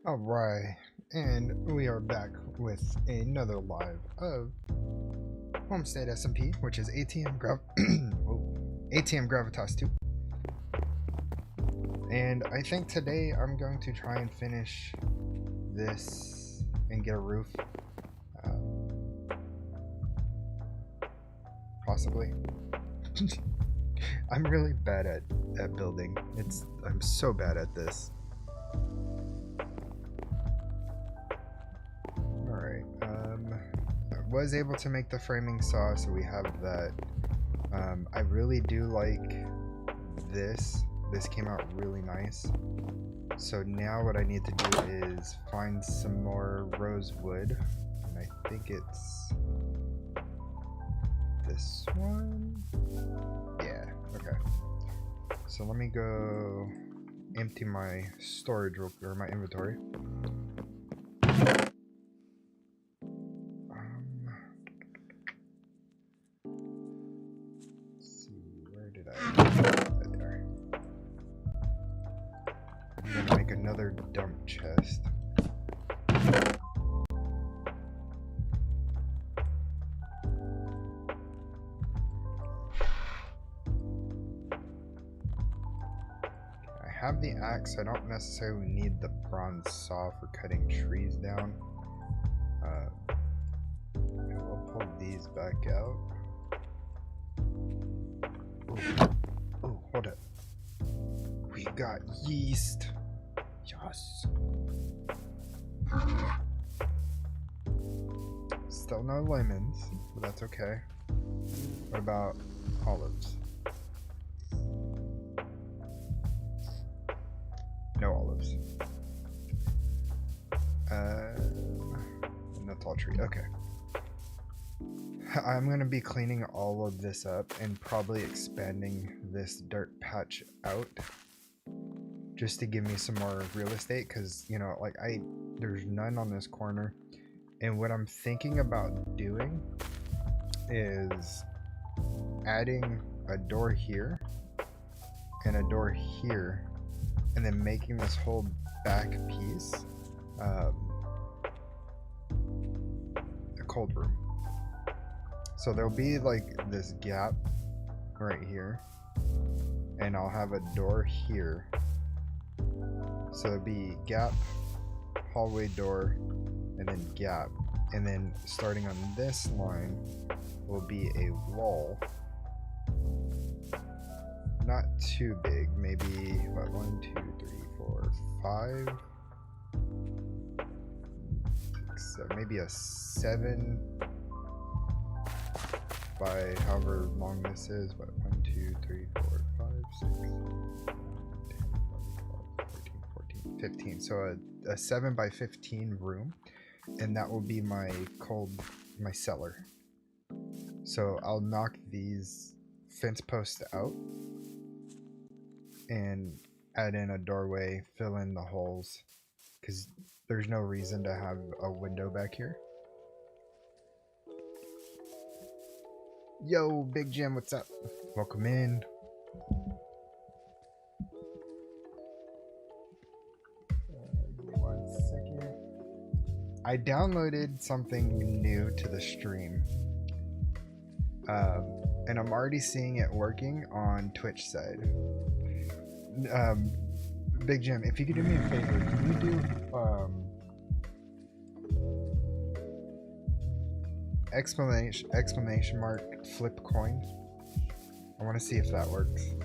Alright, and we are back with another live of Homestead SMP, which is ATM Gravitas 2. And I think today I'm going to try and finish this and get a roof. Possibly. I'm really bad at building. I'm so bad at this. Alright, I was able to make the framing saw, so we have that. I really do like this. This came out really nice. So now what I need to do is find some more rosewood, and I think it's this one. Yeah, okay. So let me go empty my storage or my inventory. Let's see, where did I put that there? I'm gonna make another dump chest. I have the axe. I don't necessarily need the bronze saw for cutting trees down. I'll pull these back out. Oh, hold up. We got yeast. Yes. Still no lemons, but that's okay. What about olives? No olives. Natal tree. Okay. I'm going to be cleaning all of this up and probably expanding this dirt patch out just to give me some more real estate, because, you know, like there's none on this corner. And what I'm thinking about doing is adding a door here and a door here, and then making this whole back piece a cold room. So there'll be like this gap right here, and I'll have a door here. So it'll be gap, hallway door, and then gap. And then starting on this line will be a wall. Not too big, maybe what, 1, 2, 3, 4, 5, 6, 7, maybe a 7 by however long this is. But 1, 2, 3, 4, 5, 6, 7, 10, 11, 12, 13, 14, 15. So a 7 by 15 room, and that will be my cellar. So I'll knock these fence posts out and add in a doorway, fill in the holes, because there's no reason to have a window back here. Yo, Big Jim, what's up? Welcome in. Give me 1 second. I downloaded something new to the stream. And I'm already seeing it working on Twitch side. Big Jim, if you could do me a favor, can you do exclamation mark flip coin? I want to see if that works.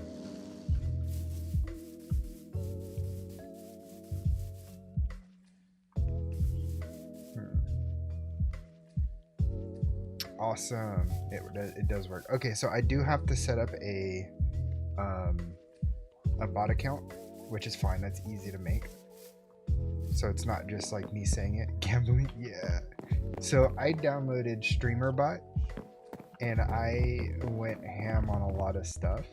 Awesome. It does work. Okay, so I do have to set up a bot account, which is fine. That's easy to make. So it's not just like me saying it. Gambling, yeah. So I downloaded StreamerBot, and I went ham on a lot of stuff.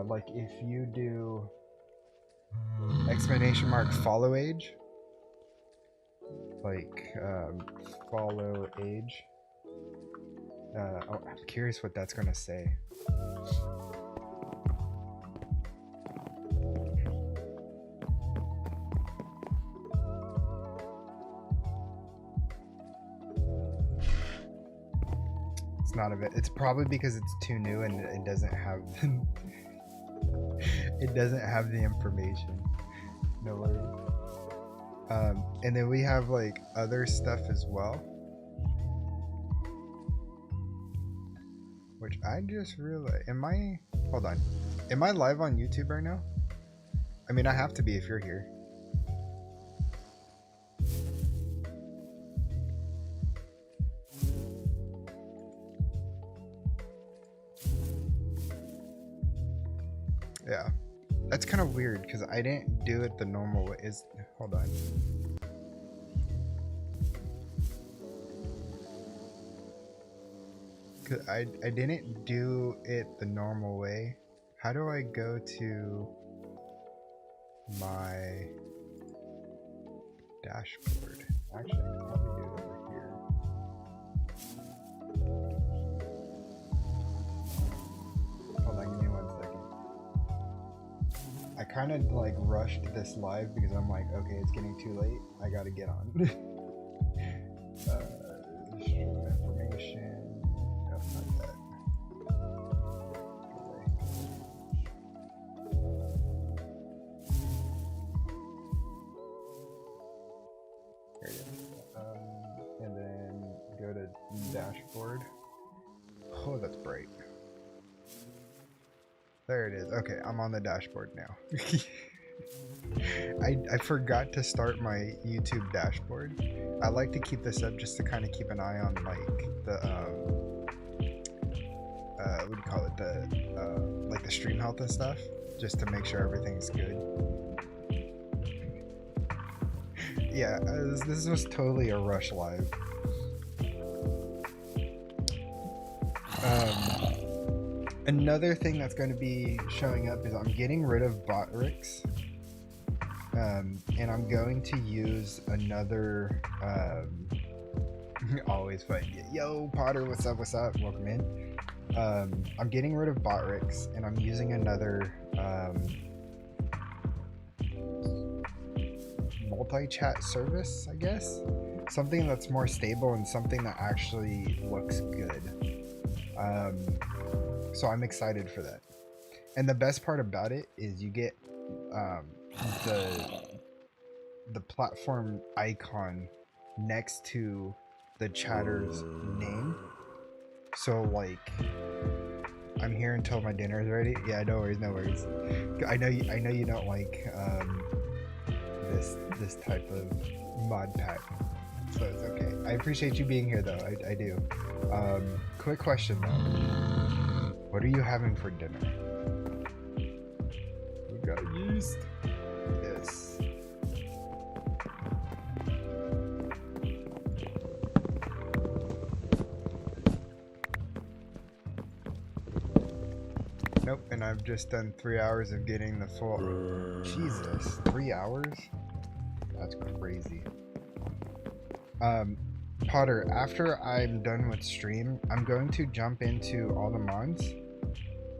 Like if you do exclamation mark follow age, like follow age. Oh, I'm curious what that's gonna say. not of it. It's probably because it's too new and it doesn't have it doesn't have the information. No worries. And then we have like other stuff as well, which I just realized. Hold on, am I live on YouTube right now? I mean, I have to be if you're here. Yeah, that's kind of weird because I didn't do it the normal way. Hold on. Cause I didn't do it the normal way. How do I go to my dashboard? Actually, I can probably do it over here. Hold on, give me 1 second. I kind of like rushed this live because I'm like, okay, it's getting too late. I gotta get on. Information. No, not that. Go away. Here it is. And then go to dashboard. Oh, that's bright. There it is. Okay, I'm on the dashboard now. I forgot to start my YouTube dashboard. I like to keep this up just to kind of keep an eye on like the what do you call it, the like the stream health and stuff, just to make sure everything's good. Yeah, this was totally a rush live. Another thing that's going to be showing up is I'm getting rid of botrix, and I'm going to use another always fun. Yo Potter, what's up, welcome in. I'm getting rid of botrix and I'm using another multi-chat service, I guess, something that's more stable and something that actually looks good. So I'm excited for that. And the best part about it is you get the platform icon next to the chatter's name. So like, I'm here until my dinner is ready. Yeah, no worries, no worries. I know you don't like this type of mod pack, so it's okay. I appreciate you being here though. I do. Quick question though. What are you having for dinner? We got yeast. Yes. Nope, and I've just done 3 hours of getting the full... Jesus, 3 hours? That's crazy. Potter, after I'm done with stream, I'm going to jump into all the mods.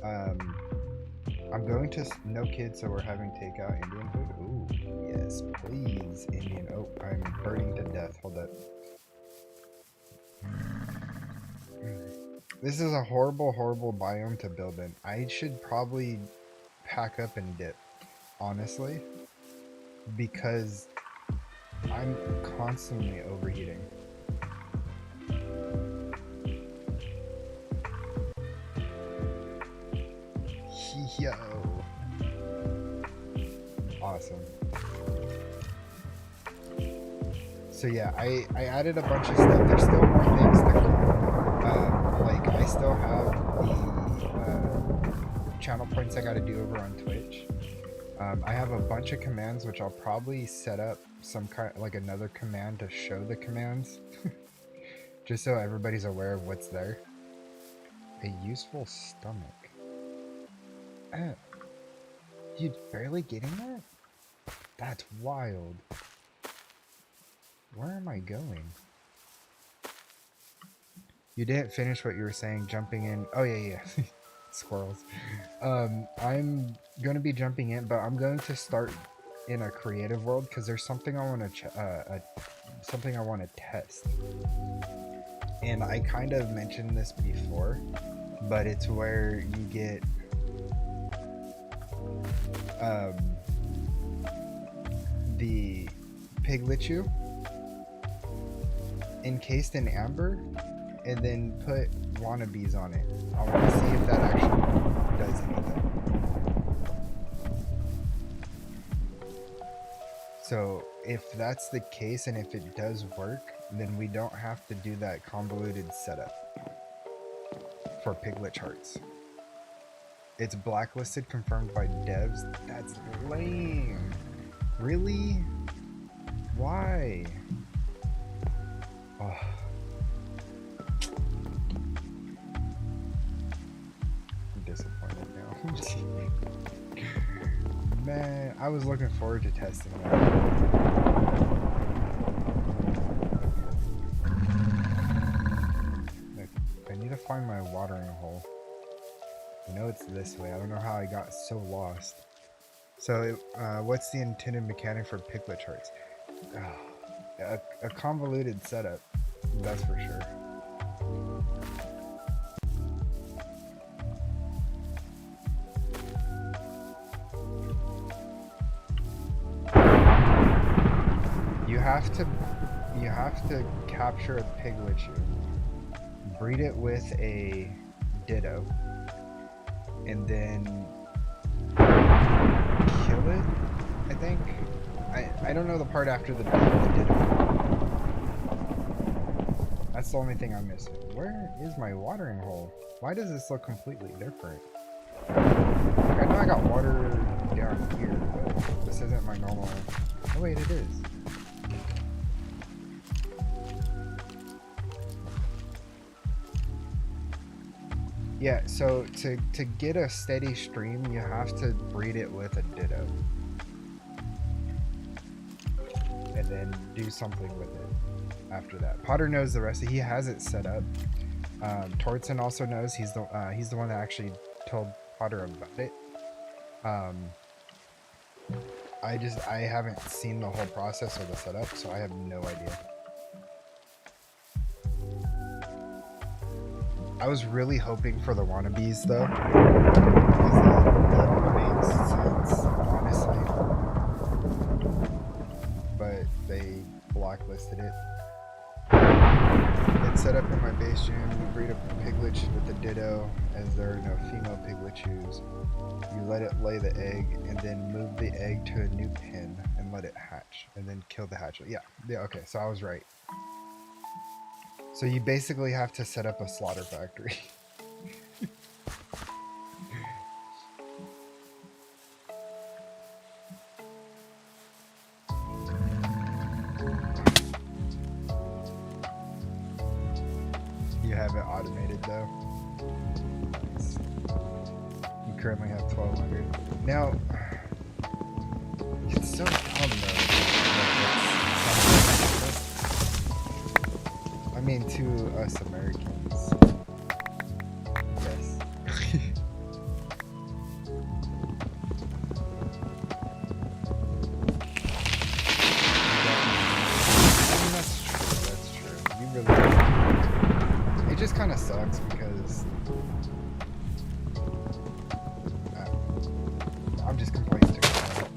I'm going to... No kids, so we're having takeout Indian food. Ooh, yes, please, Indian. Oh, I'm burning to death. Hold up. This is a horrible, horrible biome to build in. I should probably pack up and dip, honestly, because I'm constantly overheating. Yo. Awesome. So yeah, I added a bunch of stuff. There's still more things to come. Like I still have the channel points I gotta do over on Twitch. I have a bunch of commands which I'll probably set up some kind, like another command to show the commands. Just so everybody's aware of what's there. A useful stomach. You barely getting that? That's wild. Where am I going? You didn't finish what you were saying, jumping in. Oh yeah. Squirrels. I'm gonna be jumping in, but I'm going to start in a creative world because there's something I want to something I want to test. And I kind of mentioned this before, but it's where you get the pigletchu encased in amber and then put wannabes on it. I want to see if that actually does anything. So if that's the case and if it does work, then we don't have to do that convoluted setup for piglet charts. It's blacklisted, confirmed by devs. That's lame. Really? Why? Oh. I'm disappointed now. Man, I was looking forward to testing that. I need to find my watering hole. I know it's this way. I don't know how I got so lost. So, what's the intended mechanic for piglet charts? A convoluted setup, that's for sure. You have to capture a pigletchu, breed it with a ditto, and then kill it, I think. I don't know the part after the ditto. That's the only thing I'm missing. Where is my watering hole? Why does this look completely different? I know I got water down here, but this isn't my normal... Oh wait, it is. Yeah, so to get a steady stream, you have to breed it with a ditto. And then do something with it after that. Potter knows the rest. He has it set up. Tortson also knows. He's the one that actually told Potter about it. I haven't seen the whole process of the setup, so I have no idea. I was really hoping for the wannabes though, because that makes sense, honestly. But they blacklisted it. It's set up in my base gym. You breed a piglet with a ditto, as there are no female pigletchus. You let it lay the egg, and then move the egg to a new pen and let it hatch, and then kill the hatchlet. Yeah, okay, so I was right. So you basically have to set up a slaughter factory. You have it automated though. Nice. You currently have 1,200. Now, it's so dumb though. I mean, to us Americans. Yes. That's true. You really... It just kind of sucks because... I'm just complaining too much.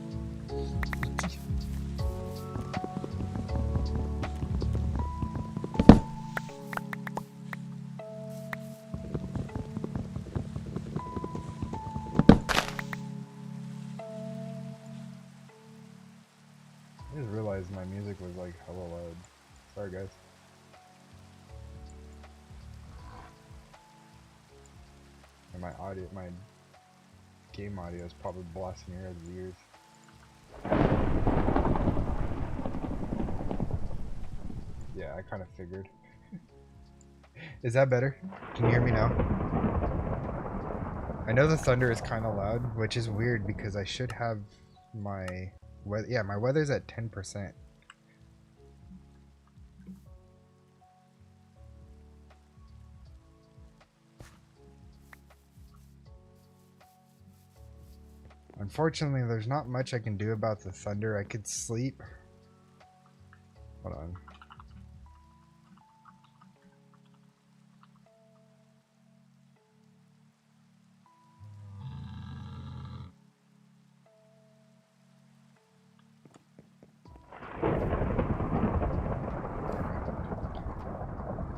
I just realized my music was like hella loud. Sorry guys. And my audio, my game audio is probably blasting your ears. Yeah, I kind of figured. Is that better? Can you hear me now? I know the thunder is kind of loud, which is weird because I should have my weather. Yeah, my weather's at 10%. Unfortunately, there's not much I can do about the thunder. I could sleep. Hold on.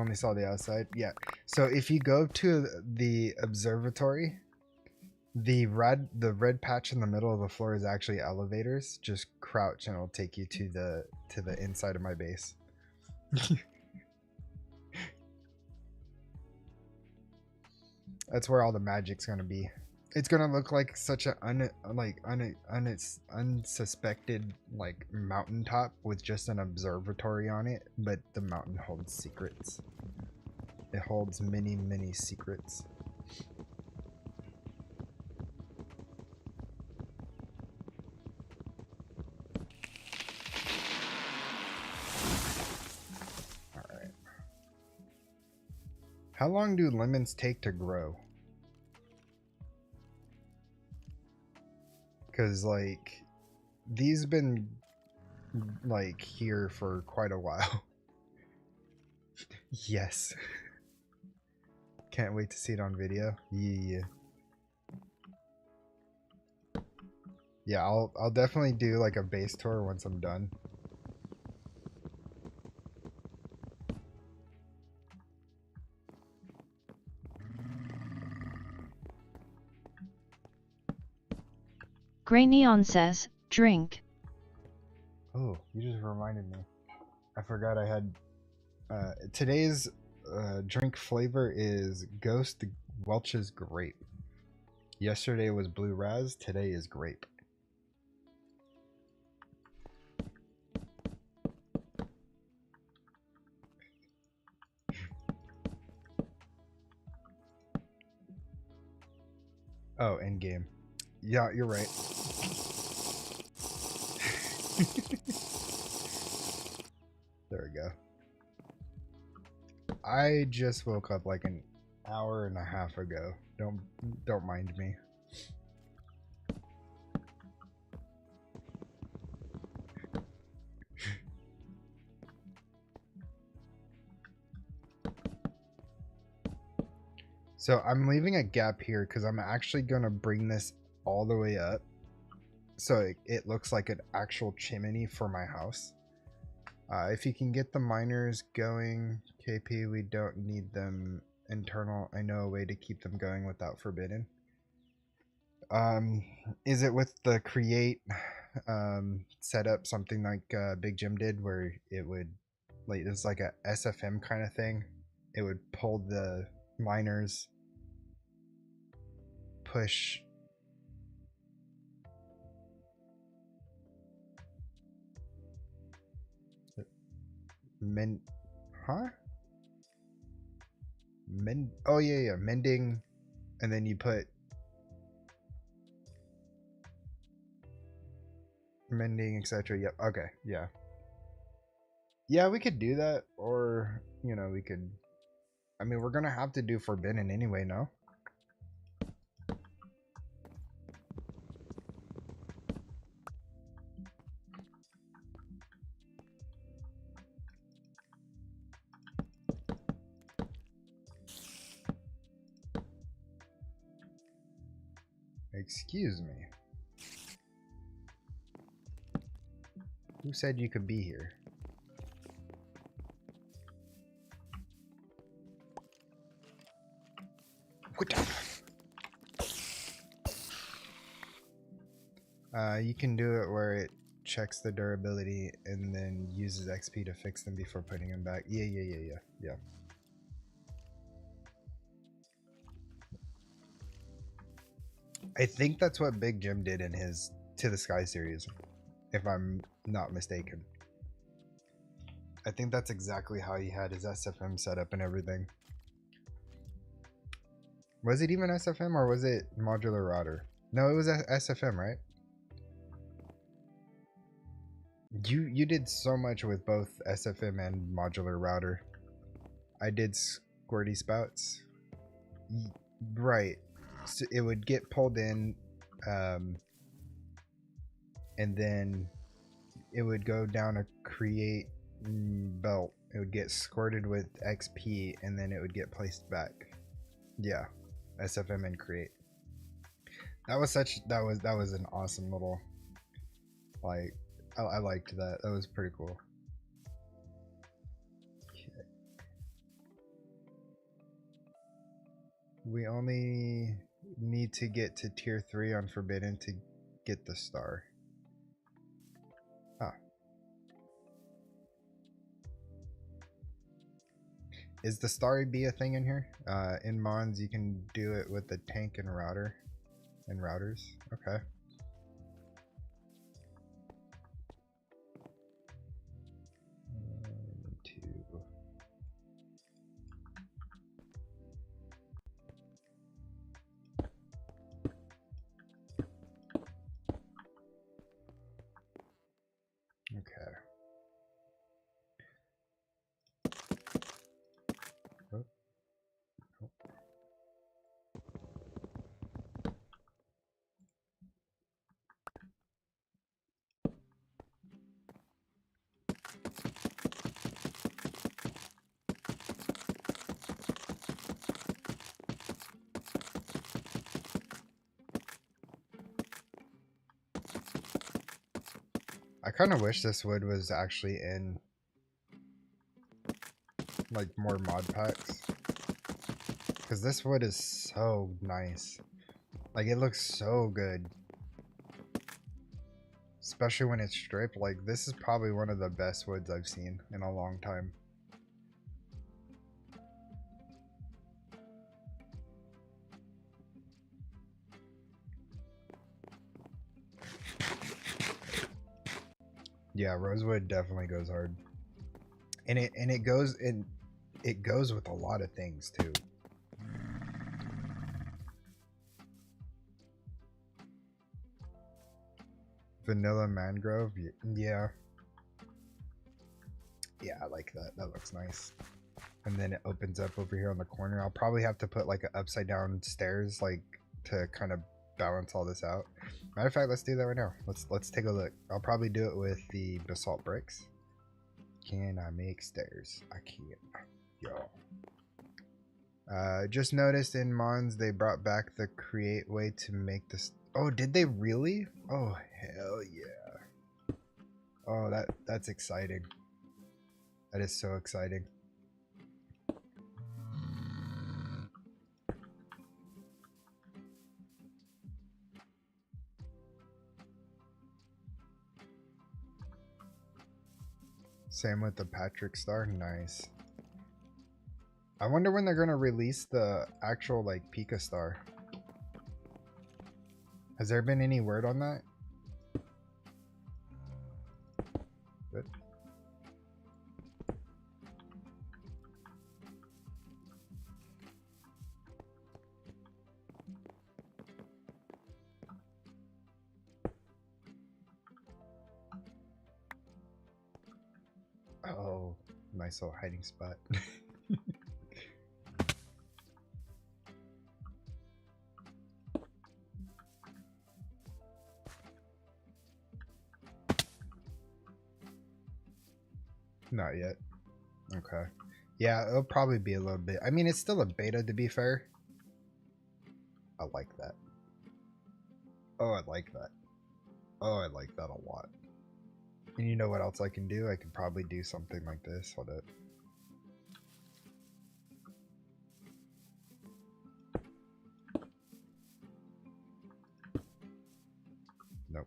only saw the outside? Yeah. So if you go to the observatory, the red patch in the middle of the floor is actually elevators. Just crouch and it'll take you to the inside of my base. That's where all the magic's gonna be. It's gonna look like such a unsuspected like mountaintop with just an observatory on it, but the mountain holds secrets. It holds many, many secrets. Alright. How long do lemons take to grow? Because like these been like here for quite a while. Yes. Can't wait to see it on video. Yeah. Yeah, I'll definitely do like a base tour once I'm done. Gray Neon says, drink. Oh, you just reminded me. I forgot I had today's drink flavor is Ghost Welch's Grape. Yesterday was Blue Raz, today is Grape. Oh, end game. Yeah, you're right. There we go. I just woke up like an hour and a half ago. Don't mind me. So I'm leaving a gap here because I'm actually going to bring this all the way up so it looks like an actual chimney for my house. If you can get the miners going, KP, we don't need them internal. I know a way to keep them going without forbidden. Is it with the create setup, something like Big Jim did, where it would, like, it's like a SFM kind of thing? It would pull the miners, push. Oh yeah, mending, and then you put mending, etc. Yep. Okay. Yeah. Yeah, we could do that, or you know, we could. I mean, we're gonna have to do forbidden anyway, no? Excuse me. Who said you could be here? You can do it where it checks the durability and then uses XP to fix them before putting them back. Yeah. I think that's what Big Jim did in his To the Sky series, if I'm not mistaken. I think that's exactly how he had his SFM set up and everything. Was it even SFM or was it modular router? No, it was SFM, right? You did so much with both SFM and modular router. I did squirty spouts. Right. So it would get pulled in, and then it would go down a create belt. It would get squirted with XP, and then it would get placed back. Yeah, SFM and create. That was an awesome little, like, I liked that. That was pretty cool. Okay. We only need to get to tier 3 on Forbidden to get the star. Ah. Is the Starry Bee a thing in here? In Mons, you can do it with the tank and router. And routers. Okay. Okay. Oh. Oh. I kind of wish this wood was actually in like more mod packs, because this wood is so nice. Like, it looks so good, especially when it's stripped. Like, this is probably one of the best woods I've seen in a long time. Yeah, rosewood definitely goes hard, and it goes with a lot of things too. Vanilla mangrove, yeah, I like that. That looks nice. And then it opens up over here on the corner. I'll probably have to put like an upside down stairs, like, to kind of balance all this out. Matter of fact, let's do that right now. Let's take a look. I'll probably do it with the basalt bricks. Can I make stairs? I can't. Yo. Just noticed in Mons they brought back the create way to make this. Oh, did they really? Oh, hell yeah. Oh, that's exciting. That is so exciting. Same with the Patrick Star. Nice. I wonder when they're gonna release the actual like Pika Star. Has there been any word on that? Good. Oh, nice little hiding spot. Not yet. Okay. Yeah, it'll probably be a little bit. I mean, it's still a beta, to be fair. I like that. Oh, I like that. Oh, I like that a lot. And you know what else I can do? I can probably do something like this. Hold up. Nope.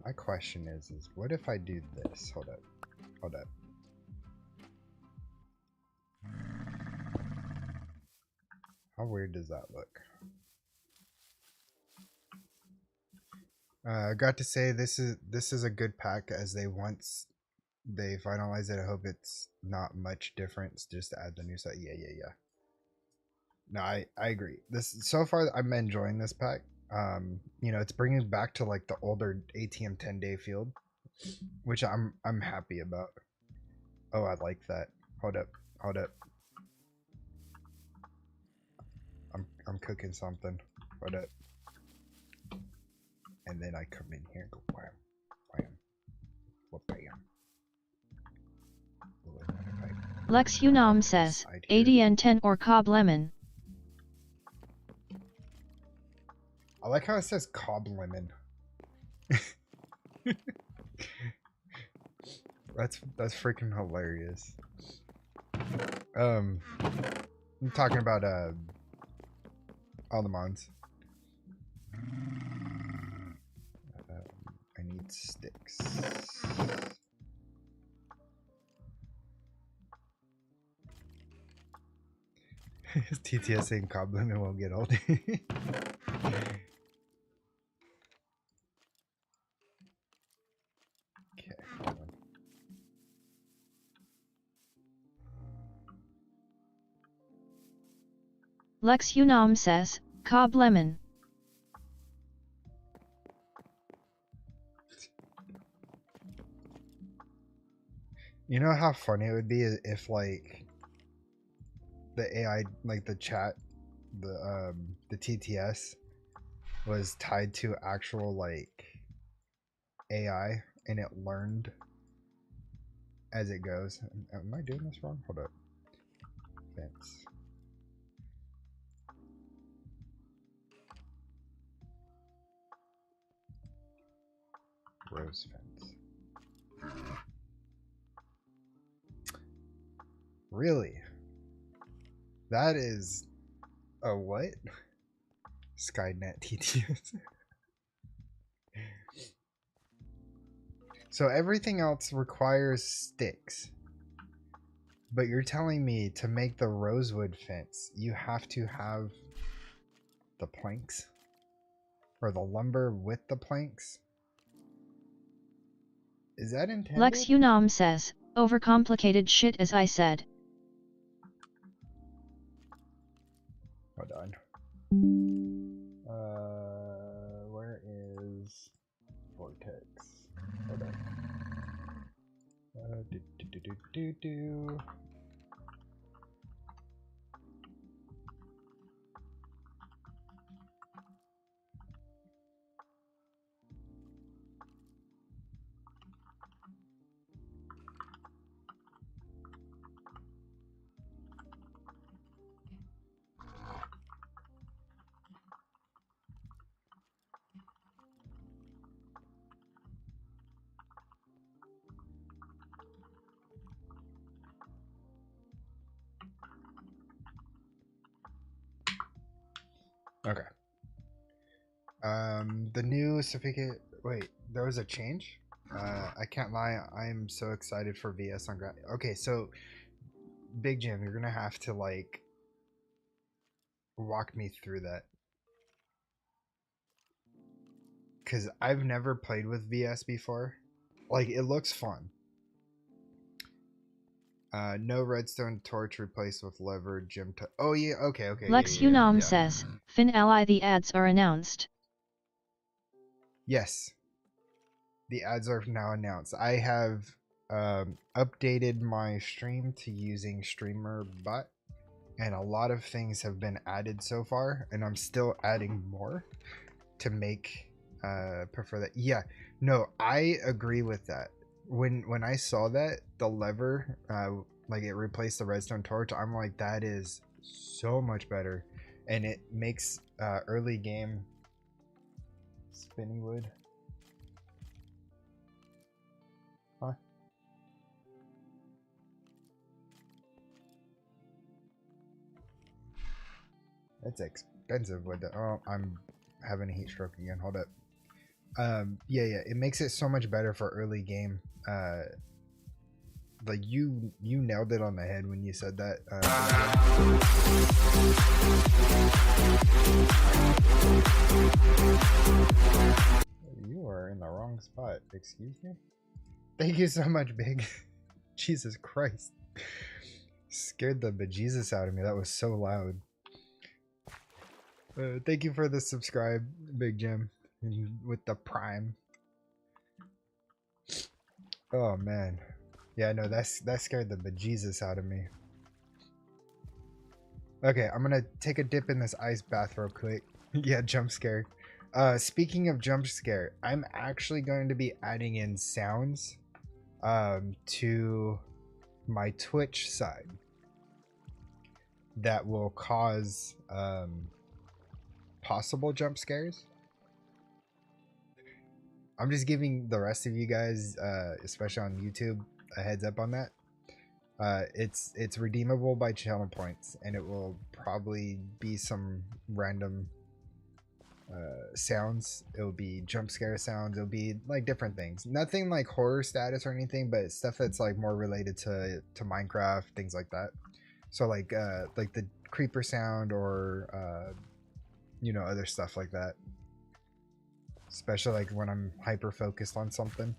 My question is what if I do this? Hold up. Hold up. How weird does that look? I got to say this is a good pack, as once they finalize it, I hope it's not much difference just to add the new set. Yeah. No, I agree. This so far I'm enjoying this pack. You know, it's bringing back to like the older ATM 10-day field, which I'm happy about. Oh, I like that. Hold up. Hold up. I'm cooking something. Hold up. And then I come in here and go wham, wham, whoop, bam. Lex Hunam says, ADN 10 or Cobb Lemon. I like how it says Cobb Lemon. That's freaking hilarious. I'm talking about all the mods. I need sticks. TTS saying Cobb Lemon won't get old. Okay, hold on. Lex Hunam says, Cobb Lemon. You know how funny it would be if like the AI, like the chat, the TTS was tied to actual like AI and it learned as it goes. Am I doing this wrong? Hold up. Fence. Rose fence. Really? That is a what? Skynet TTS. So everything else requires sticks. But you're telling me to make the rosewood fence, you have to have the planks? Or the lumber with the planks? Is that intended? Lex Hunam says, overcomplicated shit as I said. Hold on. Where is Vortex? Hold on. Okay. The new certificate. Wait, there was a change? I can't lie. I'm so excited for VS on ground. Okay, so Big Jim, you're gonna have to like walk me through that. Cause I've never played with VS before. Like, it looks fun. No redstone torch replaced with lever gym. Oh yeah, okay. Lex Hunam says, Fin Ally the ads are announced. Yes. The ads are now announced. I have updated my stream to using Streamer Bot, and a lot of things have been added so far, and I'm still adding more to make prefer that. Yeah, no, I agree with that. When I saw that the lever like it replaced the redstone torch, I'm like, that is so much better, and it makes early game spinning wood. Huh? It's expensive wood. Oh, I'm having a heat stroke again. Hold up. Yeah, it makes it so much better for early game. Like you nailed it on the head when you said that. You are in the wrong spot. Excuse me? Thank you so much, Big. Jesus Christ. Scared the bejesus out of me. That was so loud. Thank you for the subscribe, Big Jim, with the prime. Oh man, yeah, no, that scared the bejesus out of me. Okay, I'm gonna take a dip in this ice bath real quick. Yeah, jump scare. Speaking of jump scare, I'm actually going to be adding in sounds to my Twitch side that will cause possible jump scares. I'm just giving the rest of you guys, especially on YouTube, a heads up on that. It's redeemable by channel points, and it will probably be some random sounds. It'll be jump scare sounds. It'll be like different things. Nothing like horror status or anything, but stuff that's like more related to Minecraft, things like that. So like the creeper sound or you know, other stuff like that. Especially like when I'm hyper focused on something.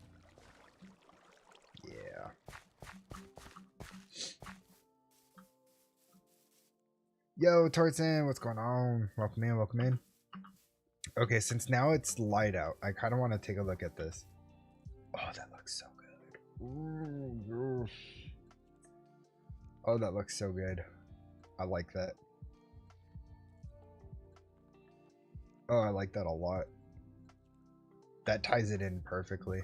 Yeah. Yo, Tortzen, what's going on? Welcome in, welcome in. Okay, since now it's light out, I kind of want to take a look at this. Oh, that looks so good. Ooh, oh, that looks so good. I like that. Oh, I like that a lot. That ties it in perfectly.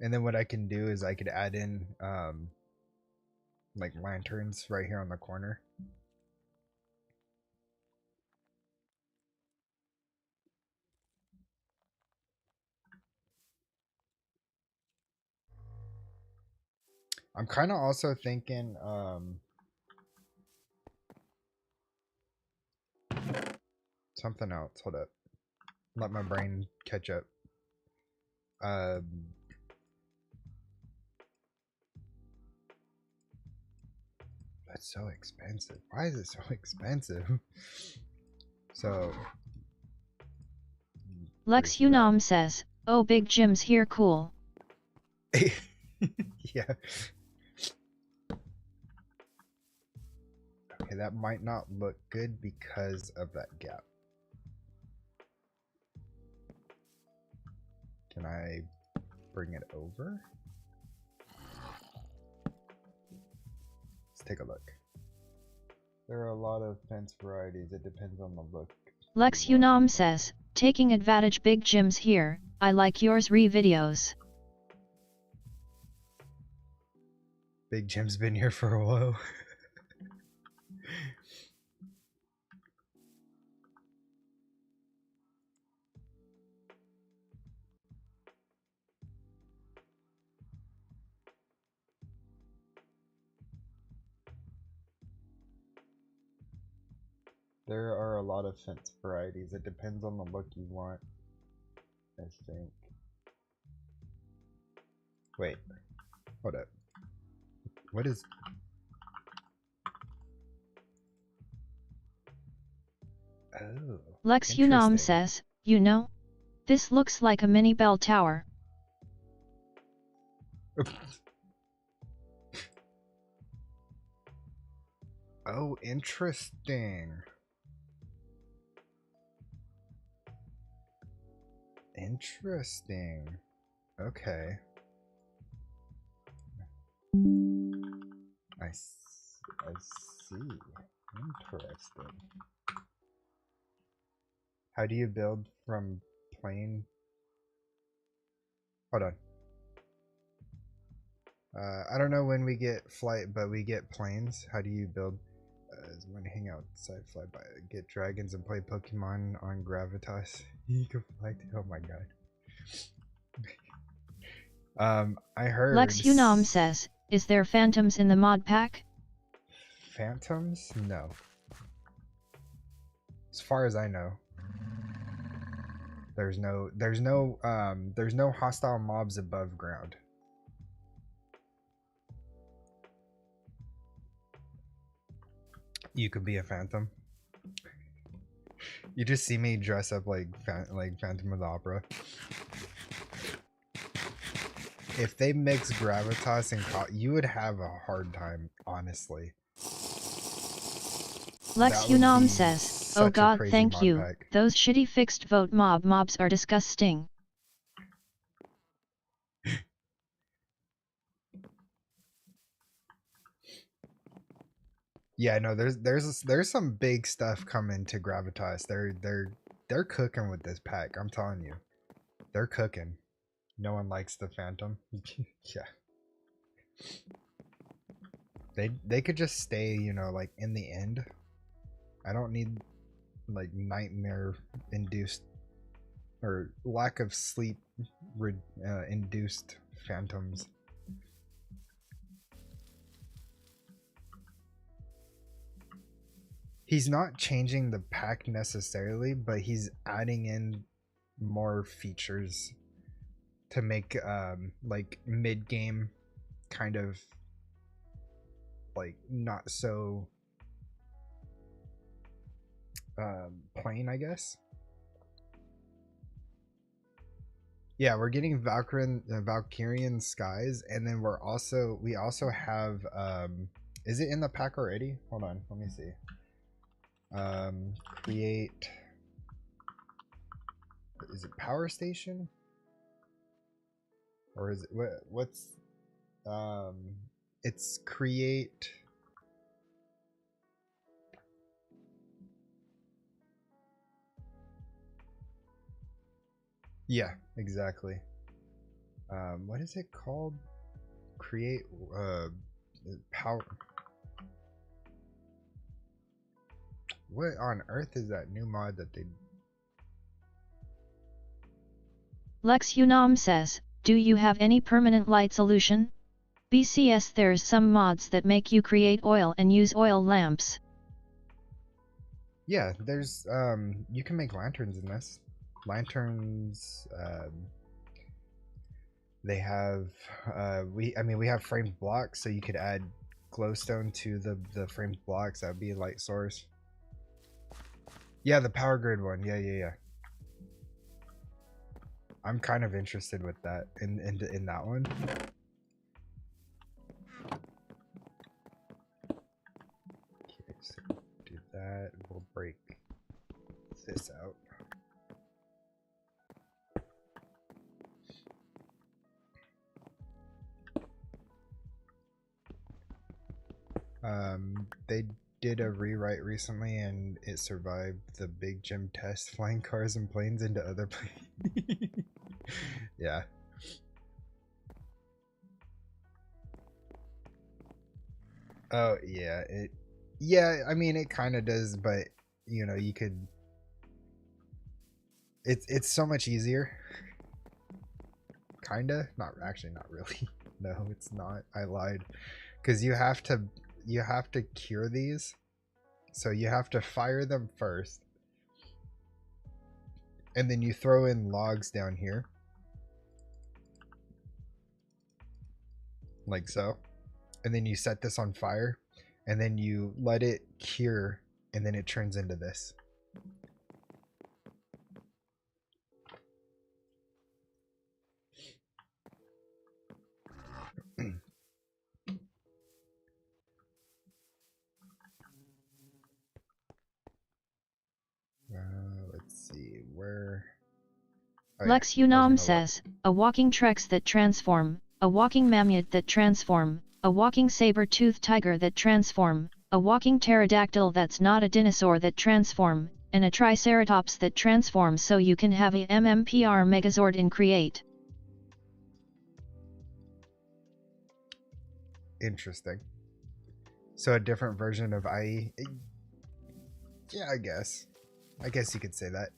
And then what I can do is I could add in like lanterns right here on the corner. I'm kind of also thinking something else. Hold up. Let my brain catch up. That's so expensive. Why is it so expensive? So Lex Unam says, "Oh, big Jim's here, cool." yeah. Okay, that might not look good because of that gap. Can I bring it over? Let's take a look. There are a lot of fence varieties. It depends on the look. Lex Unam says, "Taking advantage, big Jim's here. I like yours videos." Big Jim's been here for a while. There are a lot of fence varieties. It depends on the look you want, I think. Wait, hold up. What is... Oh, Lex Unam says, "You know, this looks like a mini bell tower." Oh, interesting. Interesting. Okay. I see. Interesting. How do you build from plain? Hold on. I don't know when we get flight, but we get planes. How do you build? When hang outside, fly by, get dragons, and play Pokemon on Gravitas. You can fly too. Oh my god. I heard. Lex Unam says, "Is there phantoms in the mod pack?" Phantoms? No. As far as I know. There's no hostile mobs above ground. You could be a phantom. You just see me dress up like Phantom of the Opera. If they mix Gravitas and you would have a hard time, honestly. Lex Unam says, "Oh god, thank you. Pack. Those shitty fixed vote mobs are disgusting." Yeah, no, there's some big stuff coming to Gravitas. They're they're cooking with this pack. I'm telling you, they're cooking. No one likes the Phantom. Yeah. They could just stay, you know, like in the end. I don't need like nightmare induced or lack of sleep induced phantoms. He's not changing the pack necessarily, but he's adding in more features to make like mid game kind of like not so plain, I guess. Yeah, we're getting Valkyrian skies, and then we also have is it in the pack already? Hold on, let me see. Create, is it power station? Or is it what's it's create. Yeah, exactly. What is it called? Create power. What on earth is that new mod that they? Lex Unam says, do you have any permanent light solution? BCS, there's some mods that make you create oil and use oil lamps. Yeah, there's you can make lanterns in this. Lanterns, they have we have framed blocks, so you could add glowstone to the framed blocks. That would be a light source. Yeah, the power grid one. Yeah. I'm kind of interested with that in that one. Okay, so do that. We'll break this out. They did a rewrite recently, and it survived the big gym test, flying cars and planes into other planes. Yeah. Oh yeah, I mean it kind of does, but you know, you could it's so much easier. Kinda, not actually, not really. No, it's not. I lied. Cuz you have to cure these. So you have to fire them first. And then you throw in logs down here. Like so. And then you set this on fire, and then you let it cure, and then it turns into this. Let's see where. Oh, Lex yeah, Unam says, a walking Trex that transform, a walking Mammoth that transform, a walking saber-toothed tiger that transform, a walking pterodactyl that's not a dinosaur that transform, and a triceratops that transforms, so you can have a MMPR Megazord in Create. Interesting. So a different version of IE. Yeah, I guess you could say that.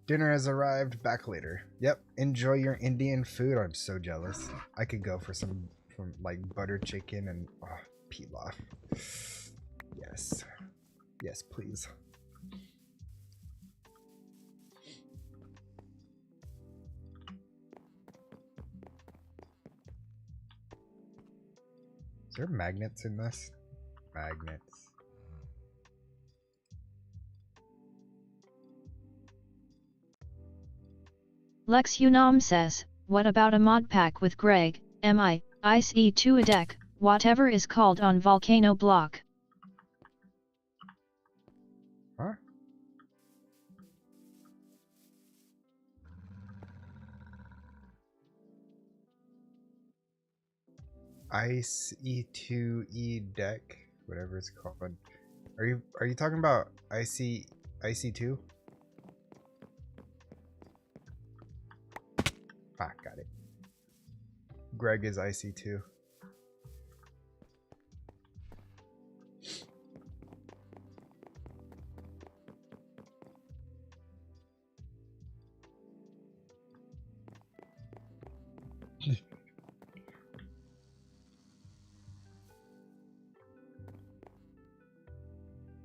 Dinner has arrived. Back later. Yep. Enjoy your Indian food. I'm so jealous. I could go for some like butter chicken and pilaf. Yes. Yes, please. Is there magnets in this? Magnets. Lex Unam says, what about a mod pack with Greg, Ice E2 a deck, whatever is called on Volcano block? Huh? Ice E2E deck, whatever it's called. Are you talking about IC2? Greg is icy too.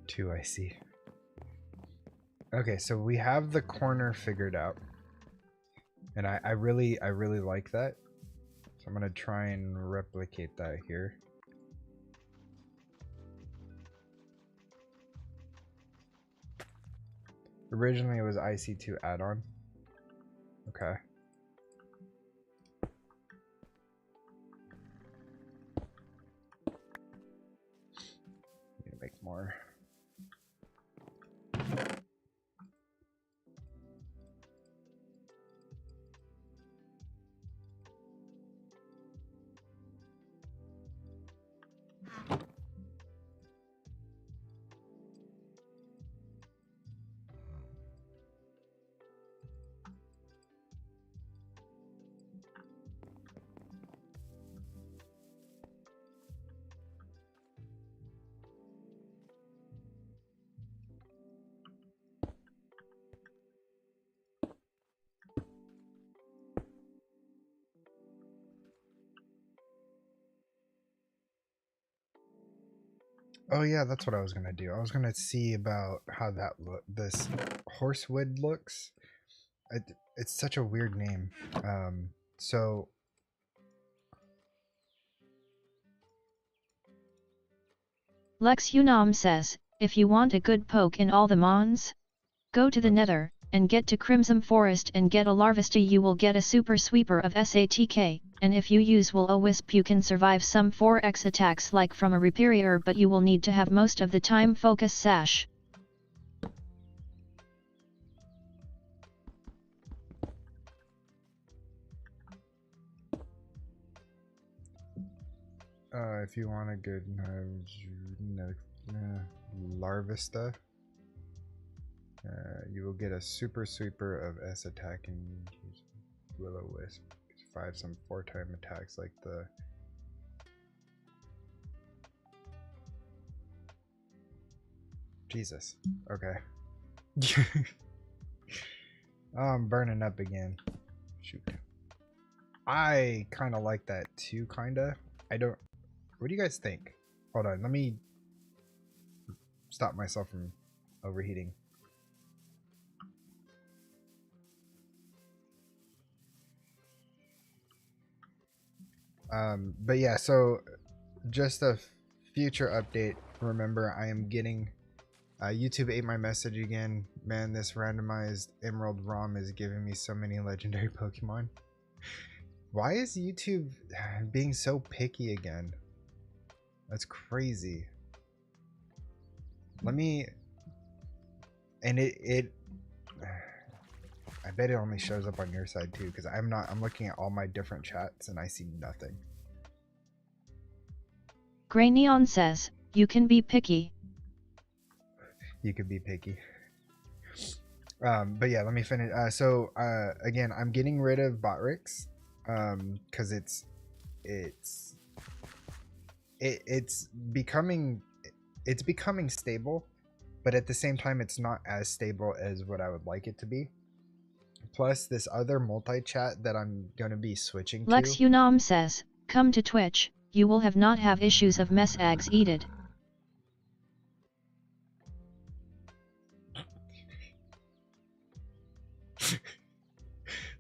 Too icy. Okay, so we have the corner figured out. And I really like that. So I'm gonna try and replicate that here. Originally it was IC2 add-on. Okay. Need to make more. Oh yeah, that's what I was gonna do. I was gonna see about how that this horsewood looks. It's such a weird name. So Lex Unam says, if you want a good poke in all the mons, go to the nether, and get to Crimson Forest and get a Larvesta. You will get a super sweeper of SATK, and if you use Will-O-Wisp you can survive some 4x attacks like from a Reperier, but you will need to have most of the time focus sash. if you want a good Larvesta, you will get a super sweeper of S attack and Will-O-Wisp. 5 some 4-time attacks like the Jesus. Okay. Oh, I'm burning up again. Shoot. I kind of like that too, kinda. I don't. What do you guys think? Hold on, let me stop myself from overheating. But yeah, so just a future update. Remember, I am getting YouTube ate my message again. Man, this randomized Emerald ROM is giving me so many legendary Pokemon. Why is YouTube being so picky again? That's crazy. Let me... And it I bet it only shows up on your side too, because I'm looking at all my different chats and I see nothing. Grey Neon says, you can be picky. You could be picky. But yeah, let me finish. Again, I'm getting rid of Botrix, because it's becoming stable, but at the same time it's not as stable as what I would like it to be. Plus this other multi-chat that I'm gonna be switching to. Lex Unam says, come to Twitch, you will not have issues of mess eggs eated.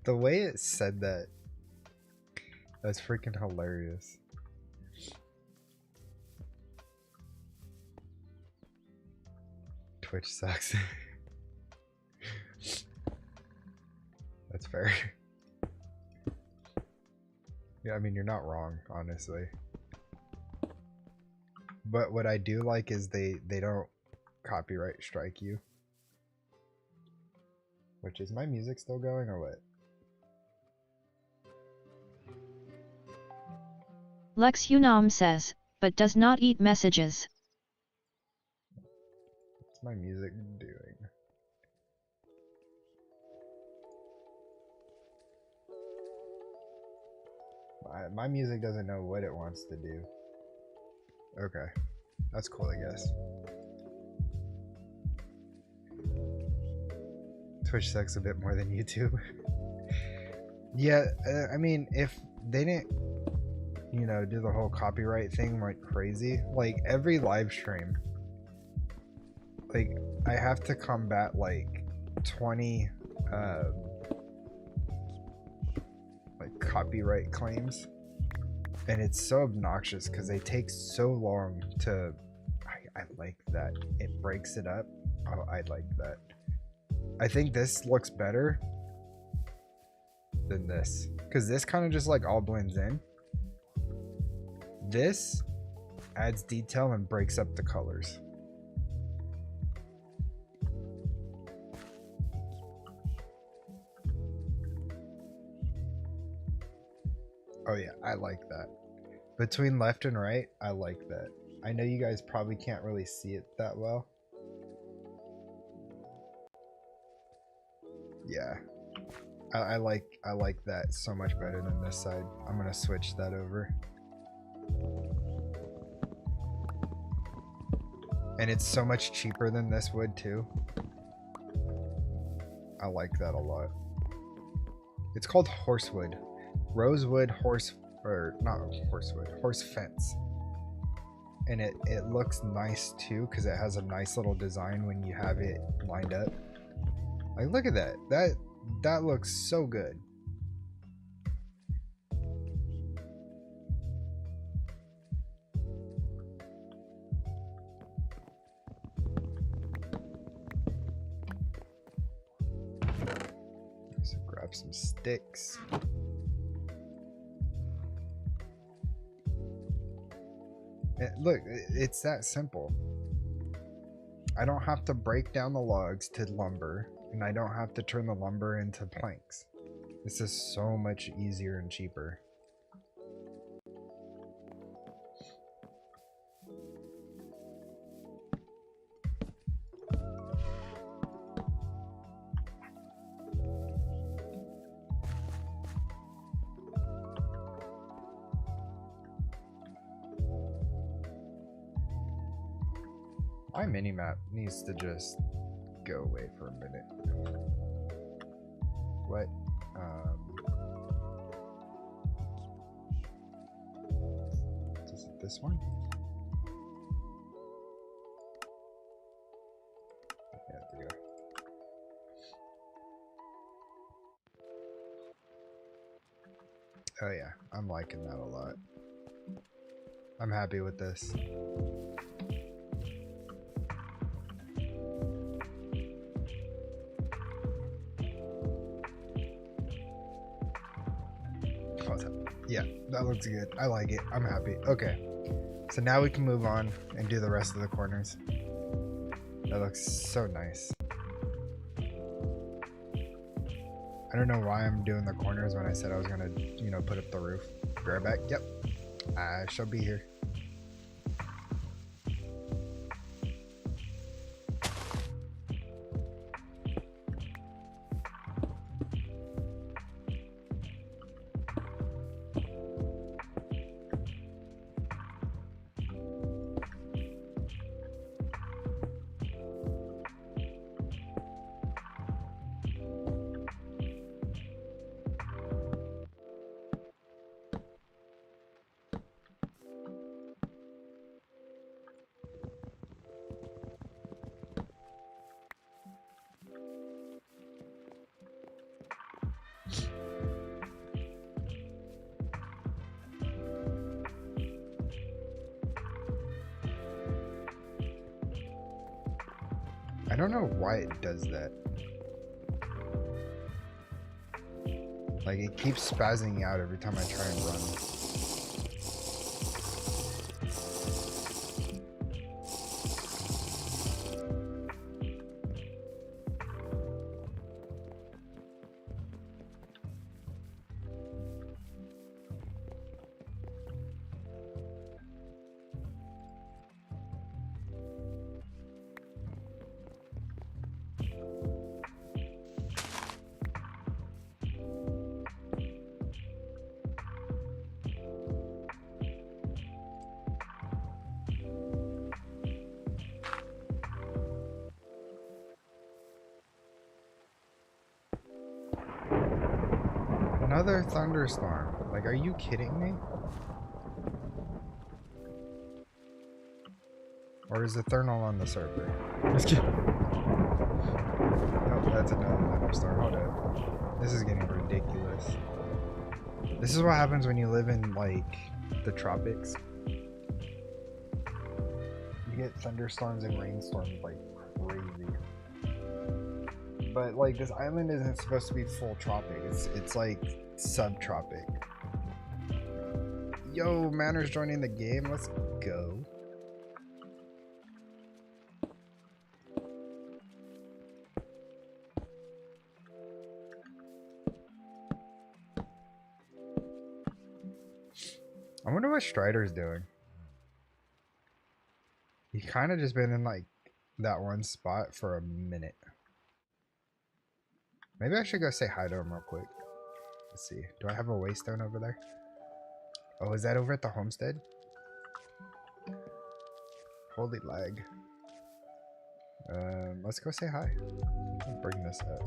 The way it said that's freaking hilarious. Twitch sucks. That's fair. Yeah, I mean, you're not wrong, honestly. But what I do like is they don't copyright strike you. Which, is my music still going or what? Lex Unam says, but does not eat messages. What's my music doing? My music doesn't know what it wants to do. Okay, that's cool, I guess. Twitch sucks a bit more than YouTube. Yeah, I mean, if they didn't, you know, do the whole copyright thing like crazy, like every live stream, like I have to combat like 20 like copyright claims, and it's so obnoxious because they take so long to. I like that it breaks it up. Oh, I like that. I think this looks better than this because this kind of just like all blends in. This adds detail and breaks up the colors. Oh yeah, I like that. Between left and right, I like that. I know you guys probably can't really see it that well. Yeah. I like that so much better than this side. I'm gonna switch that over. And it's so much cheaper than this wood too. I like that a lot. It's called horsewood. Rosewood horse, or not horsewood, horse fence. And it looks nice too because it has a nice little design when you have it lined up. Like look at that. That looks so good. So grab some sticks. And look, it's that simple. I don't have to break down the logs to lumber, and I don't have to turn the lumber into planks. This is so much easier and cheaper. My minimap needs to just go away for a minute. What? Is it this one? Yeah, there we go. Oh yeah, I'm liking that a lot. I'm happy with this. Yeah, that looks good. I like it. I'm happy. Okay. So now we can move on and do the rest of the corners. That looks so nice. I don't know why I'm doing the corners when I said I was gonna, you know, put up the roof. Be right back. Yep. I shall be here. I don't know why it does that. Like, it keeps spazzing out every time I try and run. Another thunderstorm. Like, are you kidding me? Or is the thermal on the server? Just kidding. Oh, that's another thunderstorm. Hold up. This is getting ridiculous. This is what happens when you live in, like, the tropics. You get thunderstorms and rainstorms like crazy. But, like, this island isn't supposed to be full tropic. It's like subtropic. Yo, Manner's joining the game. Let's go. I wonder what Strider's doing. He kind of just been in like that one spot for a minute. Maybe I should go say hi to him real quick. Let's see. Do I have a waystone over there? Oh, is that over at the homestead? Holy lag. Let's go say hi. I'll bring this up.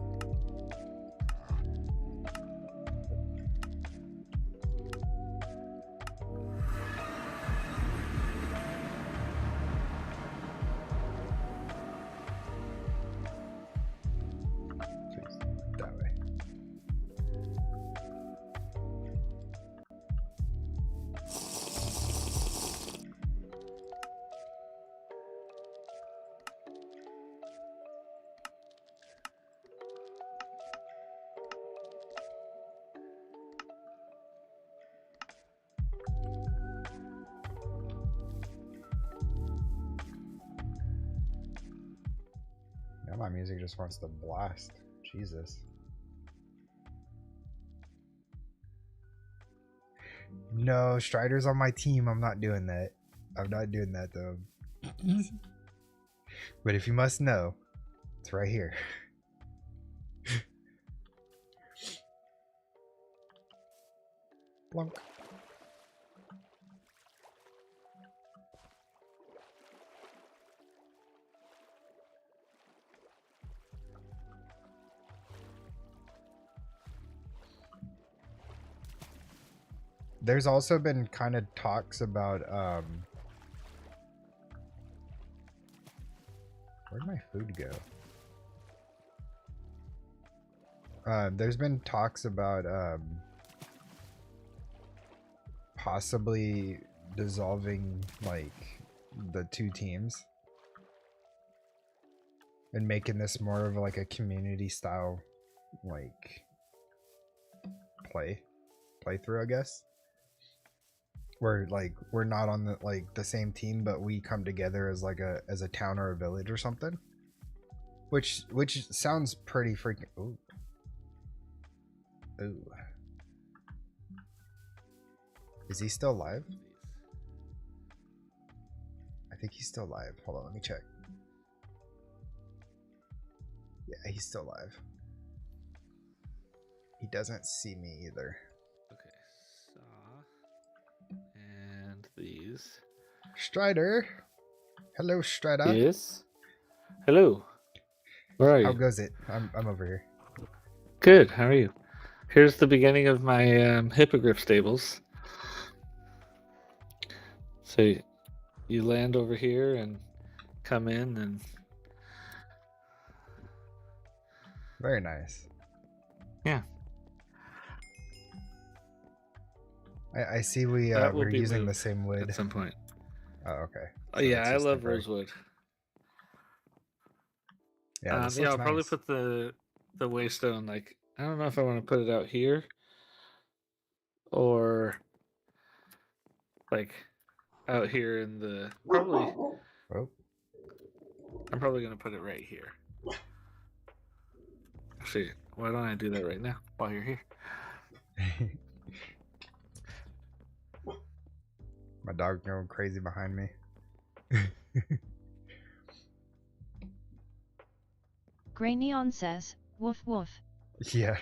That way. Now my music just wants to blast. Jesus. No, Strider's on my team. I'm not doing that. I'm not doing that though. But if you must know, it's right here. Plunk. There's also been kind of talks about where'd my food go? There's been talks about possibly dissolving like the two teams and making this more of like a community style like playthrough, I guess. Where like we're not on the same team, but we come together as like a town or a village or something. Which sounds pretty freaking. Ooh. Ooh. Is he still alive? I think he's still alive. Hold on, let me check. Yeah, he's still alive. He doesn't see me either. And these. Strider. Hello, Strider. Yes. Hello. Where are you? How goes it? I'm over here. Good. How are you? Here's the beginning of my hippogriff stables. So you land over here and come in and. Very nice. Yeah. I see we're using the same wood at some point. Oh, okay. Oh, yeah, I love rosewood. Yeah, yeah, I'll probably put the waystone, like, I don't know if I want to put it out here or like out here in the probably. Oh. I'm probably gonna put it right here. Actually, why don't I do that right now while you're here? My dog going crazy behind me. Gray Neon says, woof woof. Yeah.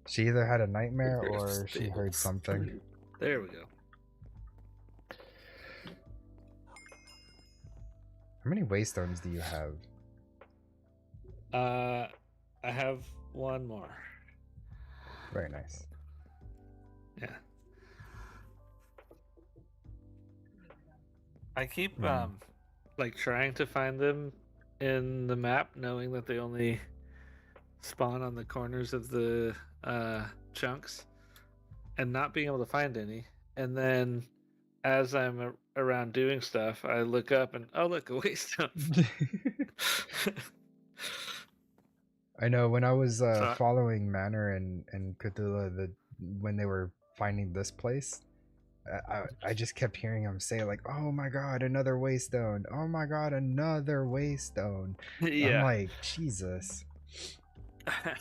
She either had a nightmare or she heard something. There we go. How many waystones do you have? I have one more. Very nice. Yeah. I keep like trying to find them in the map, knowing that they only spawn on the corners of the chunks, and not being able to find any. And then as I'm around doing stuff, I look up and oh look, a waystone. I know when I was So- following Manor and Cthulhu, when they were finding this place, I just kept hearing him say like, "Oh my God, another waystone! Oh my God, another waystone!" I'm yeah. like, Jesus. I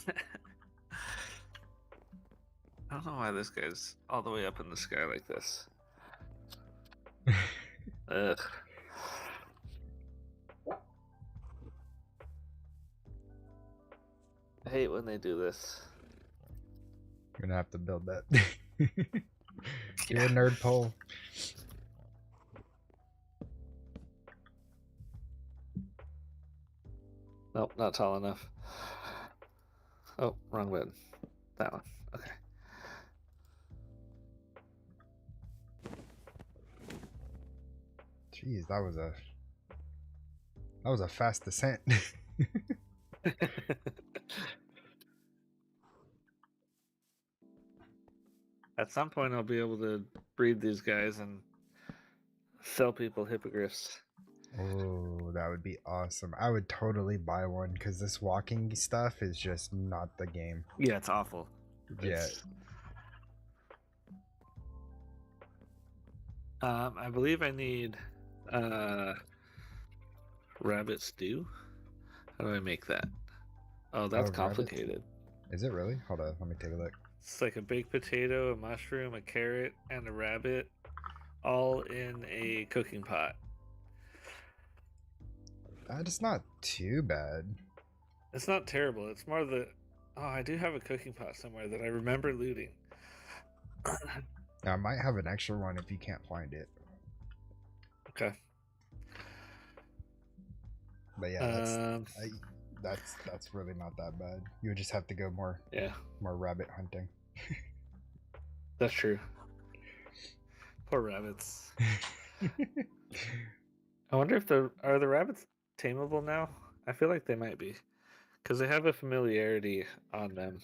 don't know why this guy's all the way up in the sky like this. Ugh. I hate when they do this. You're gonna have to build that. Do a nerd poll. Nope, not tall enough. Oh, wrong button. That one. Okay. Jeez, that was a fast descent. At some point, I'll be able to breed these guys and sell people hippogriffs. Oh, that would be awesome. I would totally buy one because this walking stuff is just not the game. Yeah, it's awful. Yeah. I believe I need rabbit stew. How do I make that? Oh, that's rabbit? complicated. Is it really? Hold on, let me take a look. It's like a baked potato, a mushroom, a carrot, and a rabbit, all in a cooking pot. It's not too bad. It's not terrible. It's more the... Oh, I do have a cooking pot somewhere that I remember looting. I might have an extra one if you can't find it. Okay. But yeah, that's really not that bad. You would just have to go more rabbit hunting. That's true. Poor rabbits. I wonder if are the rabbits tameable now? I feel like they might be, because they have a familiarity on them.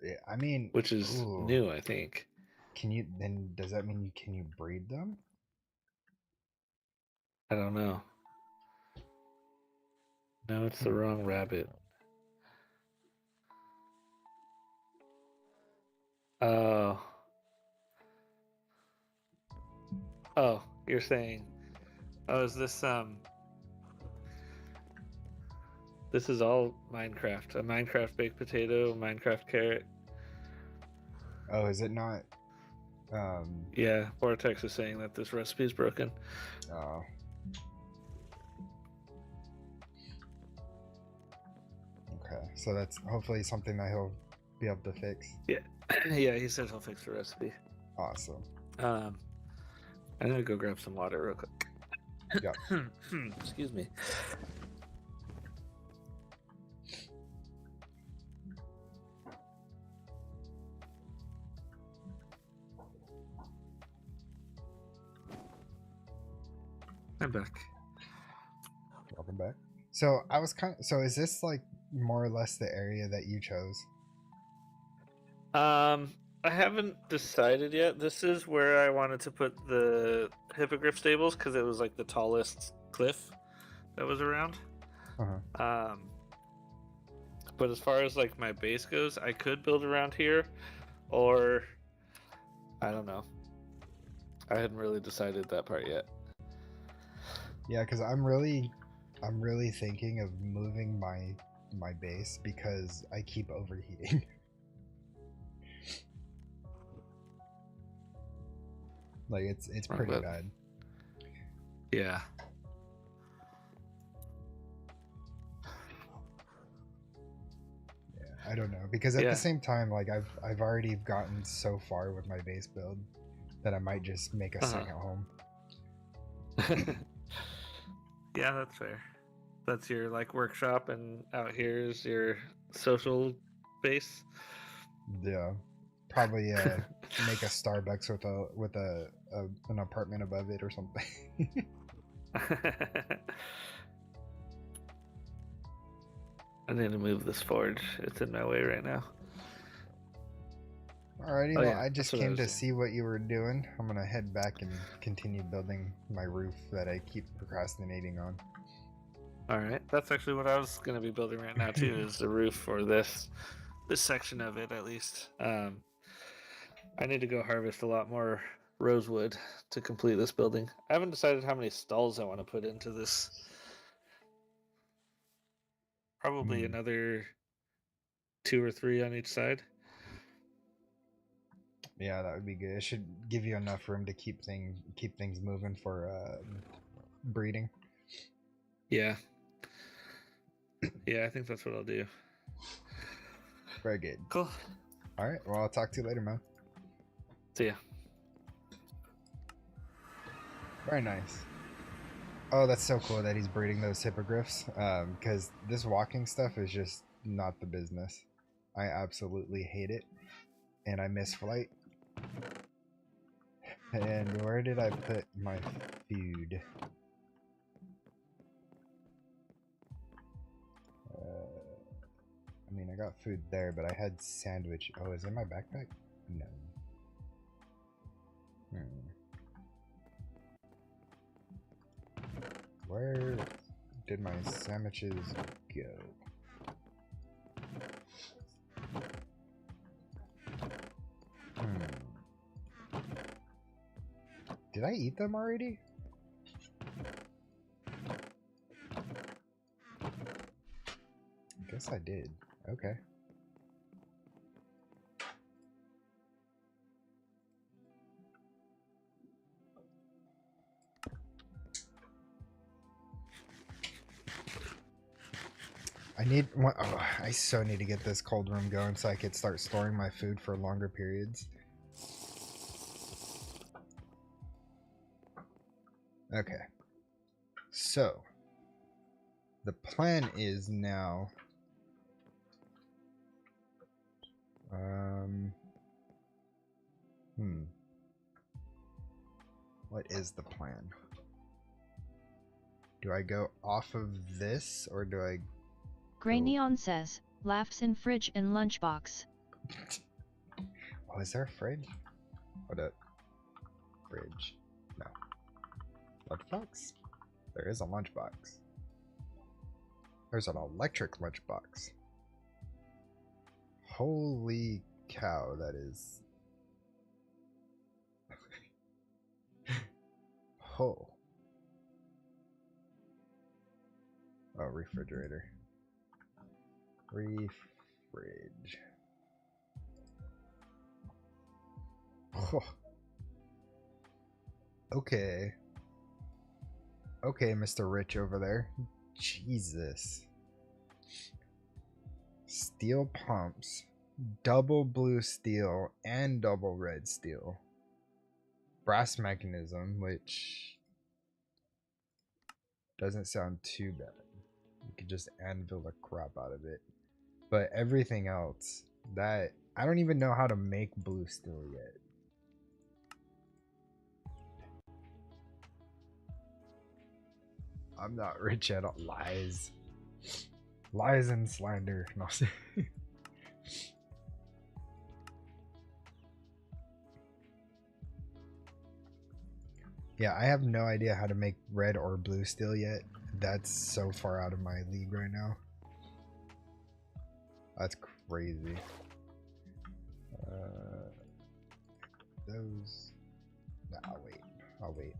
Yeah, I mean, which is new, I think. Can you then? Does that mean can you breed them? I don't know. No, it's the wrong rabbit. Oh. Oh, you're saying. Oh, is this this is all Minecraft. A Minecraft baked potato, a Minecraft carrot. Oh, is it not? Yeah, Vortex is saying that this recipe is broken. Oh. Okay, so that's hopefully something that he'll be able to fix. Yeah, yeah, he says he'll fix the recipe. Awesome. I'm gonna go grab some water real quick. Yeah. Excuse me. I'm back. Welcome back. So I was so is this like more or less the area that you chose? I haven't decided yet. This is where I wanted to put the hippogriff stables because it was like the tallest cliff that was around. Uh-huh. But as far as like my base goes, I could build around here, or I don't know. I hadn't really decided that part yet. Yeah, because I'm really thinking of moving my base because I keep overheating. Like it's pretty bad. Yeah. I don't know, because at the same time, like I've already gotten so far with my base build that I might just make a second home. Yeah, that's fair. That's your like workshop, and out here is your social space. Yeah, probably make a Starbucks with an apartment above it or something. I need to move this forge. It's in my way right now. Alrighty, Oh, well, yeah, I just that's what I came was to doing. see what you were doing. I'm gonna head back and continue building my roof that I keep procrastinating on. All right, that's actually what I was going to be building right now too. Is the roof for this section of it at least. I need to go harvest a lot more rosewood to complete this building. I haven't decided how many stalls I want to put into this. Probably another 2 or 3 on each side. Yeah, that would be good. It should give you enough room to keep things moving for breeding. Yeah. Yeah, I think that's what I'll do. Very good. Cool. All right. Well, I'll talk to you later, man. See ya. Very nice. Oh, that's so cool that he's breeding those hippogriffs. Because this walking stuff is just not the business. I absolutely hate it, and I miss flight. And where did I put my food? I mean, I got food there, but I had sandwich. Oh, is it in my backpack? No. Where did my sandwiches go? Did I eat them already? I guess I did. Okay. I so need to get this cold room going so I could start storing my food for longer periods. Okay. So, the plan is now... What is the plan? Do I go off of this, or do I... Grey Neon says, laughs in fridge and lunchbox. Oh, is there a fridge? What a... Fridge. No. Lunchbox? There is a lunchbox. There's an electric lunchbox. Holy cow, that is... Oh. Oh, refrigerator. Refridge. Oh. Okay. Okay, Mr. Rich over there. Jesus. Steel pumps. Double blue steel and double red steel. Brass mechanism, which doesn't sound too bad. You could just anvil the crap out of it. But everything else, that... I don't even know how to make blue steel yet. I'm not rich at all. Lies. Lies and slander. No. Yeah, I have no idea how to make red or blue steel yet. That's so far out of my league right now. That's crazy. Those... Nah, I'll wait. I'll wait.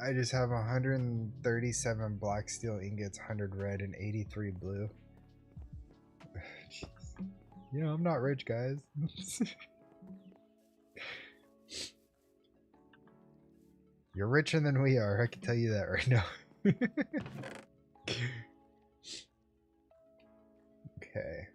I just have 137 black steel ingots, 100 red, and 83 blue. Jeez. You know, I'm not rich, guys. You're richer than we are, I can tell you that right now. Okay,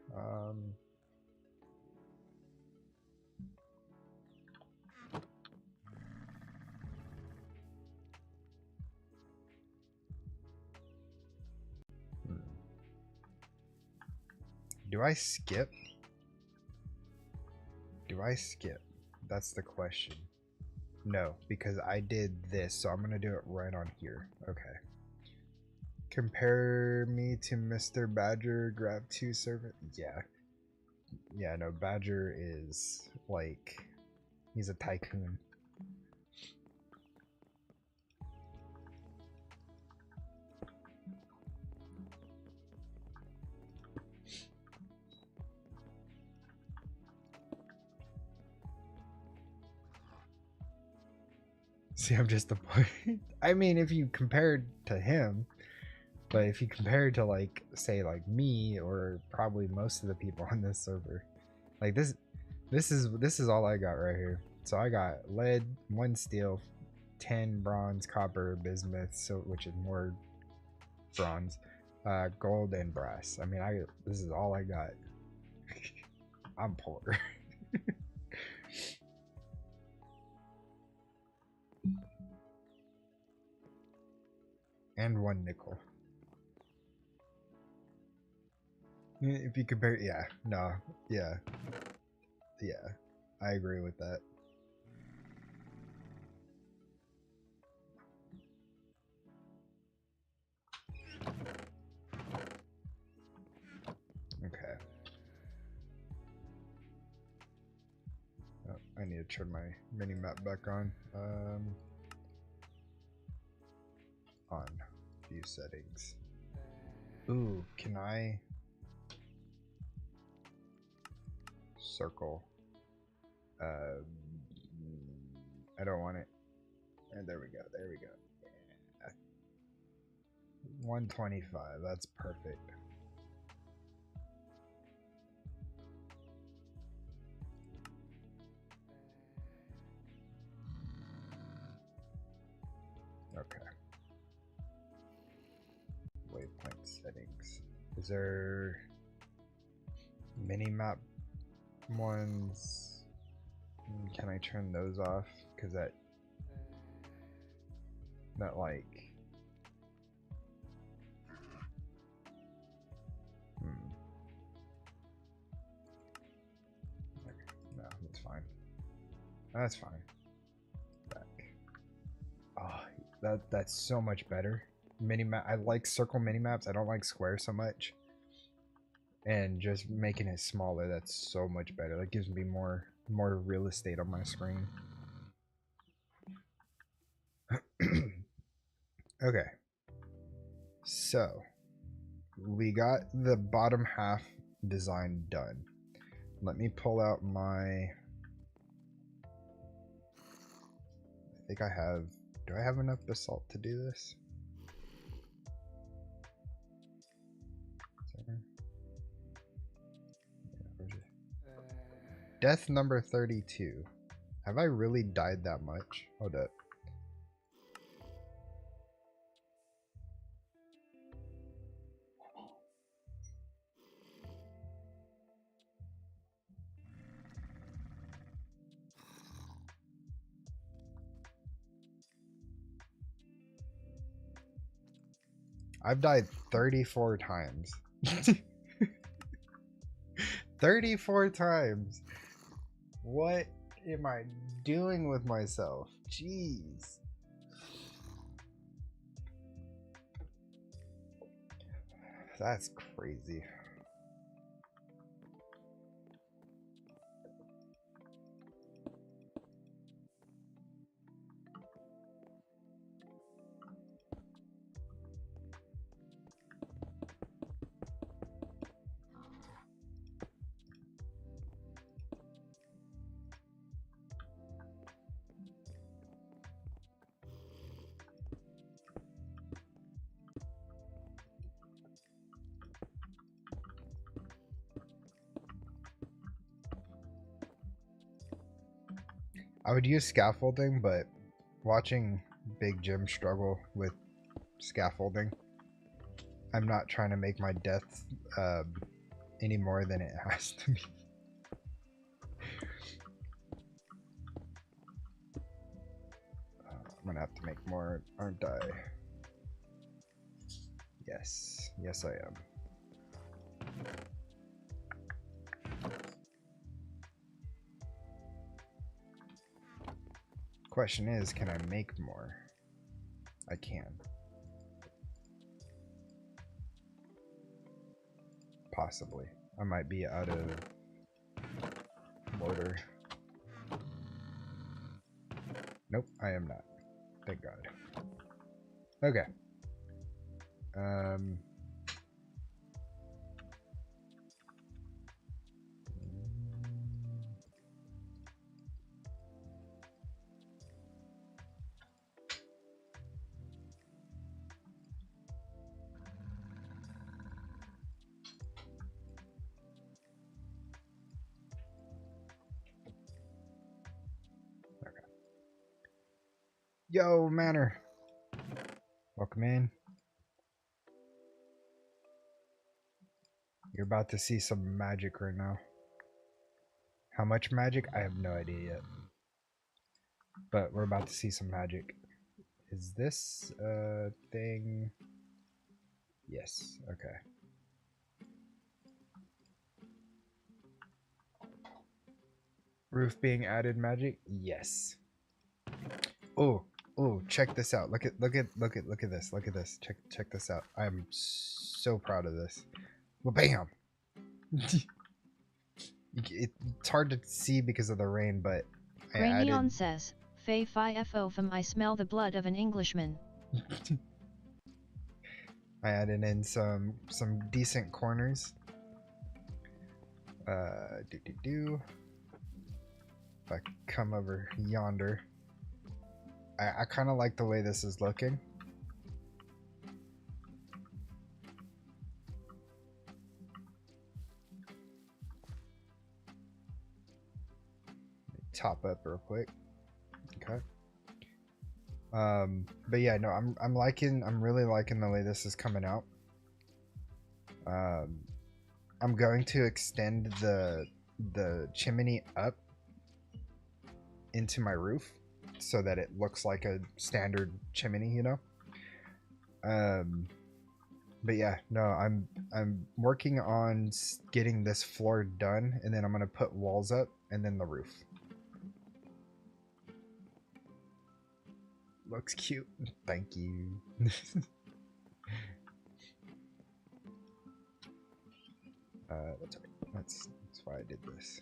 Do I skip? Do I skip? That's the question. No, because I did this, so I'm gonna do it right on here. Okay. Compare me to Mr. Badger, grab 2 servant. Yeah. Yeah, no, Badger is like, he's a tycoon. See, I'm just a boy. I mean, if you compared to him, but if you compare to like, say, like me or probably most of the people on this server, like this is all I got right here. So I got lead, 1 steel, 10 bronze, copper, bismuth, so which is more bronze, gold, and brass. I mean, this is all I got. I'm poor. And 1 nickel. If you compare, yeah, no, yeah, I agree with that. Okay. Oh, I need to turn my mini map back on. On view settings. Ooh, can I circle? I don't want it. And there we go. There we go. Yeah. 125. That's perfect. Okay. Waypoint settings. Is there mini-map ones? Can I turn those off? Because that like... Okay. No, that's fine. That's fine. Back. Oh, that's so much better. Mini-map. I like circle mini-maps. I don't like square so much. And just making it smaller, that's so much better. That gives me more real estate on my screen. Okay. So, we got the bottom half design done. Let me pull out my... I think I have... Do I have enough basalt to do this? Death number 32. Have I really died that much? Hold up. I've died 34 times. 34 times. What am I doing with myself? Jeez. That's crazy. I would use scaffolding, but watching Big Jim struggle with scaffolding, I'm not trying to make my death any more than it has to be. I'm gonna have to make more, aren't I? Yes, yes I am. Question is, can I make more? I can. Possibly. I might be out of mortar. Nope, I am not. Thank God. Okay. Yo, Manor. Welcome in. You're about to see some magic right now. How much magic? I have no idea yet. But we're about to see some magic. Is this a thing? Yes, okay. Roof being added magic? Yes. Oh, oh, check this out. Look at this. Look at this. Check this out. I'm so proud of this. Well, bam. It's hard to see because of the rain, but I Grayneon added... says, Fay fi fo fum I smell the blood of an Englishman. I added in some decent corners. If I come over yonder, I kind of like the way this is looking. Top up real quick. Okay. But yeah, no, I'm really liking the way this is coming out. I'm going to extend the chimney up into my roof so that it looks like a standard chimney, you know. But yeah, no, I'm working on getting this floor done, and then I'm gonna put walls up and then the roof. Looks cute. Thank you. That's why I did this.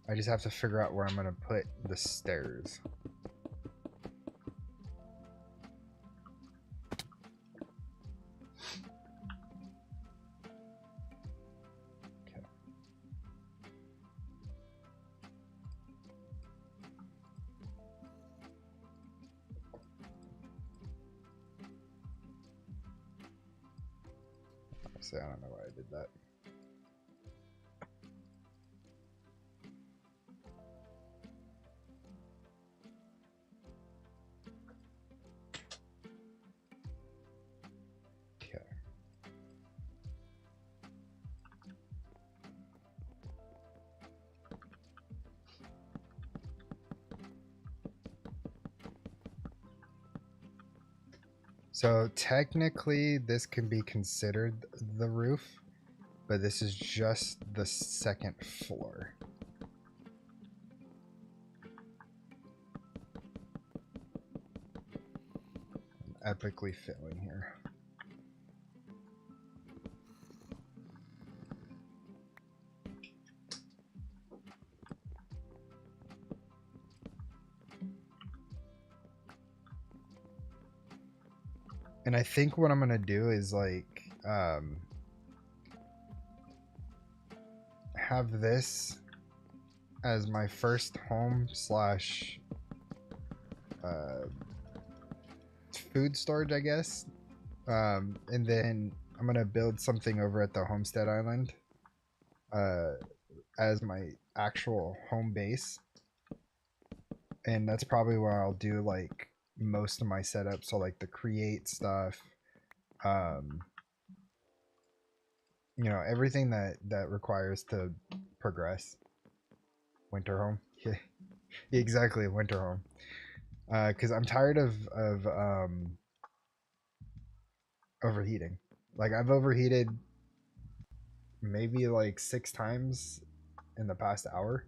I just have to figure out where I'm gonna put the stairs. Okay. So I don't know why I did that. Okay. So technically this can be considered the roof, but this is just the second floor. I'm epically failing here. And I think what I'm gonna do is like have this as my first home slash food storage, I guess. And then I'm gonna build something over at the Homestead Island as my actual home base. And that's probably where I'll do like most of my setup. So like the create stuff, you know, everything that requires to progress. Winter home. Yeah, exactly, winter home. Because I'm tired of overheating. Like I've overheated maybe like 6 times in the past hour.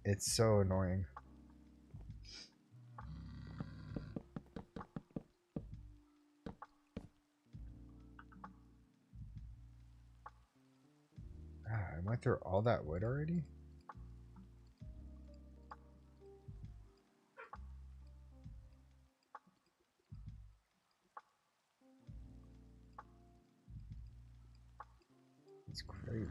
It's so annoying. I went through all that wood already? It's crazy.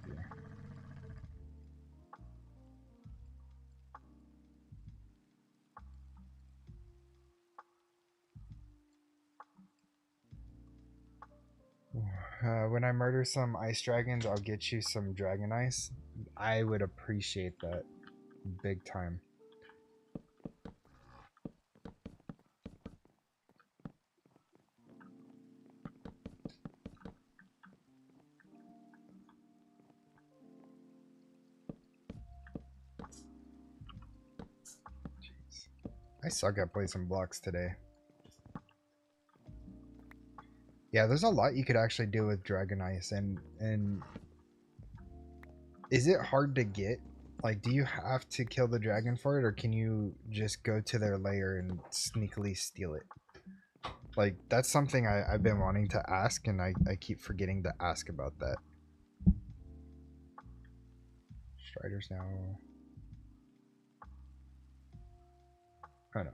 When I murder some ice dragons, I'll get you some dragon ice. I would appreciate that big time. Jeez. I suck at placing blocks today. Yeah, there's a lot you could actually do with dragon ice, and is it hard to get? Like, do you have to kill the dragon for it, or can you just go to their lair and sneakily steal it? Like, that's something I've been wanting to ask, and I keep forgetting to ask about that. Strider's now... Oh no.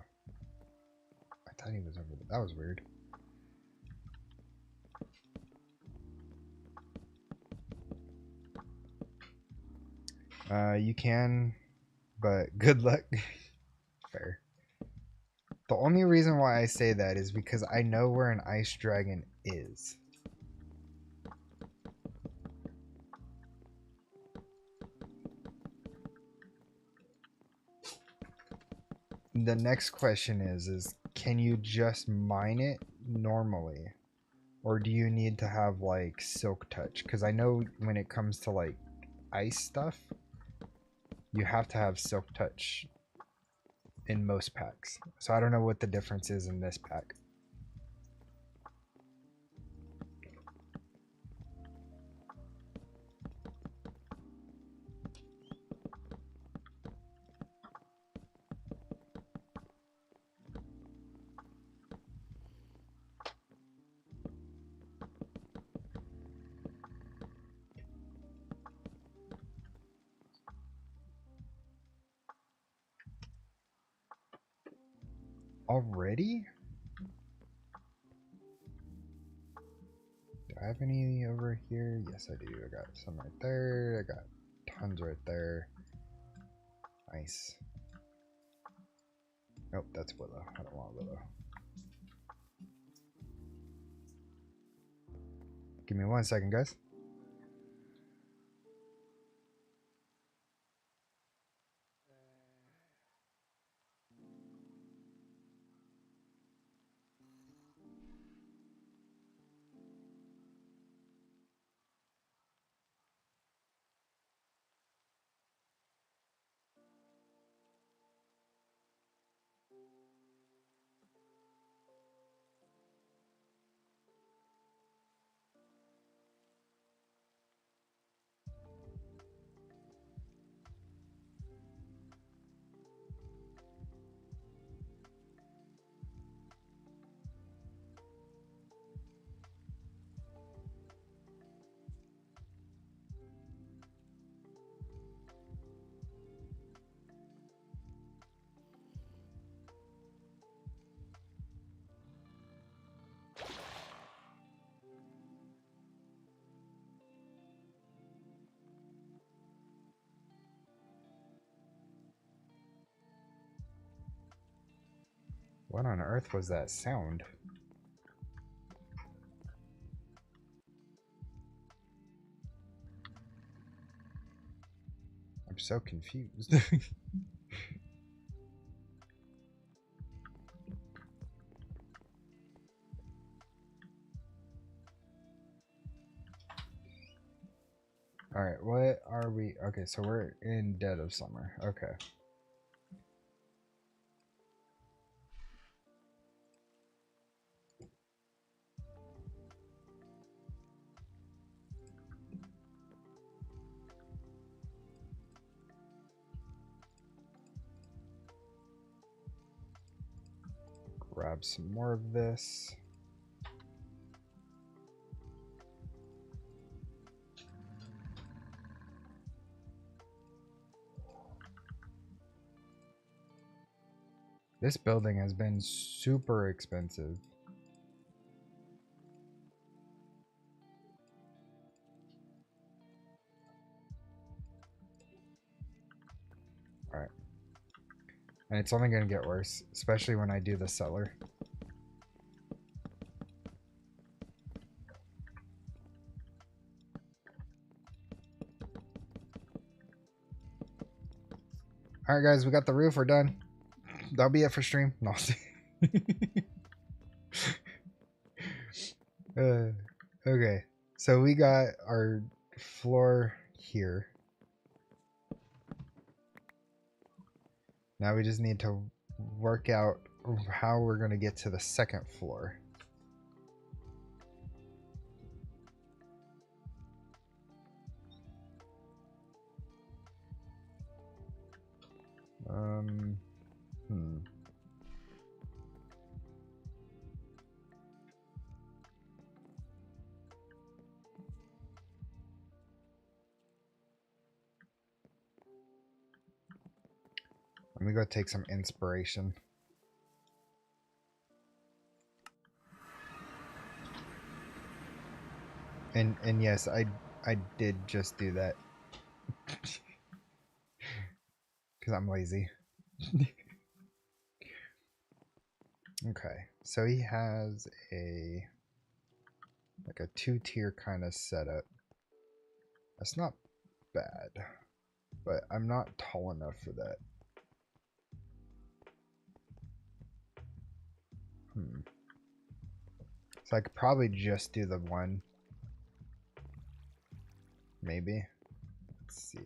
I thought he was over there. That was weird. You can, but good luck. Fair. The only reason why I say that is because I know where an ice dragon is. The next question is can you just mine it normally? Or do you need to have like silk touch? Because I know when it comes to like ice stuff, you have to have silk touch in most packs. So I don't know what the difference is in this pack. Already? Do I have any over here? Yes, I do. I got some right there. I got tons right there. Nice. Nope, that's willow. I don't want willow. Give me 1 second, guys. What on earth was that sound? I'm so confused. Alright, what are we? Okay, so we're in dead of summer. Okay. grab some more of this. This building has been super expensive. Alright. And it's only going to get worse, especially when I do the cellar. Alright guys, we got the roof, we're done. That'll be it for stream. No. Okay, so we got our floor here. Now we just need to work out how we're going to get to the second floor. Let me go take some inspiration. And yes, I did just do that. Cuz I'm lazy. Okay. So he has like a 2-tier kind of setup. That's not bad. But I'm not tall enough for that. So I could probably just do the one. Maybe. Let's see.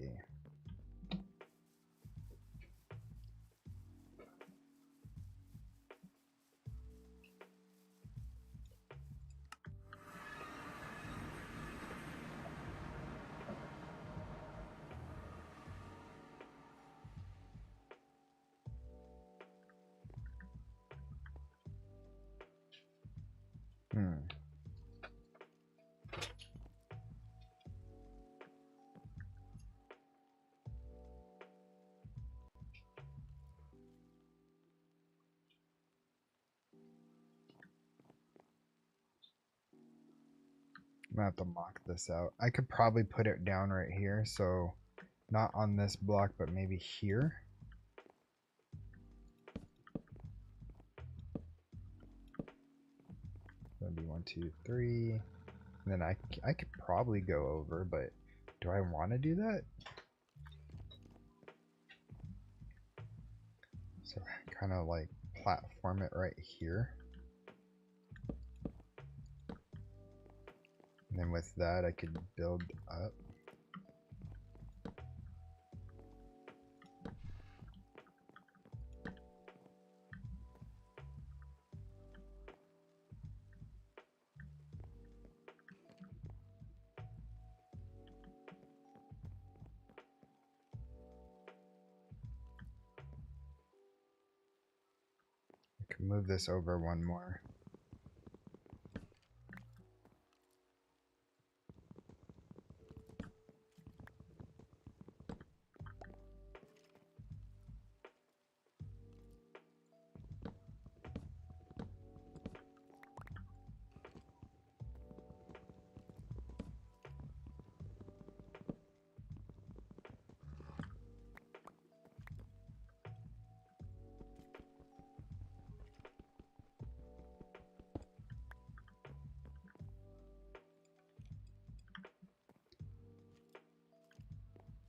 I'm gonna have to mock this out. I could probably put it down right here, so not on this block, but maybe here. That'd be 1, 2, 3. And then I could probably go over, but do I want to do that? So kind of like platform it right here. And then with that, I could build up. I can move this over one more.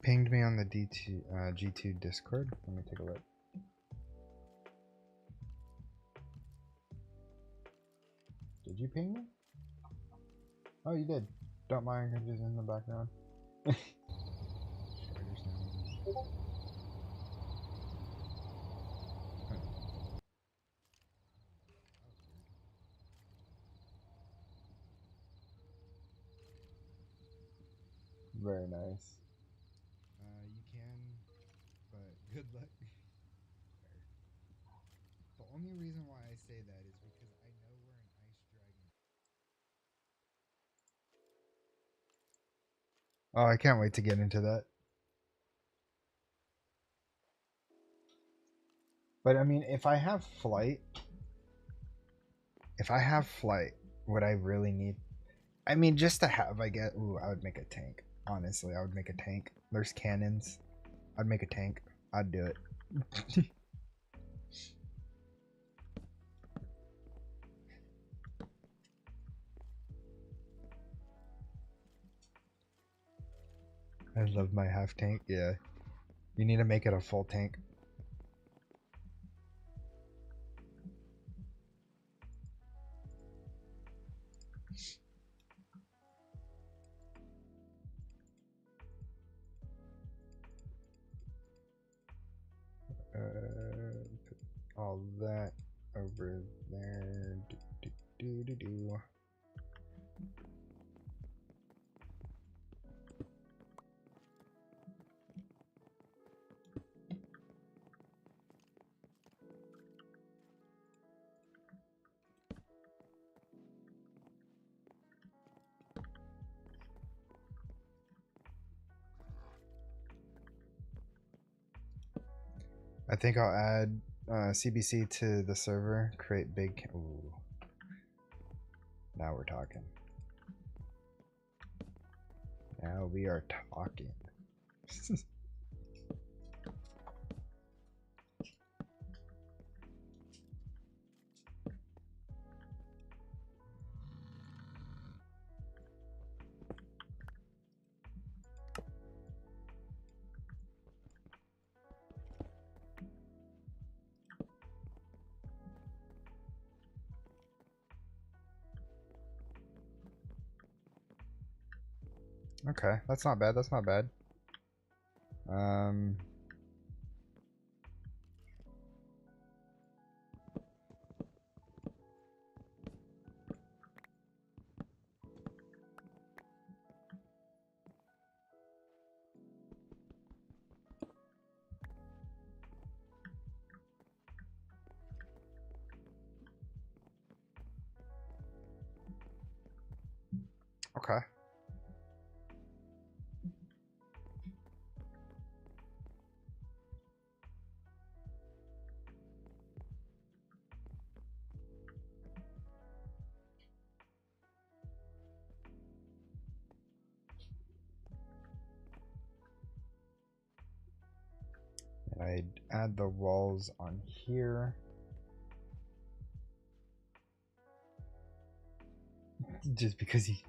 Pinged me on the G2 Discord. Let me take a look. Did you ping me? Oh, you did. Don't mind if it's in the background. Very nice. You can, but good luck. The only reason why I say that is because I know where an ice dragon. Oh, I can't wait to get into that. But I mean, if I have flight, would I really need? I mean, just to have, I get. Ooh, I would make a tank. Honestly, I would make a tank. There's cannons. I'd make a tank. I'd do it. I love my half tank. Yeah, you need to make it a full tank. Put all that over there. Do. I think I'll add CBC to the server. Create big. Ooh. Now we're talking. Now we are talking. Okay, that's not bad. That's not bad. Okay. And I'd add the walls on here. Just because he.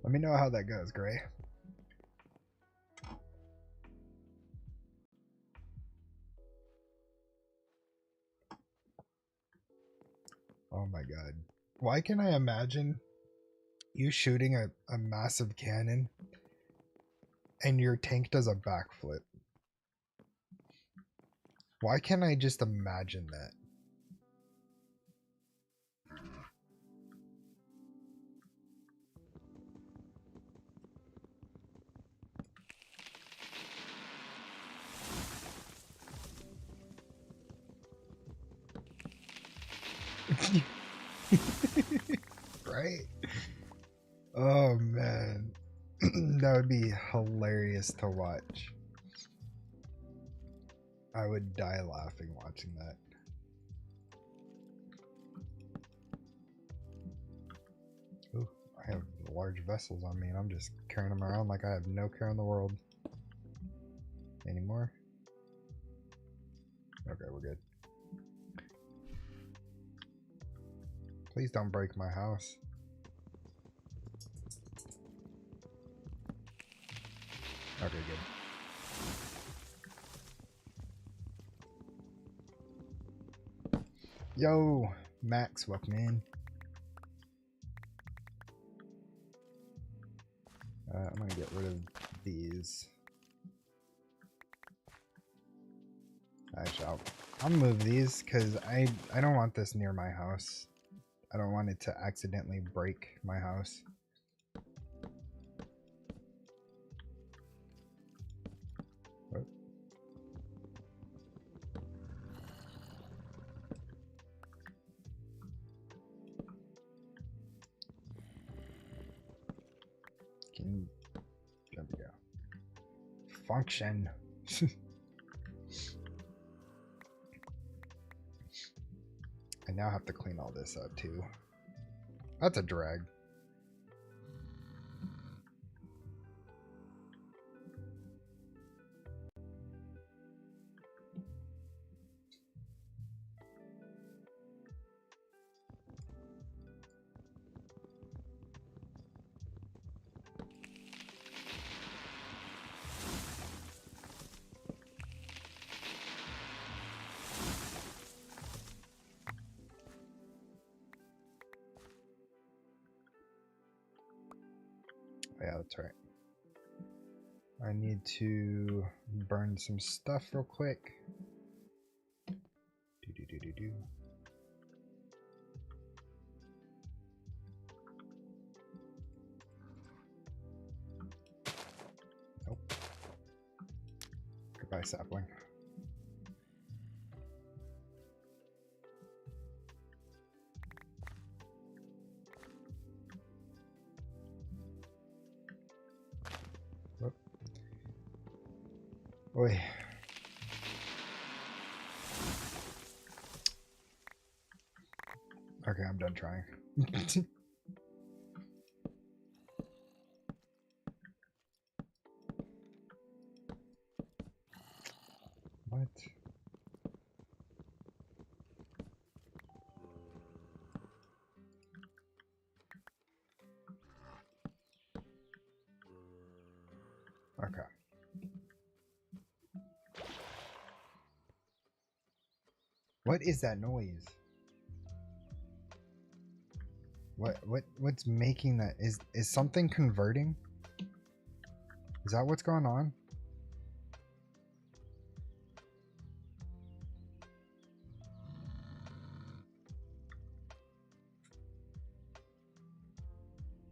Let me know how that goes, Gray. Oh my god. Why can I imagine you shooting a massive cannon and your tank does a backflip? Why can't I just imagine that? Right? Oh man. That would be hilarious to watch. I would die laughing watching that. Ooh, I have large vessels on me and I'm just carrying them around like I have no care in the world. Anymore? Okay, we're good. Please don't break my house. Okay, good. Yo, Max, welcome in. I'm gonna get rid of these. Actually, I'll move these because I don't want this near my house. I don't want it to accidentally break my house. function. I now have to clean all this up too. That's a drag. Yeah, that's right. I need to burn some stuff real quick. Do. Nope. Goodbye, sapling. Whoop. Oi. Okay, I'm done trying. What? Okay. What is that noise? What's making that? Is something converting? Is that what's going on?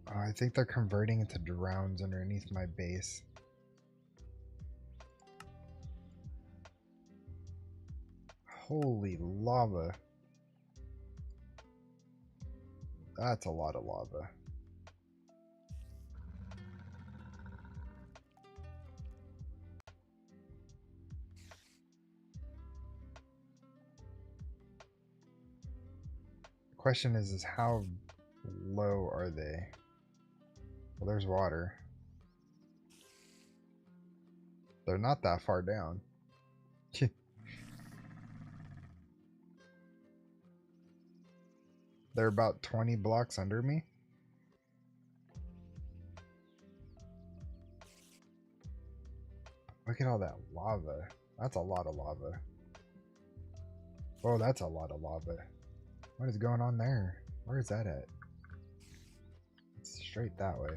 I think they're converting into drowns underneath my base. Holy lava. That's a lot of lava. The question is how low are they? Well, there's water. They're not that far down. They're about 20 blocks under me. Look at all that lava. That's a lot of lava. Oh, that's a lot of lava. What is going on there? Where is that at? It's straight that way.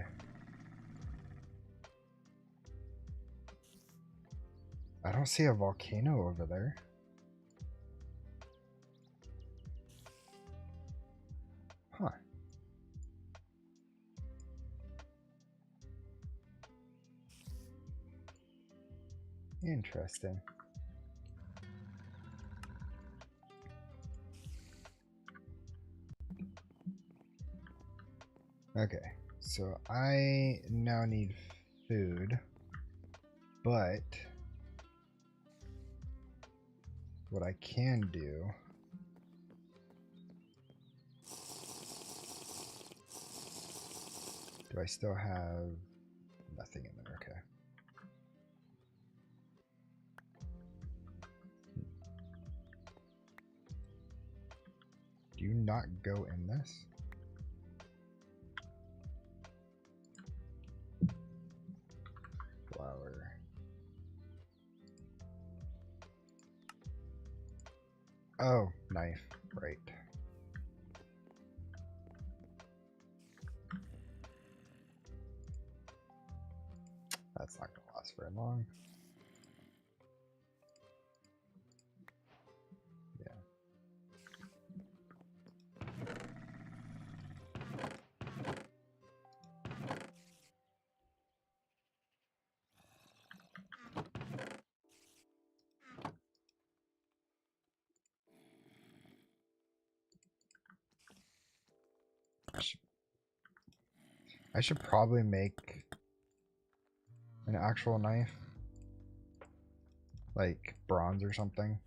I don't see a volcano over there. Huh. Interesting. Okay, so I now need food, but what I can do I still have nothing in there? Okay. Do you not go in this? Flower. Oh, knife. Right. That's not gonna last very long. Yeah. I should probably make an actual knife. like bronze or something.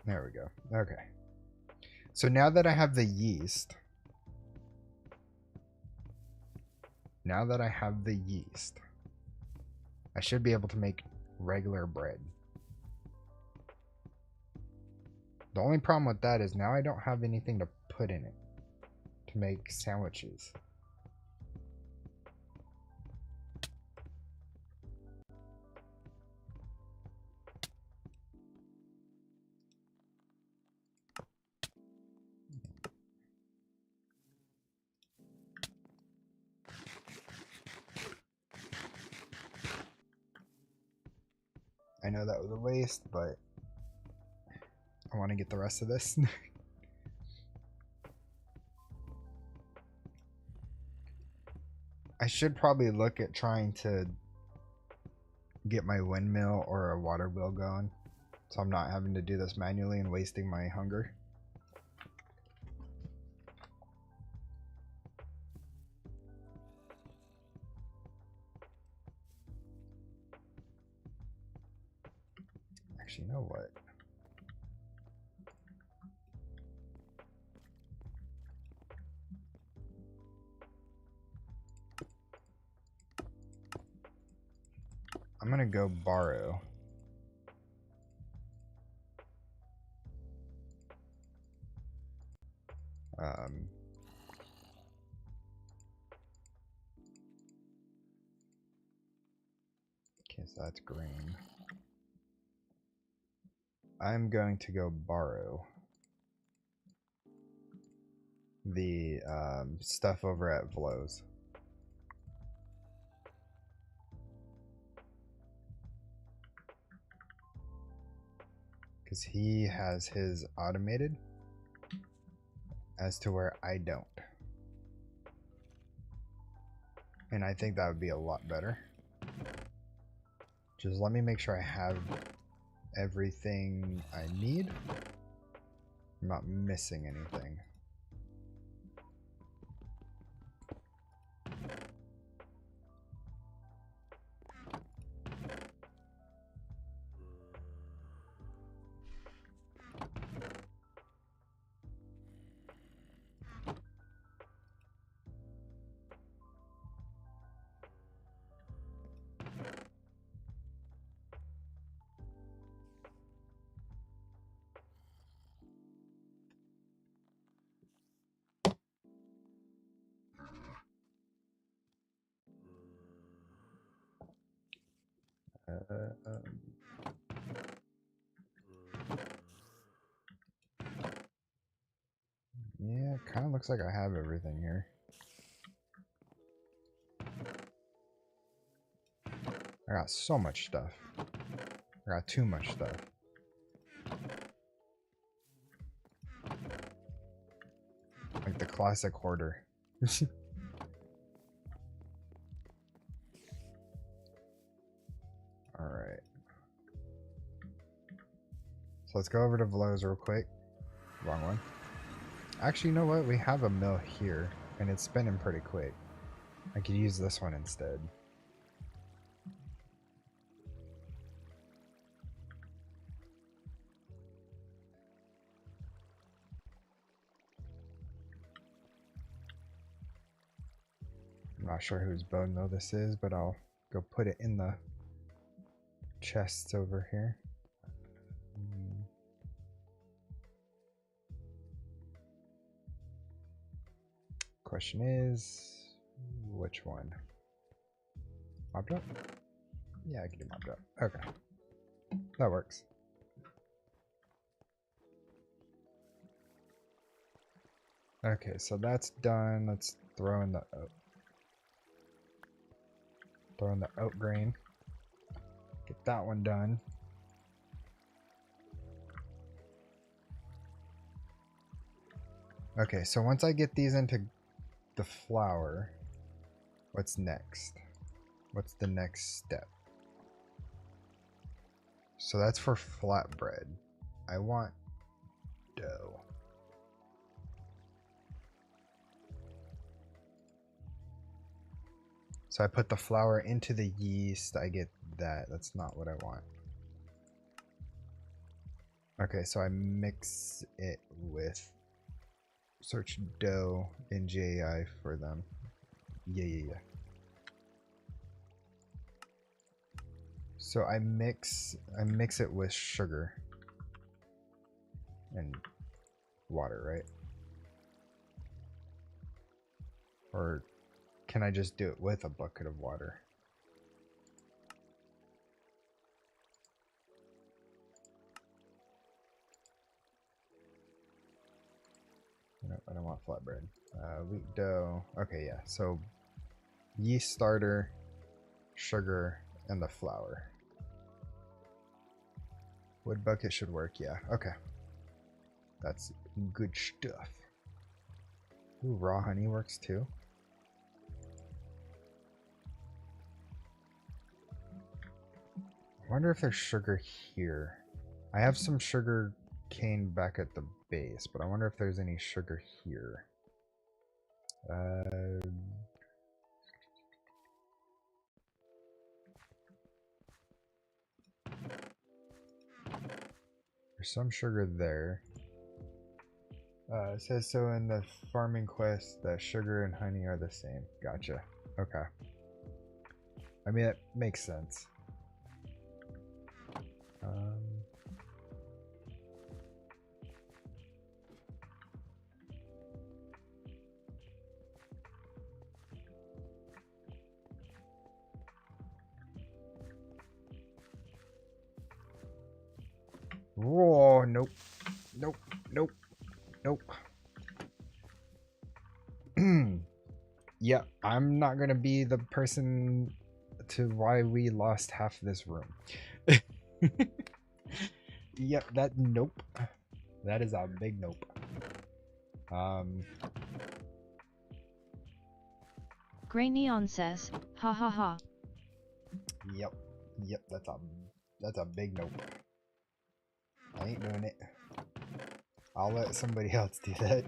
There we go. Okay. So now that I have the yeast, I should be able to make regular bread. The only problem with that is now I don't have anything to put in it to make sandwiches. I know that was a waste, but I want to get the rest of this. I should probably look at trying to get my windmill or a water wheel going, so I'm not having to do this manually and wasting my hunger. Actually, you know what? I'm gonna go borrow. Okay, so that's green. I'm going to go borrow the stuff over at Vlo's. Because he has his automated as to where I don't. And I think that would be a lot better. Just let me make sure I have everything I need. I'm not missing anything. Yeah, it kind of looks like I have everything here. I got so much stuff. I got too much stuff. Like the classic hoarder. Alright. So let's go over to Vlo's real quick. Wrong one. Actually, you know what? We have a mill here, and it's spinning pretty quick. I could use this one instead. I'm not sure whose bone mill this is, but I'll go put it in the chests over here. Question is, which one? Mob drop? Yeah, I can do mob drop. Okay. That works. Okay, so that's done. Let's throw in the oat. Throw in the oat grain. Get that one done. Okay, so once I get these into the flour, what's next? What's the next step? So that's for flatbread. I want dough. So I put the flour into the yeast, I get that. That's not what I want. Okay, so I mix it with, search dough in GAI for them. Yeah. So I mix it with sugar and water, right? Or can I just do it with a bucket of water? No, I don't want flatbread. Wheat dough. Okay, yeah. So yeast starter, sugar, and the flour. Wood bucket should work, yeah. Okay. That's good stuff. Ooh, raw honey works too. I wonder if there's sugar here. I have some sugar cane back at the base, but I wonder if there's any sugar here. There's some sugar there. It says so in the farming quest that sugar and honey are the same. Gotcha. Okay. I mean, that makes sense. Whoa, nope. Yeah, I'm not gonna be the person to why we lost half this room. Yep, nope. That is a big nope. Gray Neon says, ha ha ha. Yep, that's a big nope. I ain't doing it. I'll let somebody else do that.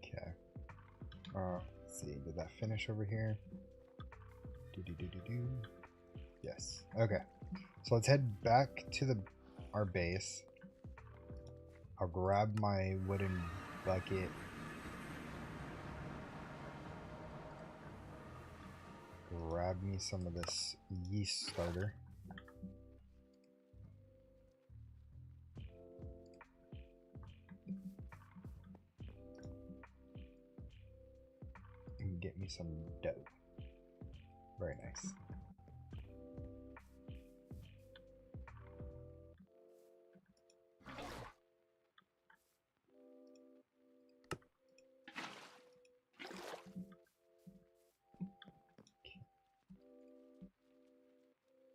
Okay. Let's see. Did that finish over here? Do. Yes. Okay. So let's head back to our base. I'll grab my wooden bucket. Grab me some of this yeast starter. And get me some dough. Very nice.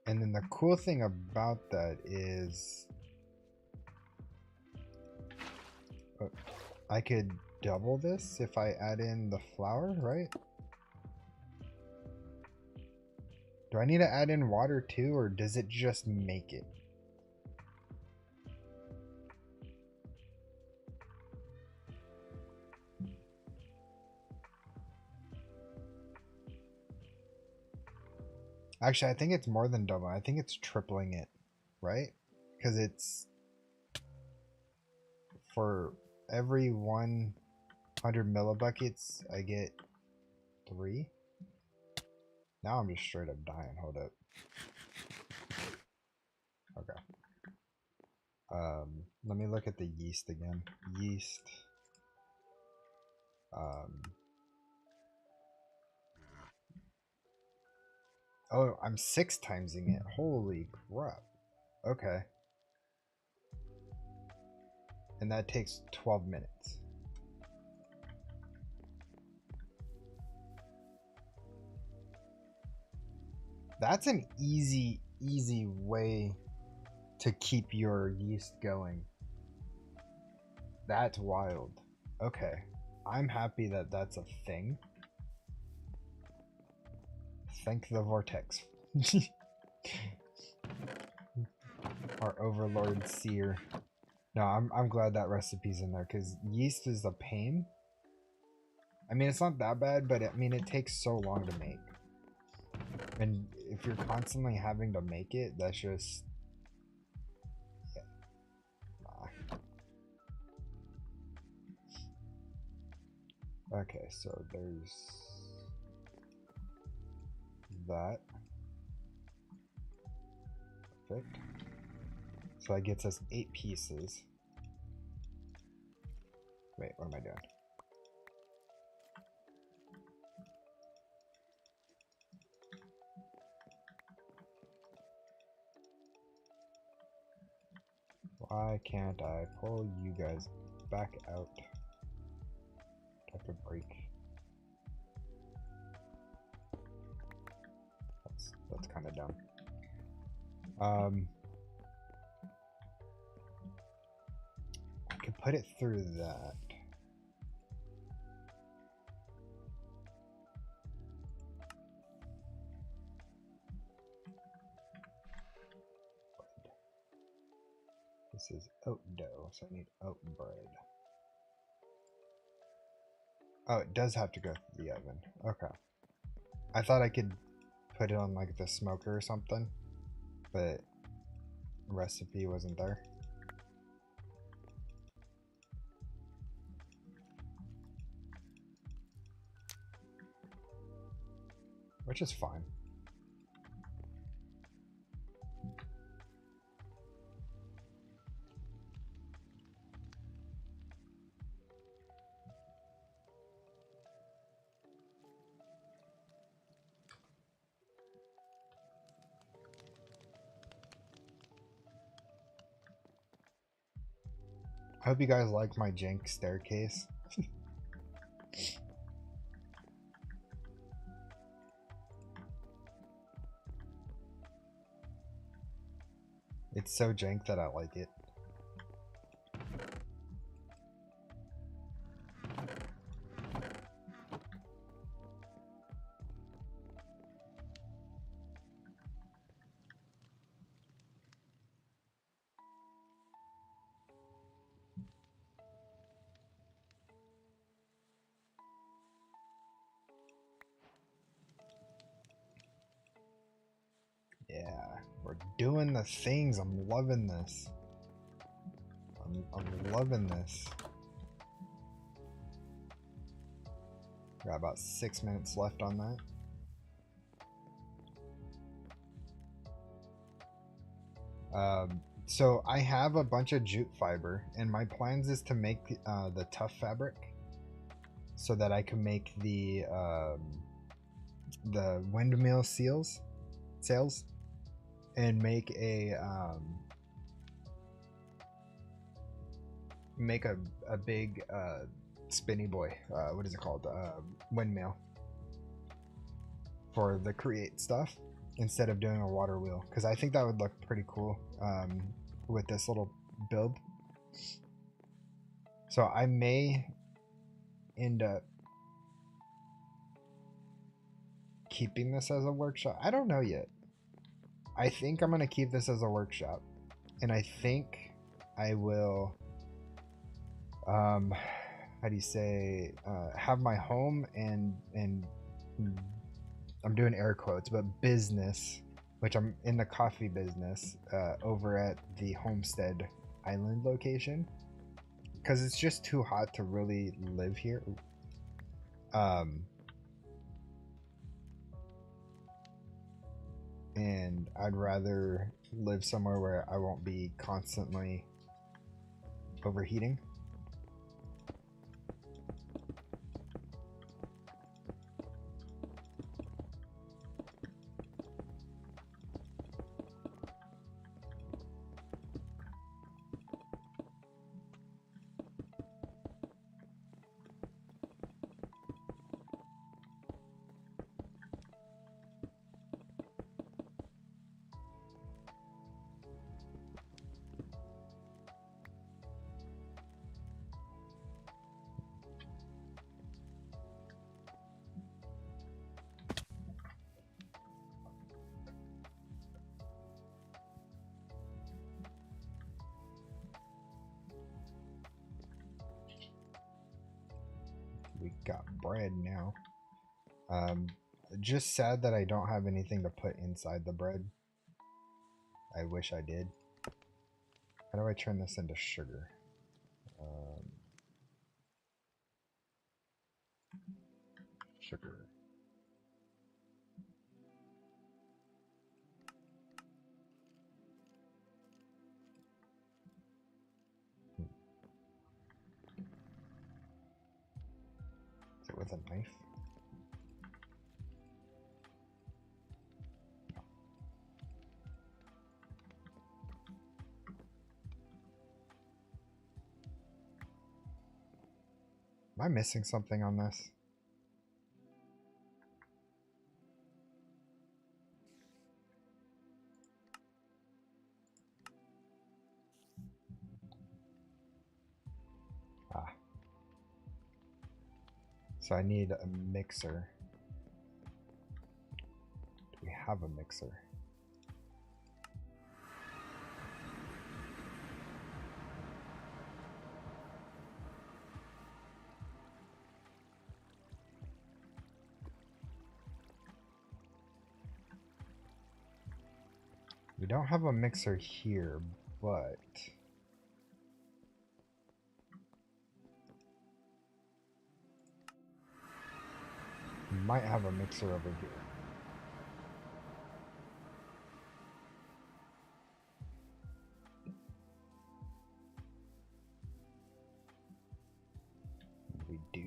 And then the cool thing about that is I could double this if I add in the flour, right? Do I need to add in water too, or does it just make it? Actually, I think it's more than double. I think it's tripling it, right? Because it's for every 100 millibuckets, I get 3. Now I'm just straight up dying. Hold up. Okay. Let me look at the yeast again. Yeast. Oh, I'm 6 timesing it. Holy crap. Okay. and that takes 12 minutes. That's an easy way to keep your yeast going. That's wild. Okay, I'm happy that that's a thing. Thank the vortex. Our overlord seer. No, I'm glad that recipe's in there, because yeast is a pain. I mean, it's not that bad, but I mean, it takes so long to make. And if you're constantly having to make it, that's just... yeah. Nah. Okay, so there's... that. Perfect. So that gets us 8 pieces. Wait, what am I doing? Why can't I pull you guys back out? Type of break. That's kind of dumb. I could put it through that. This is oat dough, so I need oat bread. Oh, it does have to go through the oven. Okay. I thought I could put it on like the smoker or something, but the recipe wasn't there. Which is fine. I hope you guys like my jank staircase. It's so jank that I like it. Yeah, we're doing the things. I'm loving this. I'm loving this. Got about 6 minutes left on that. So I have a bunch of jute fiber, and my plans is to make the tough fabric so that I can make the windmill sails, and make a big spinny boy. What is it called? Windmill for the create stuff instead of doing a water wheel, because I think that would look pretty cool with this little build. So I may end up keeping this as a workshop. I don't know yet. I think I'm gonna keep this as a workshop, and I think I will how do you say, have my home and I'm doing air quotes, but business, which I'm in the coffee business, over at the Homestead Island location, because it's just too hot to really live here. And I'd rather live somewhere where I won't be constantly overheating. got bread now. Just sad that I don't have anything to put inside the bread. I wish I did. How do I turn this into sugar? Sugar. Is it with a knife? Am I missing something on this? Ah. So I need a mixer. Do we have a mixer? We don't have a mixer here, but we might have a mixer over here. We do.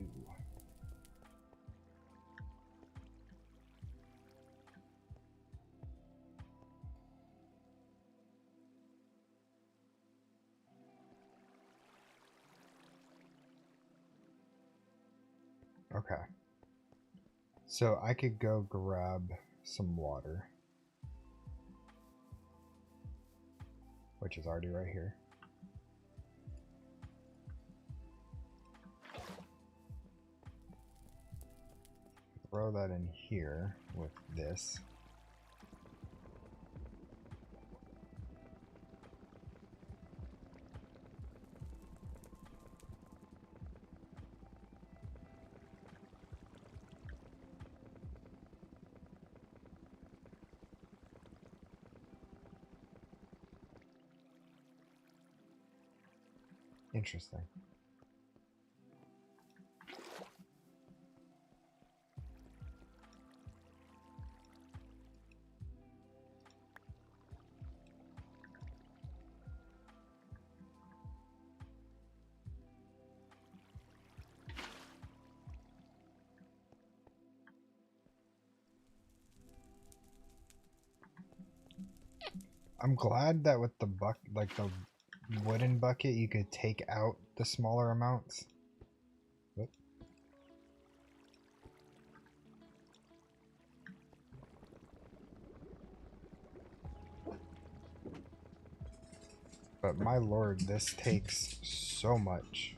Okay. So I could go grab some water, which is already right here. Throw that in here with this. Interesting. I'm glad that with the the wooden bucket, you could take out the smaller amounts. Whoop. But my lord, this takes so much.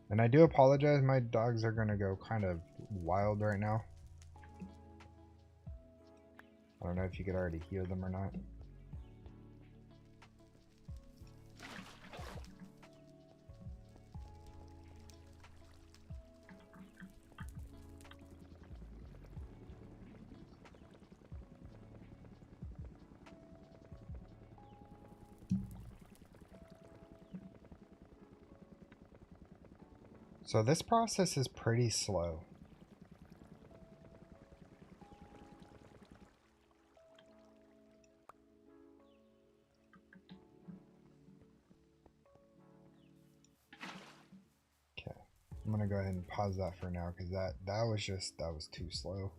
And I do apologize, my dogs are gonna go kind of wild right now. I don't know if you could already hear them or not. So this process is pretty slow. Okay, I'm gonna go ahead and pause that for now because that was too slow.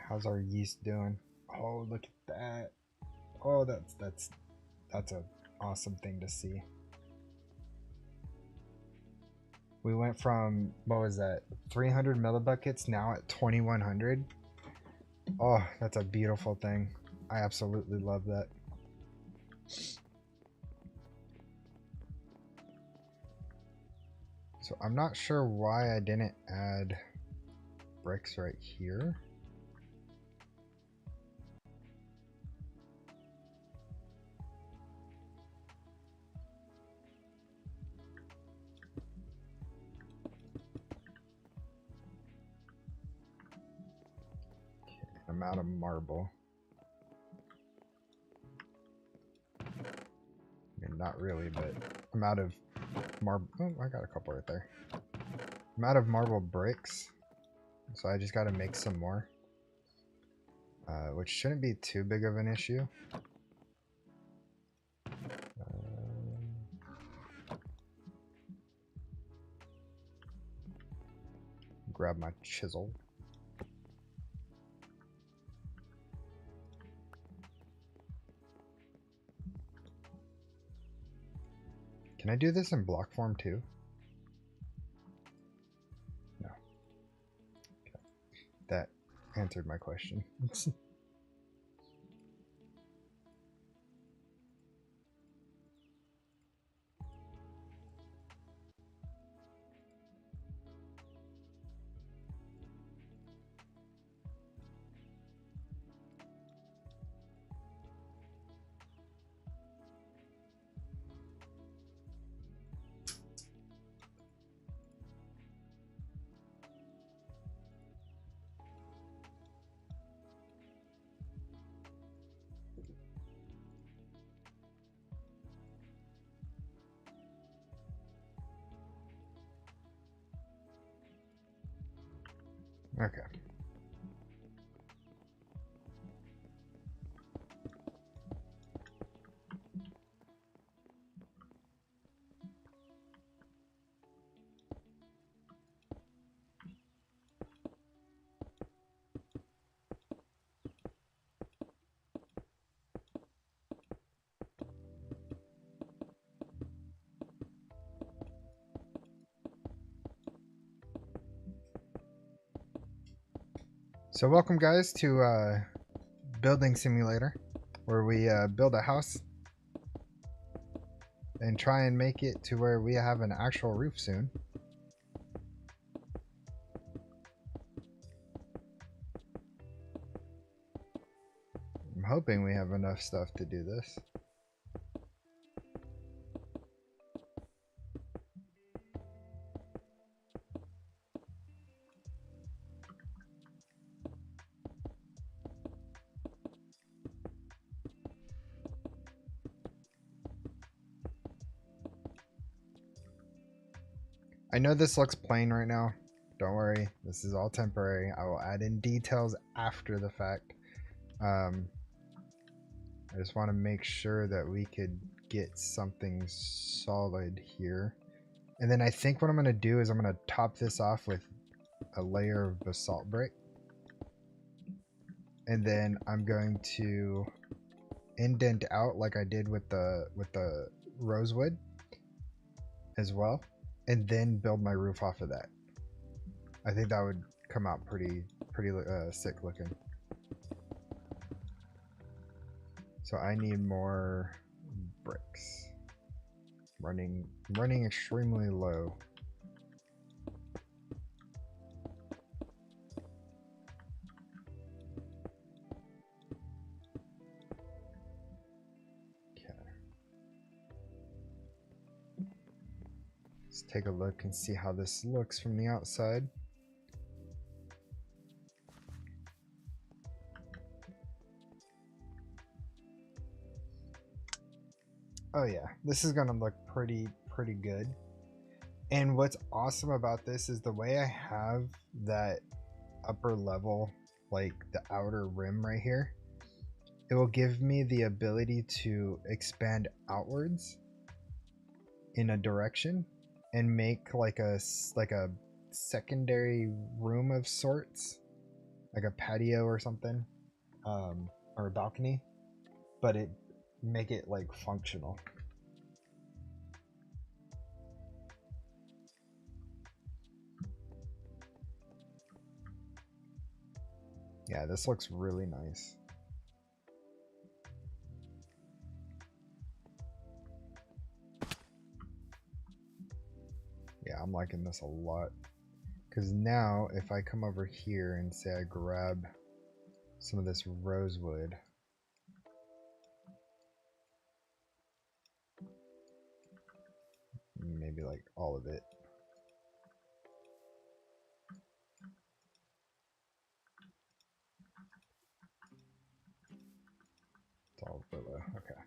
How's our yeast doing? Oh, look at that. Oh, that's an awesome thing to see. We went from, what was that, 300 millibuckets, now at 2100. Oh, that's a beautiful thing. I absolutely love that. So I'm not sure why I didn't add bricks right here. I'm out of marble. I mean, not really, but I'm out of marble. Oh, I got a couple right there. I'm out of marble bricks, so I just got to make some more, which shouldn't be too big of an issue. Grab my chisel. Can I do this in block form too? No. Okay. That answered my question. Okay. So welcome guys to Building Simulator, where we build a house and try and make it to where we have an actual roof soon. I'm hoping we have enough stuff to do this. I know this looks plain right now. Don't worry, this is all temporary. I will add in details after the fact. I just want to make sure that we could get something solid here. And then I think what I'm going to do is I'm going to top this off with a layer of basalt brick. And then I'm going to indent out like I did with the rosewood as well, and then build my roof off of that. I think that would come out pretty sick looking. So I need more bricks. Running extremely low. Let's take a look and see how this looks from the outside. Oh yeah, this is gonna look pretty good. And what's awesome about this is the way I have that upper level, like the outer rim right here, it will give me the ability to expand outwards in a direction and make like a secondary room of sorts, like a patio or something, or a balcony, but it make it like functional. Yeah, this looks really nice. Yeah, I'm liking this a lot. Because now, if I come over here and say I grab some of this rosewood, maybe like all of it. It's all willow, okay.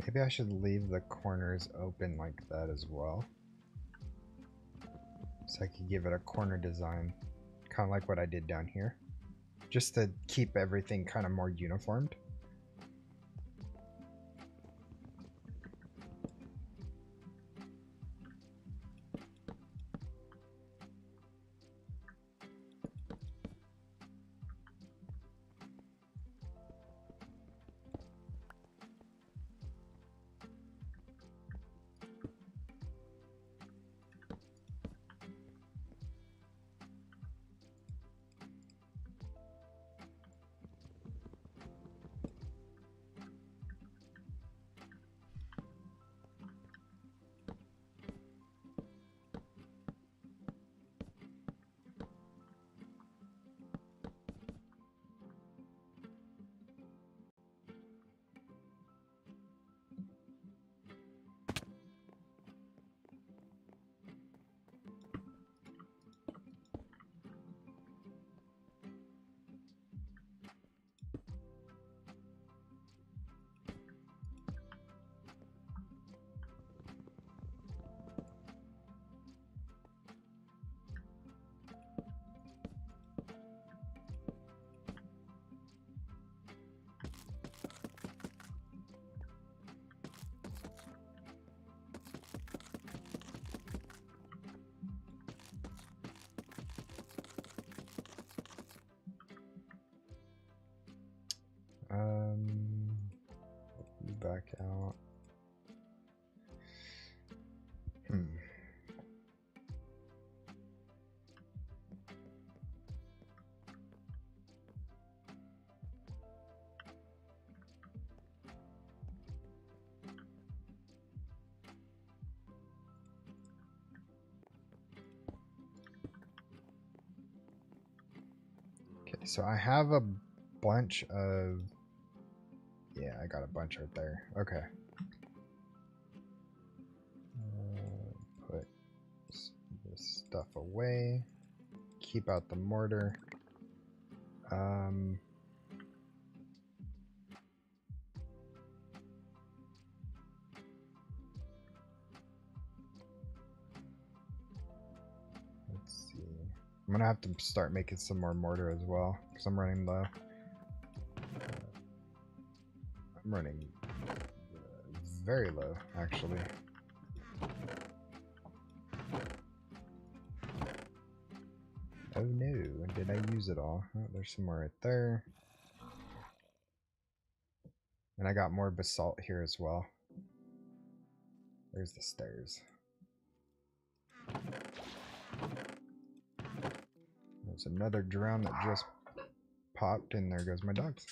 Maybe I should leave the corners open like that as well. So I could give it a corner design, kind of like what I did down here. Just to keep everything kind of more uniformed. Back out. Okay, so I have a bunch of... Yeah, I got a bunch right there. Okay. Put this stuff away. Keep out the mortar. Let's see. I'm gonna have to start making some more mortar as well because I'm running low. I'm running very low, actually. Oh no, did I use it all? Oh, there's some more right there. And I got more basalt here as well. There's the stairs. There's another drown that just popped, and there goes my dogs.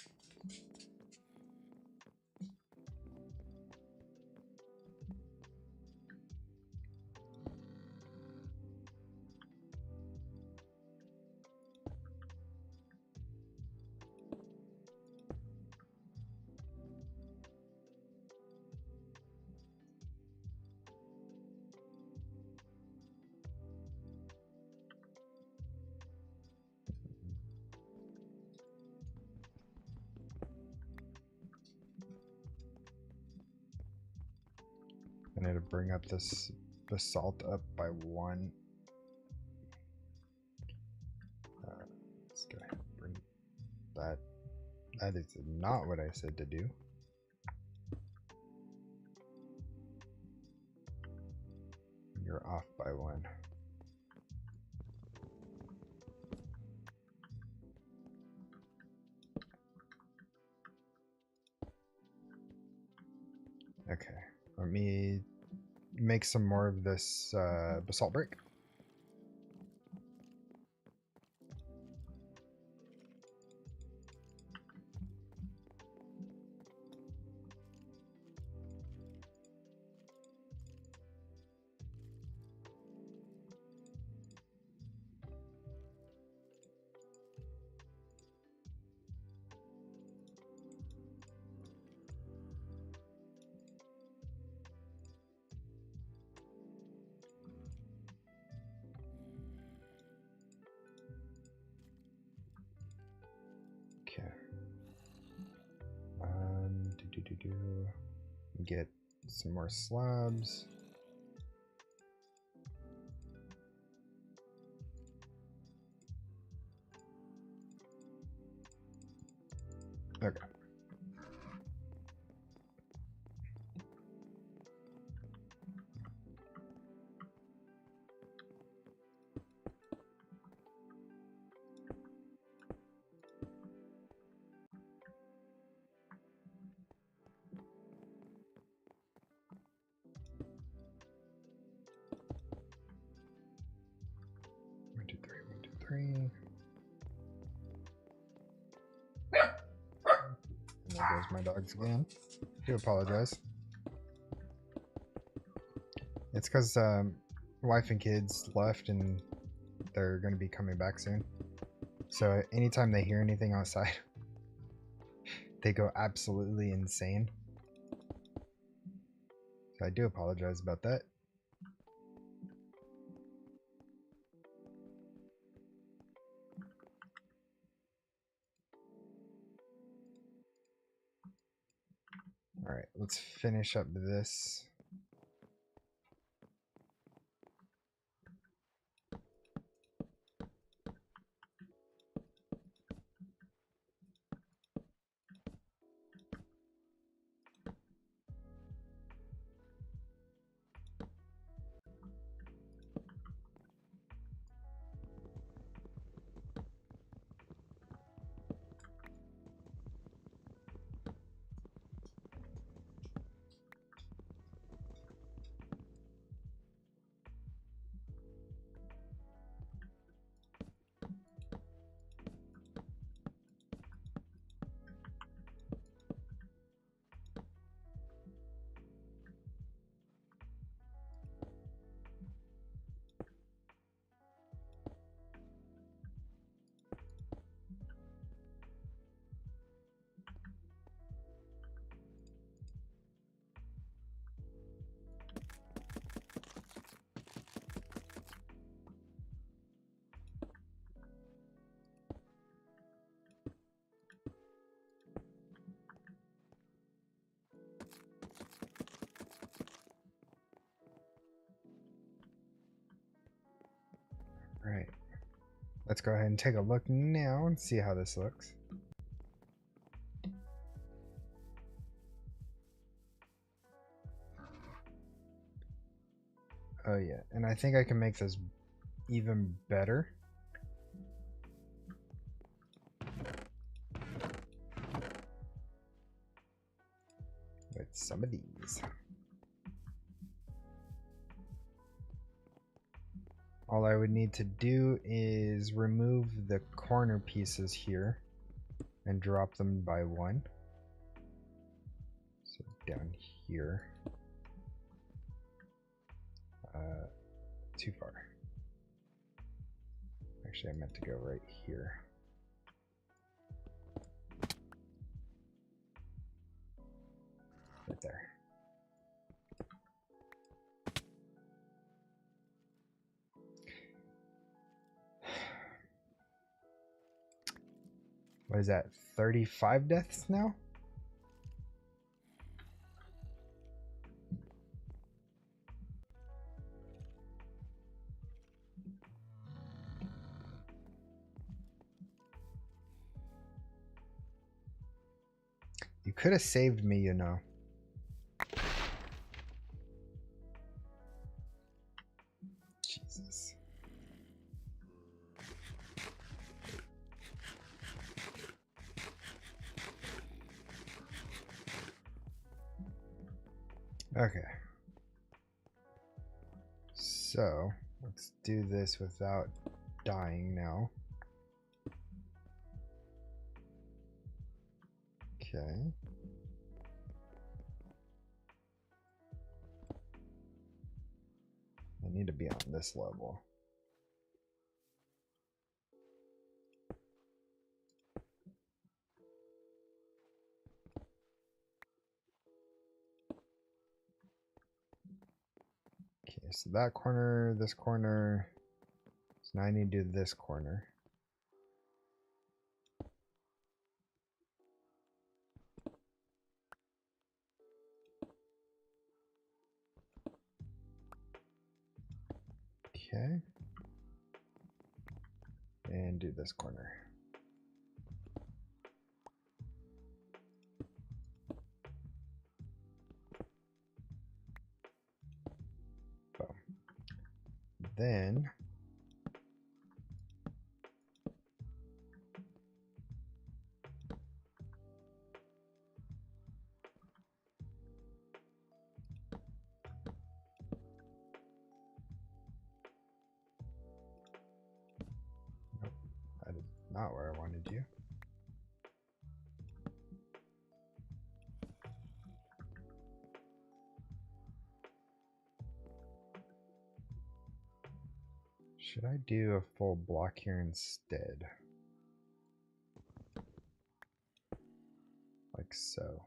I need to bring up this basalt up by 1. Let's go ahead and bring that That is not what I said to do. You're off by 1. Okay, let me make some more of this basalt brick. Okay. Get some more slabs. Okay. Three. And there goes my dogs again. I do apologize. It's because wife and kids left and they're going to be coming back soon. So anytime they hear anything outside, they go absolutely insane. So I do apologize about that. Alright, let's finish up this. Right. Let's go ahead and take a look now and see how this looks. Oh yeah, and I think I can make this even better. With some of these. All I would need to do is remove the corner pieces here and drop them by 1. So down here. Too far. Actually, I meant to go right here. Right there. What is that? 35 deaths now? could have saved me, you know. Jesus. Okay. So, let's do this without dying now. Okay. I need to be on this level. Okay, so that corner, this corner. So now I need to do this corner. Okay. And do this corner. Boom. Then nope, that is not where I wanted you. Should I do a full block here instead? Like so.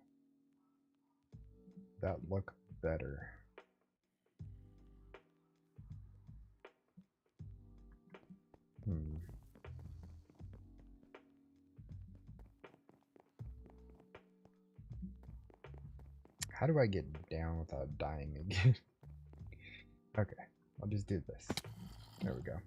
That look better. How do I get down without dying again? Okay, I'll just do this. There we go.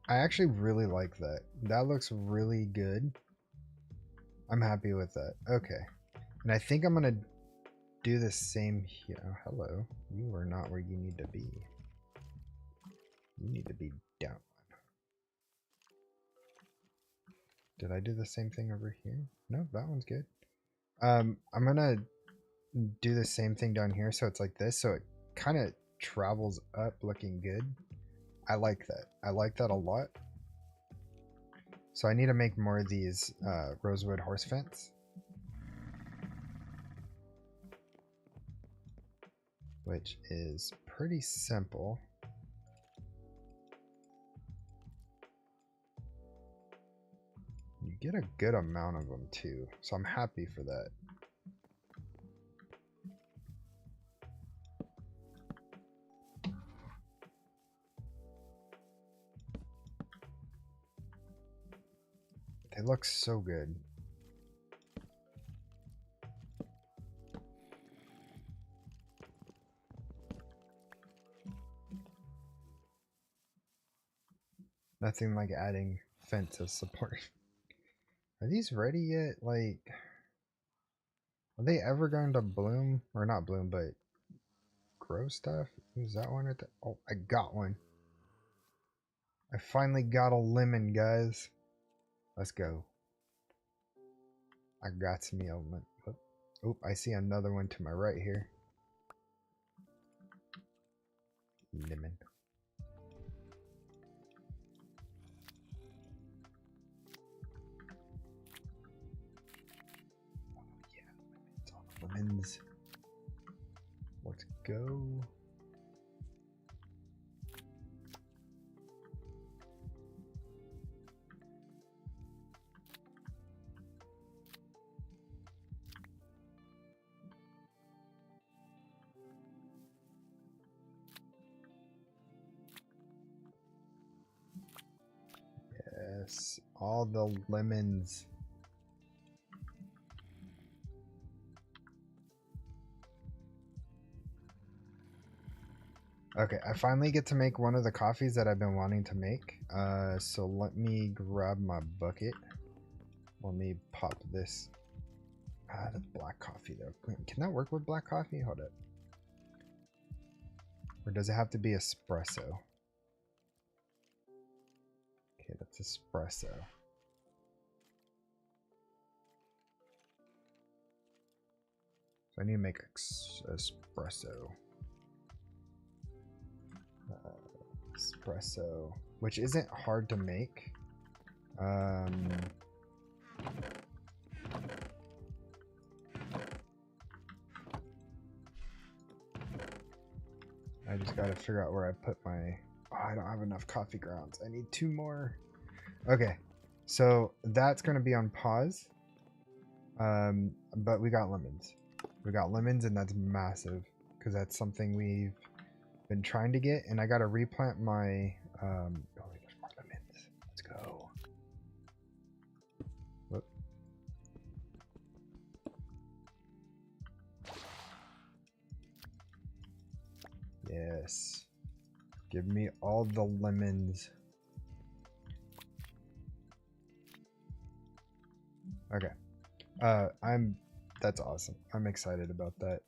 I actually really like that. That looks really good. I'm happy with that. Okay. And I think I'm gonna do the same here. Hello. You are not where you need to be. You need to be down. Did I do the same thing over here? No, that one's good. I'm gonna do the same thing down here so it's like this, so it kind of travels up looking good. I like that. I like that a lot. So I need to make more of these rosewood horse fence, which is pretty simple. You get a good amount of them too, so I'm happy for that. They look so good. Nothing like adding fence as support. Are these ready yet? Like, are they ever going to bloom? Or not bloom, but grow stuff? Is that one right there? Oh, I got one. I finally got a lemon, guys. Let's go. I got some lemon. Oh, I see another one to my right here. Lemon. Lemons. Let's go. Yes, all the lemons. Okay, I finally get to make one of the coffees that I've been wanting to make. So let me grab my bucket. Let me pop this. The black coffee though. Can that work with black coffee? Hold up. Or does it have to be espresso? Okay, that's espresso. So I need to make espresso. Espresso, which isn't hard to make. I just gotta figure out where I put my... Oh, I don't have enough coffee grounds. I need 2 more. Okay, so that's gonna be on pause. But we got lemons. We got lemons, and that's massive because that's something we've been trying to get. And I gotta replant my... Oh, there's more lemons. Let's go. Whoop. Yes. Give me all the lemons. Okay. That's awesome. I'm excited about that.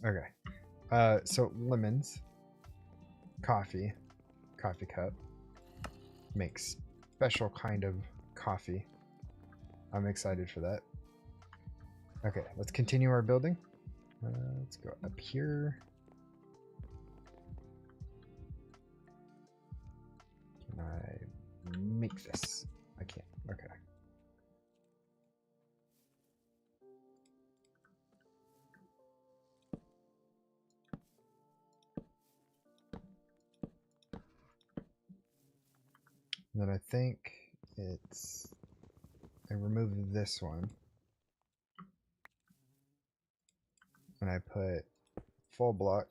Okay. So lemons, coffee cup, makes special kind of coffee. I'm excited for that. Okay, let's continue our building. Let's go up here. Can I make this? I can't. Okay. And then I think it's... I removed this one. And I put full block.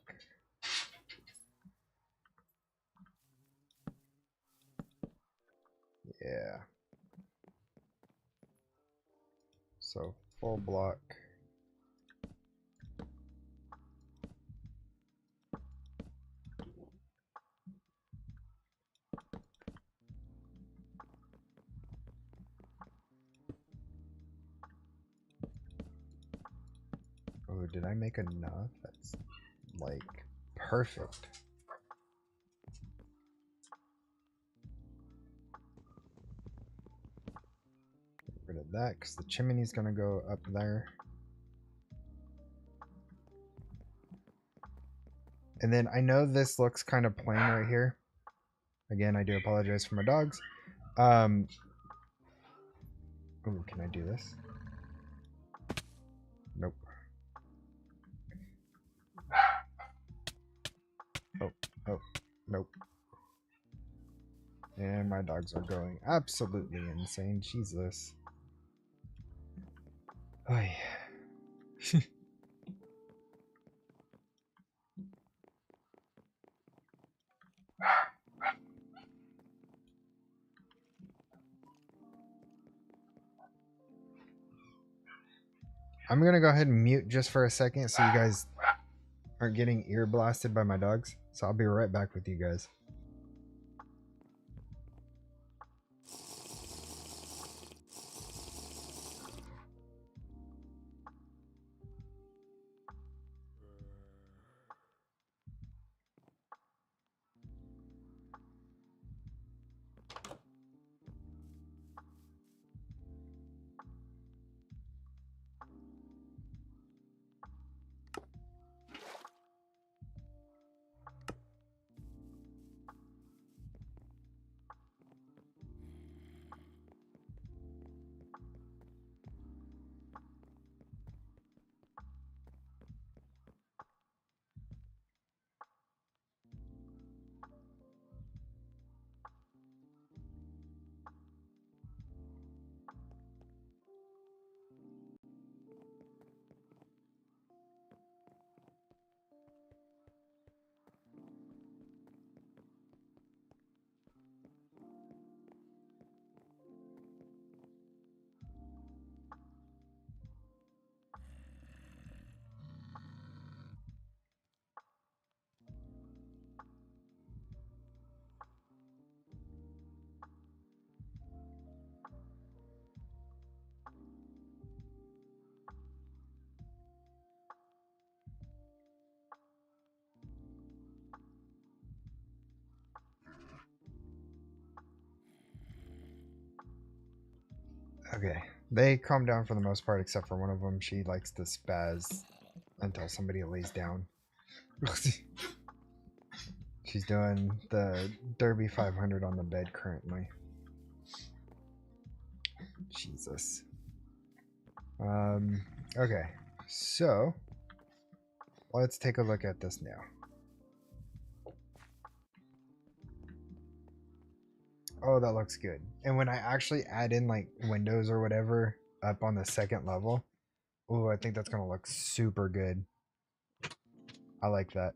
Yeah. So full block. Oh, did I make enough? That's like perfect. Get rid of that because the chimney's gonna go up there. And then I know this looks kind of plain right here. Again, I do apologize for my dogs. Oh, can I do this? Nope. Oh, nope. And my dogs are going absolutely insane. Jesus. Oy. I'm gonna go ahead and mute just for a second so you guys aren't getting ear blasted by my dogs. So I'll be right back with you guys. Okay, they calm down for the most part, except for one of them. She likes to spaz until somebody lays down. She's doing the Derby 500 on the bed currently. Jesus. Okay, so let's take a look at this now. Oh, that looks good. And when I actually add in like windows or whatever up on the second level, oh, I think that's gonna look super good. I like that.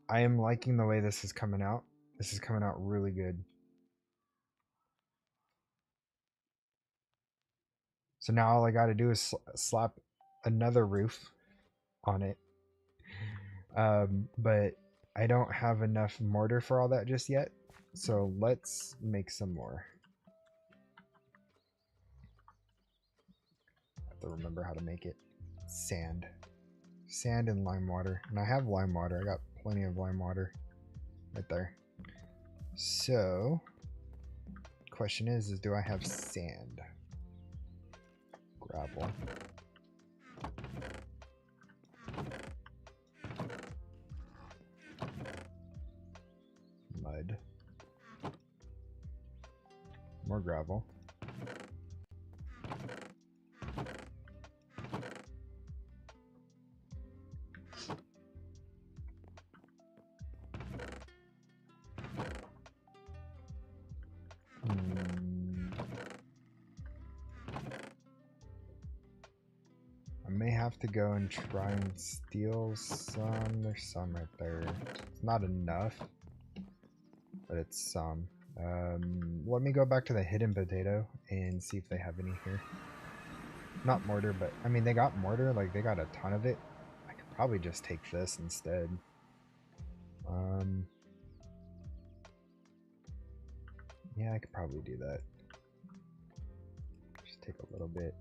I am liking the way this is coming out. This is coming out really good. So now all I gotta do is slap another roof on it. But I don't have enough mortar for all that just yet. So let's make some more. I have to remember how to make it. Sand. Sand and lime water. And I have lime water. I got plenty of lime water right there. So, question is do I have sand? Gravel. Mud. More gravel. I may have to go and try and steal some. There's some right there. It's not enough, but it's some. Let me go back to the hidden potato and see if they have any here. Not mortar, but I mean, they got mortar, like they got a ton of it. I could probably just take this instead. Yeah, I could probably do that. Just take a little bit.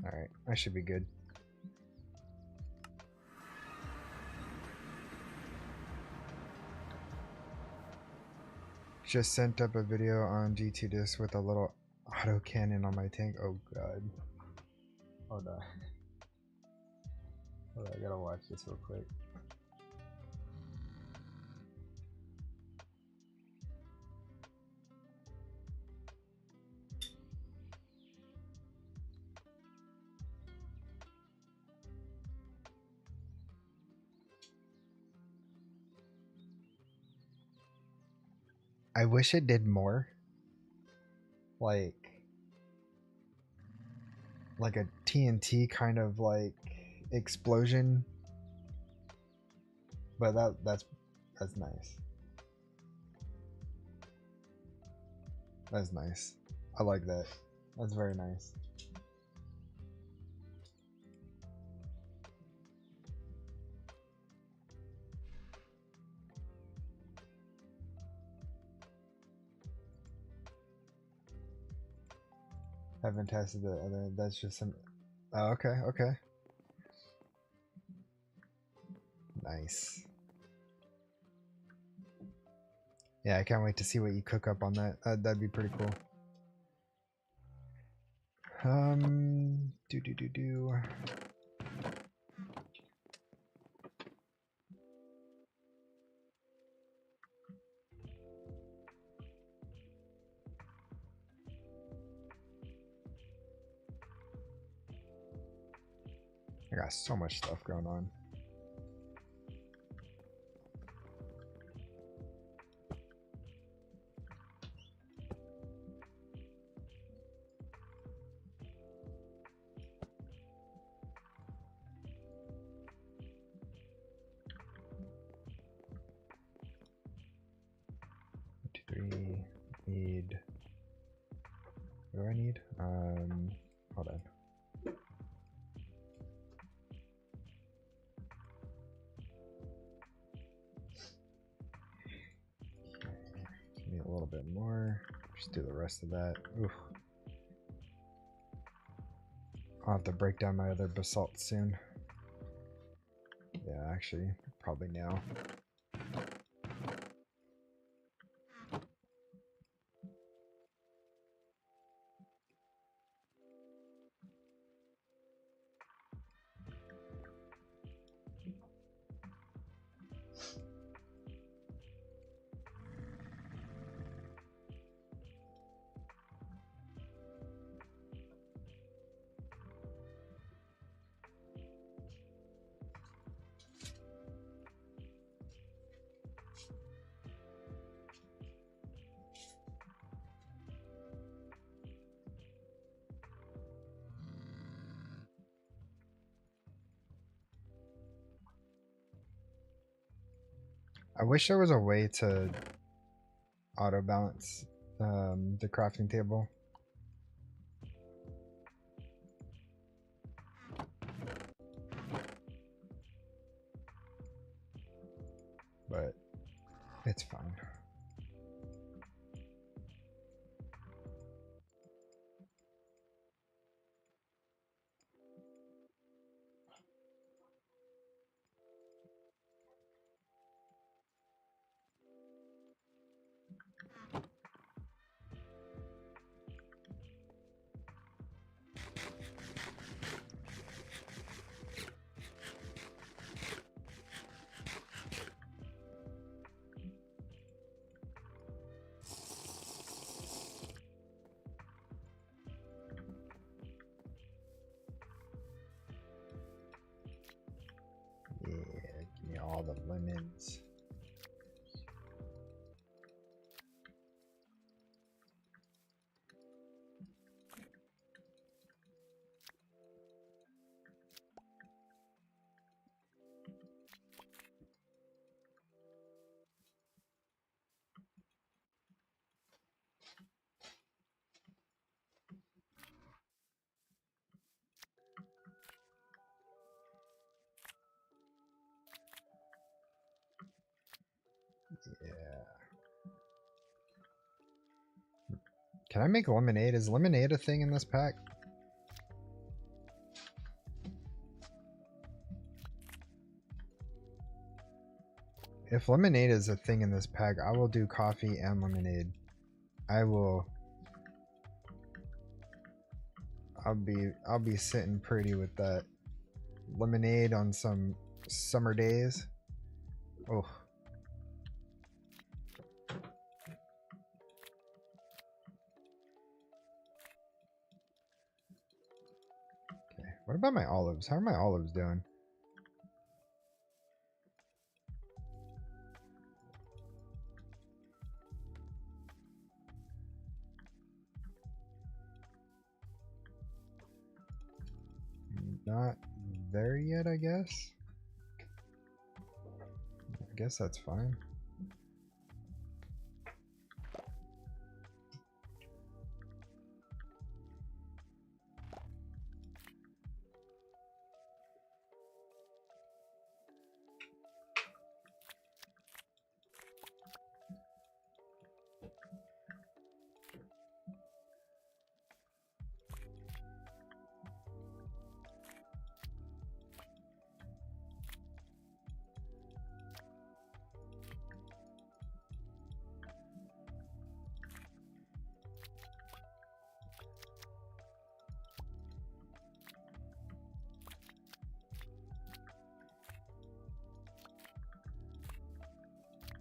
Alright, I should be good. Just sent up a video on GT Disc with a little auto cannon on my tank. Oh god. Hold on. Hold on, I gotta watch this real quick. I wish it did more. Like a TNT kind of like explosion. But that's nice. That's nice. I like that. That's very nice. Haven't tested the other. That's just some. Oh, okay, okay. Nice. Yeah, I can't wait to see what you cook up on that. That'd be pretty cool. Do. I got so much stuff going on. Need. What do I need? Hold on. Give me a little bit more. Just do the rest of that. Oof. I'll have to break down my other basalt soon. Yeah, actually, probably now. I wish there was a way to auto balance the crafting table. But it's fine. Yeah, give me all the lemons. Yeah. Can I make lemonade? Is lemonade a thing in this pack? If lemonade is a thing in this pack, I will do coffee and lemonade. I'll be sitting pretty with that. Lemonade on some summer days. Oh. Okay. What about my olives? How are my olives doing? Not there yet, I guess. I guess that's fine.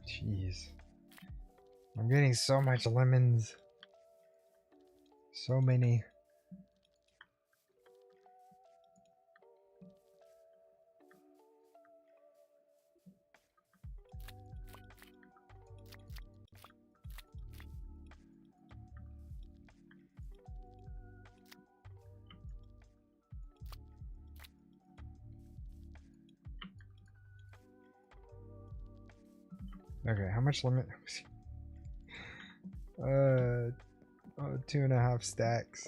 Jeez. I'm getting so much lemons. So many. Okay, how much lemon? 2.5 stacks.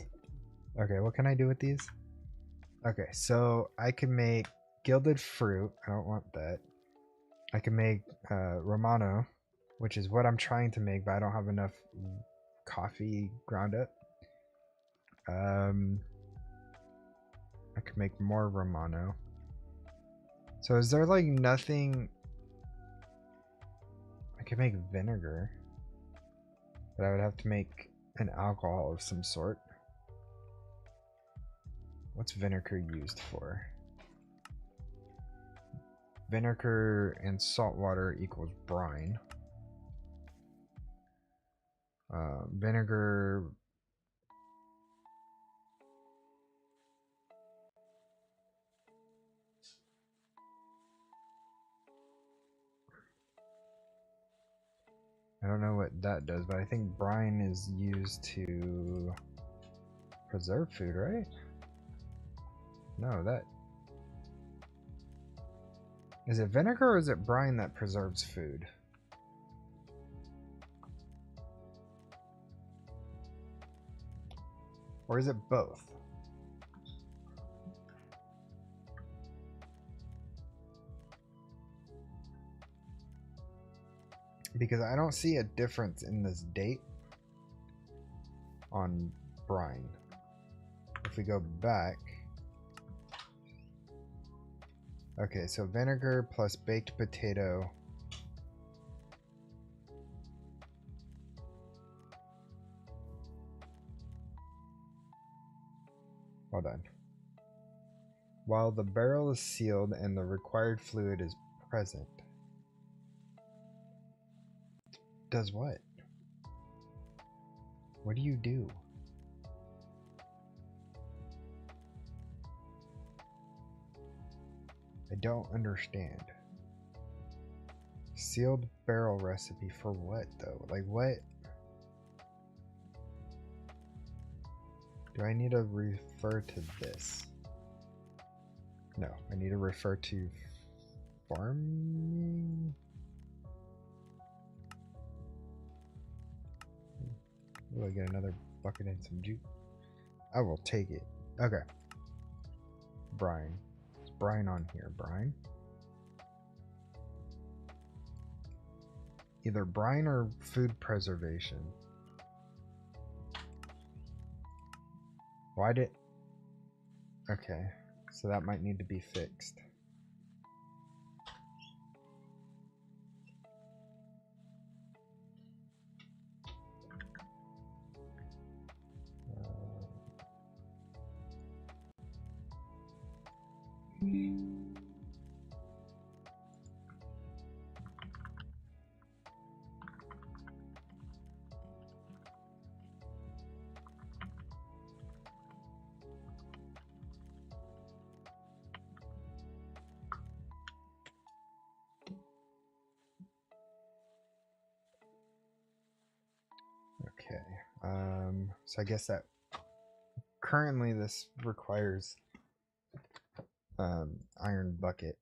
Okay, what can I do with these? Okay, so I can make gilded fruit. I don't want that. I can make Romano, which is what I'm trying to make, but I don't have enough coffee ground up. I could make more Romano. So is there like nothing? I could make vinegar, but I would have to make an alcohol of some sort. What's vinegar used for? Vinegar and salt water equals brine. Vinegar. I don't know what that does, but I think brine is used to preserve food, right? No, that... Is it vinegar or is it brine that preserves food? Or is it both? Because I don't see a difference in this date on brine. If we go back... Okay, so vinegar plus baked potato. Hold on. While the barrel is sealed and the required fluid is present. Does what? What do you do? I don't understand. Sealed barrel recipe for what though? Like what? Do I need to refer to this? No, I need to refer to farming. Will I get another bucket and some juice? I will take it. Okay. Brine. Is brine on here? Brine? Either brine or food preservation. Why did... Okay. So that might need to be fixed. Okay, so I guess that currently this requires iron bucket.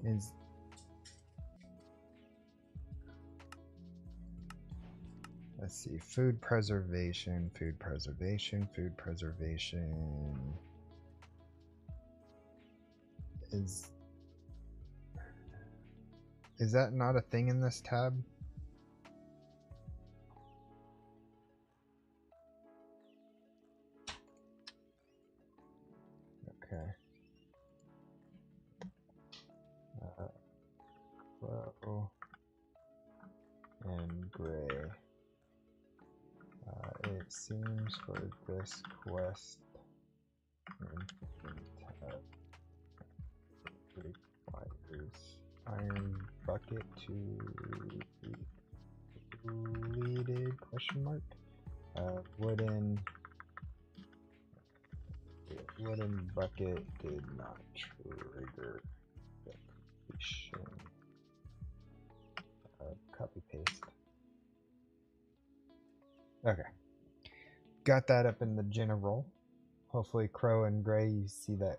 Is let's see, food preservation. Is that not a thing in this tab? Okay. Flow and gray. It seems for this quest tab requires iron bucket to be completed, question mark. Wooden bucket did not trigger the completion. Copy paste. Okay, got that up in the general. Hopefully Crow and Gray, you see that.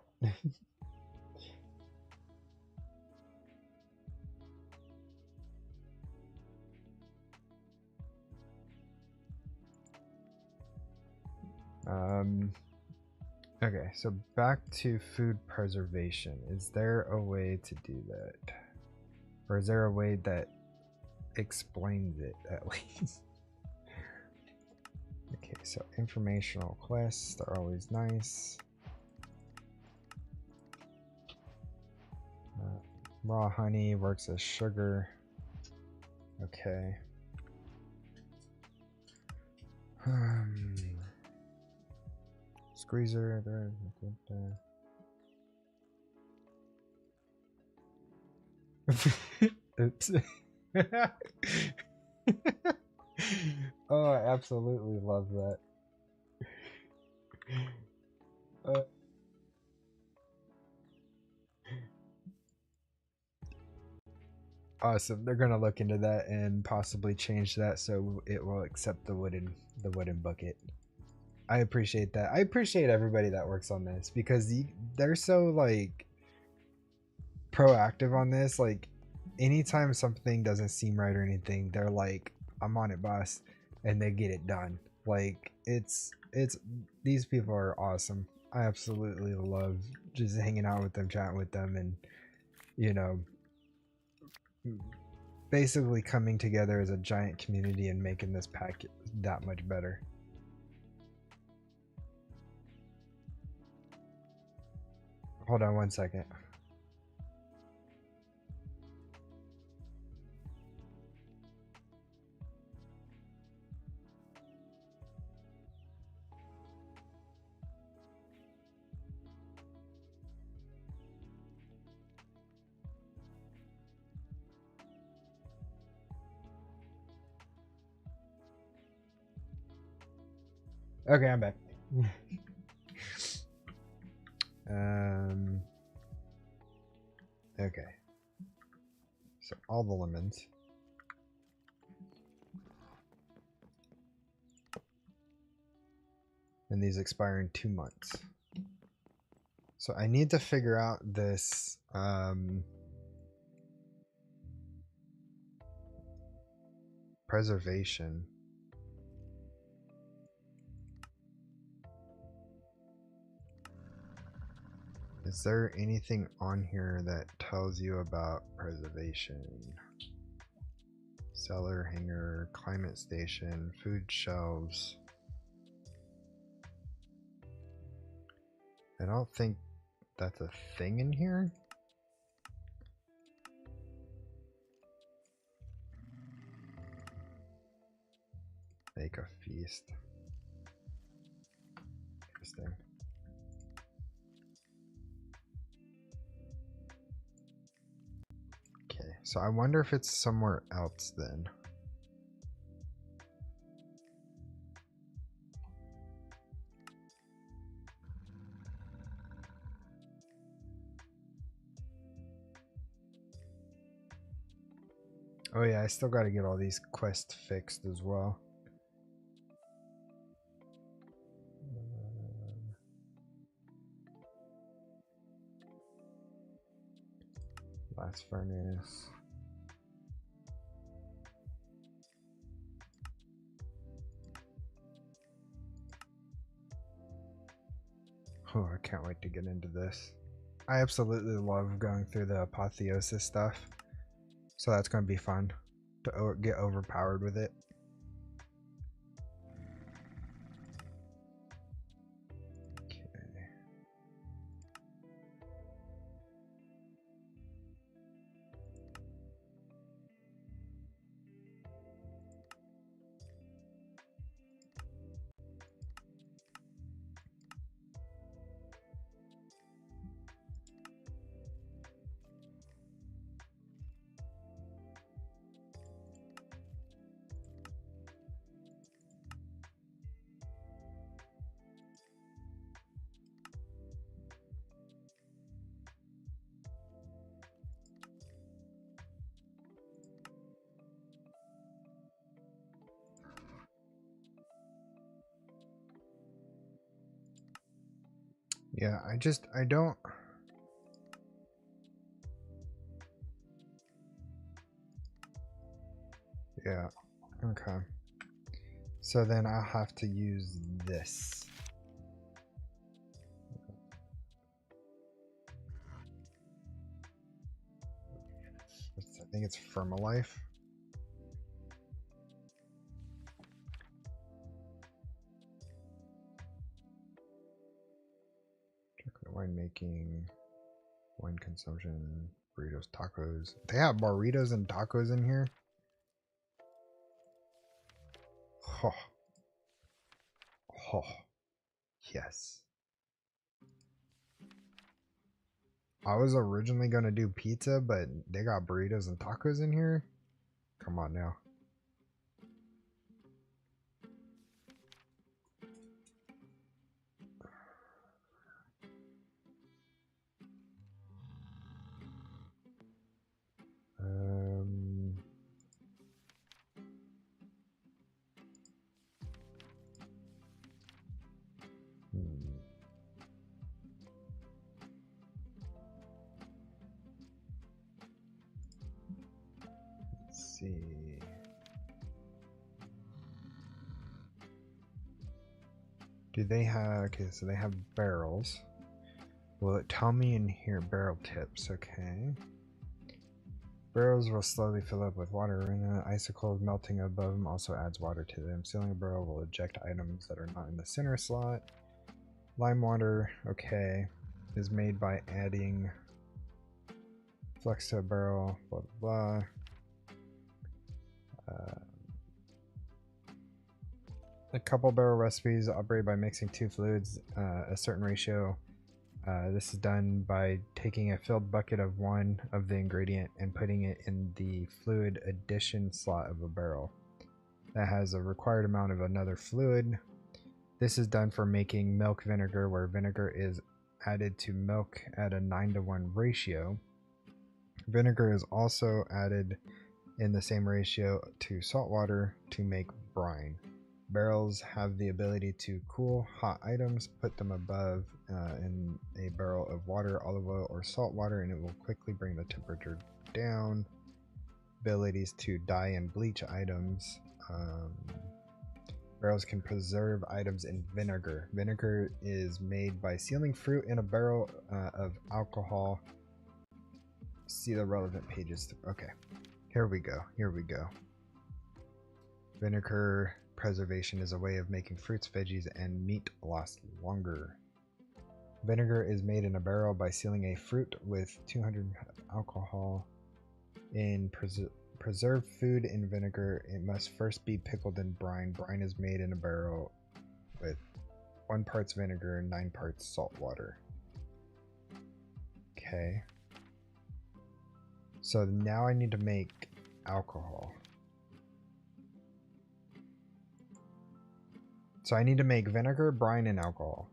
Okay, so back to food preservation. Is there a way to do that? Or is there a way that explains it, at least? Okay, so informational quests are always nice. Raw honey works as sugar. Okay. Squeezer. Oops. Oh, I absolutely love that. Awesome. They're gonna look into that and possibly change that so it will accept the wooden bucket. I appreciate that. I appreciate everybody that works on this because they're so like proactive on this. Like anytime something doesn't seem right or anything, they're like, "I'm on it, boss," and they get it done. Like it's these people are awesome. I absolutely love just hanging out with them, chatting with them, and you know, basically coming together as a giant community and making this pack that much better. Hold on one second. Okay, I'm back. Okay. So all the lemons. And these expire in 2 months. So I need to figure out this preservation. Is there anything on here that tells you about preservation? Cellar, hanger, climate station, food shelves. I don't think that's a thing in here. Make a feast. Interesting. Okay, so I wonder if it's somewhere else then. Oh yeah, I still got to get all these quests fixed as well. Blast furnace. Oh, I can't wait to get into this. I absolutely love going through the apotheosis stuff. So that's going to be fun to get overpowered with it. Okay. Yeah, I don't. Yeah, okay. So then I'll have to use this. I think it's Firmalife. Chocolate wine making, wine consumption, burritos, tacos. They have burritos and tacos in here. Oh, oh, yes. I was originally gonna do pizza, but they got burritos and tacos in here. Come on now. Let's see. Do they have, okay, so they have barrels. Will it tell me in here barrel tips? Okay. Barrels will slowly fill up with water, and icicles melting above them also adds water to them. Sealing a barrel will eject items that are not in the center slot. Lime water, okay, is made by adding flux to a barrel, blah blah blah. A couple barrel recipes operate by mixing two fluids a certain ratio. This is done by taking a filled bucket of one of the ingredient and putting it in the fluid addition slot of a barrel that has a required amount of another fluid. This is done for making milk vinegar, where vinegar is added to milk at a 9:1 ratio. Vinegar is also added in the same ratio to salt water to make brine. Barrels have the ability to cool hot items, put them above in a barrel of water, olive oil, or salt water, and it will quickly bring the temperature down. Abilities to dye and bleach items. Barrels can preserve items in vinegar. Vinegar is made by sealing fruit in a barrel of alcohol. See the relevant pages. Okay, here we go. Here we go. Vinegar preservation is a way of making fruits, veggies, and meat last longer. Vinegar is made in a barrel by sealing a fruit with 200 alcohol. In preserved food in vinegar, it must first be pickled in brine. Brine is made in a barrel with 1 part vinegar and 9 parts salt water. Okay. So now I need to make alcohol. So I need to make vinegar, brine, and alcohol.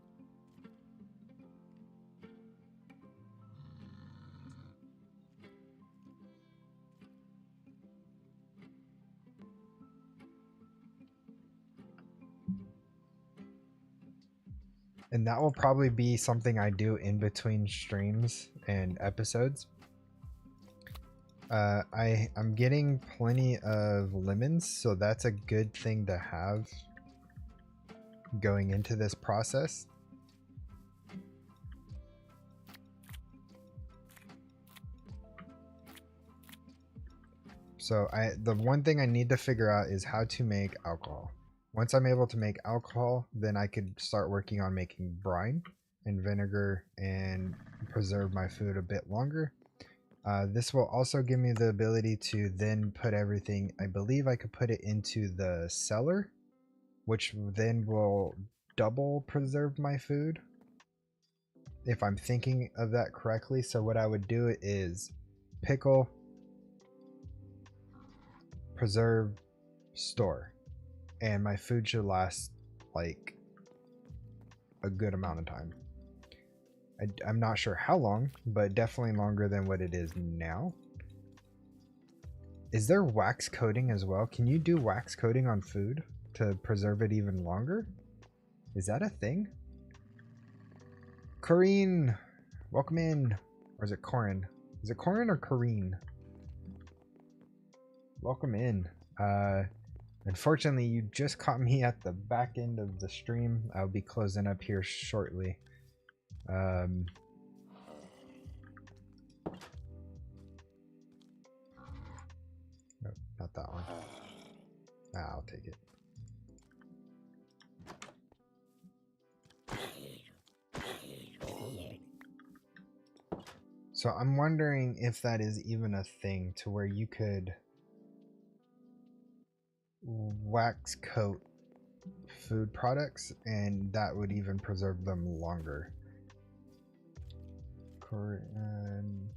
And that will probably be something I do in between streams and episodes. I'm getting plenty of lemons, so that's a good thing to have going into this process. So the one thing I need to figure out is how to make alcohol. Once I'm able to make alcohol, then I could start working on making brine and vinegar and preserve my food a bit longer. This will also give me the ability to then put everything, I believe I could put it into the cellar, which then will double preserve my food, if I'm thinking of that correctly. So what I would do is pickle, preserve, store, and my food should last like a good amount of time. I'm not sure how long, but definitely longer than what it is now. Is there wax coating as well? Can you do wax coating on food to preserve it even longer? Is that a thing? Corrine, welcome in. Or is it Corin? Is it Corin or Corrine? Welcome in. Unfortunately, you just caught me at the back end of the stream. I'll be closing up here shortly. No, not that one. I'll take it. So I'm wondering if that is even a thing to where you could wax coat food products and that would even preserve them longer. Corin.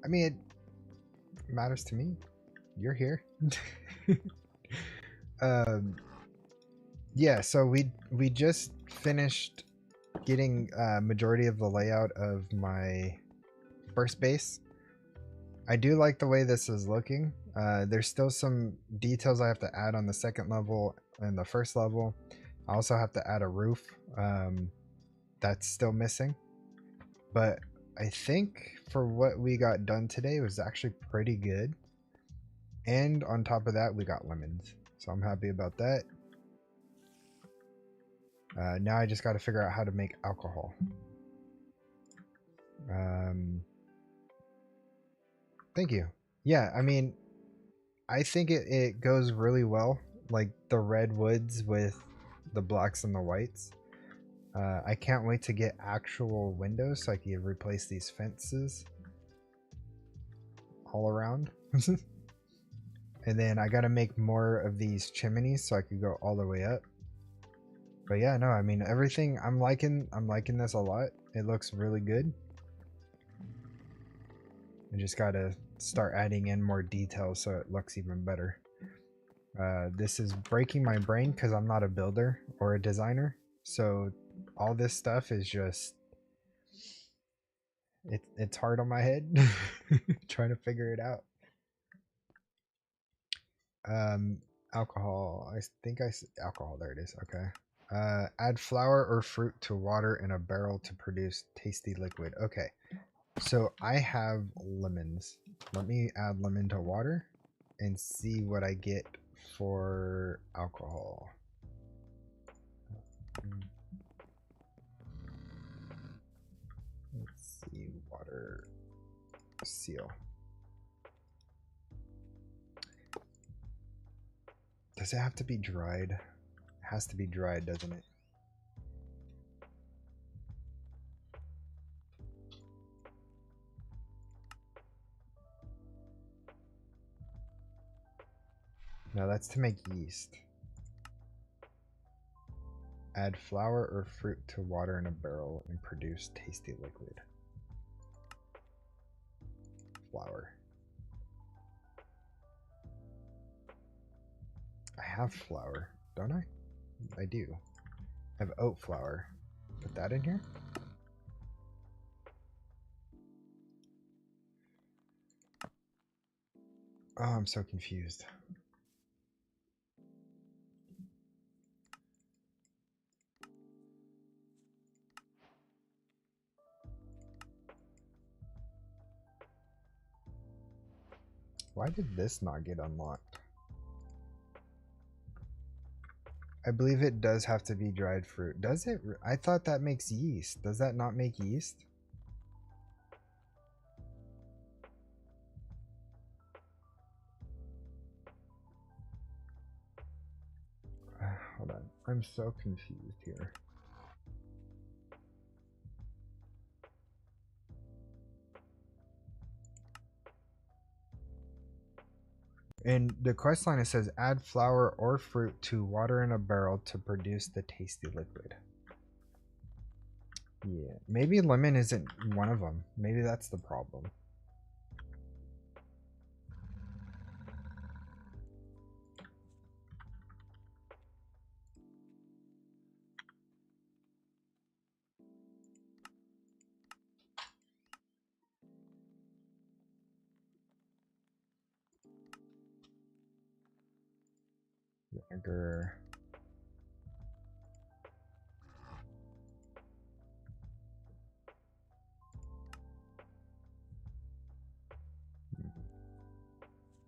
I mean, it matters to me. You're here. Yeah, so we just finished getting majority of the layout of my first base. I do like the way this is looking. There's still some details I have to add on the second level and the first level. I also have to add a roof. That's still missing. But I think for what we got done today was actually pretty good. And on top of that, we got lemons. So I'm happy about that. Now I just got to figure out how to make alcohol. Thank you. Yeah, I mean, I think it goes really well. Like the red woods with the blacks and the whites. I can't wait to get actual windows so I can replace these fences all around. And then I gotta make more of these chimneys so I could go all the way up. But yeah, no, I mean everything I'm liking this a lot. It looks really good. I just gotta start adding in more details so it looks even better. This is breaking my brain because I'm not a builder or a designer. So all this stuff is just it's hard on my head trying to figure it out. Alcohol. I think I said alcohol. There it is. Okay. Add flour or fruit to water in a barrel to produce tasty liquid. Okay. So I have lemons. Let me add lemon to water and see what I get for alcohol. Let's see. Water. Seal. Does it have to be dried? It has to be dried, doesn't it? No, that's to make yeast. Add flour or fruit to water in a barrel and produce tasty liquid. Flour. I have flour, don't I? I do. I have oat flour. Put that in here. Oh, I'm so confused. Why did this not get unlocked? I believe it does have to be dried fruit. Does it? I thought that makes yeast. Does that not make yeast? Hold on. I'm so confused here. In the quest line, it says add flour or fruit to water in a barrel to produce the tasty liquid. Yeah, maybe lemon isn't one of them. Maybe that's the problem. Vinegar.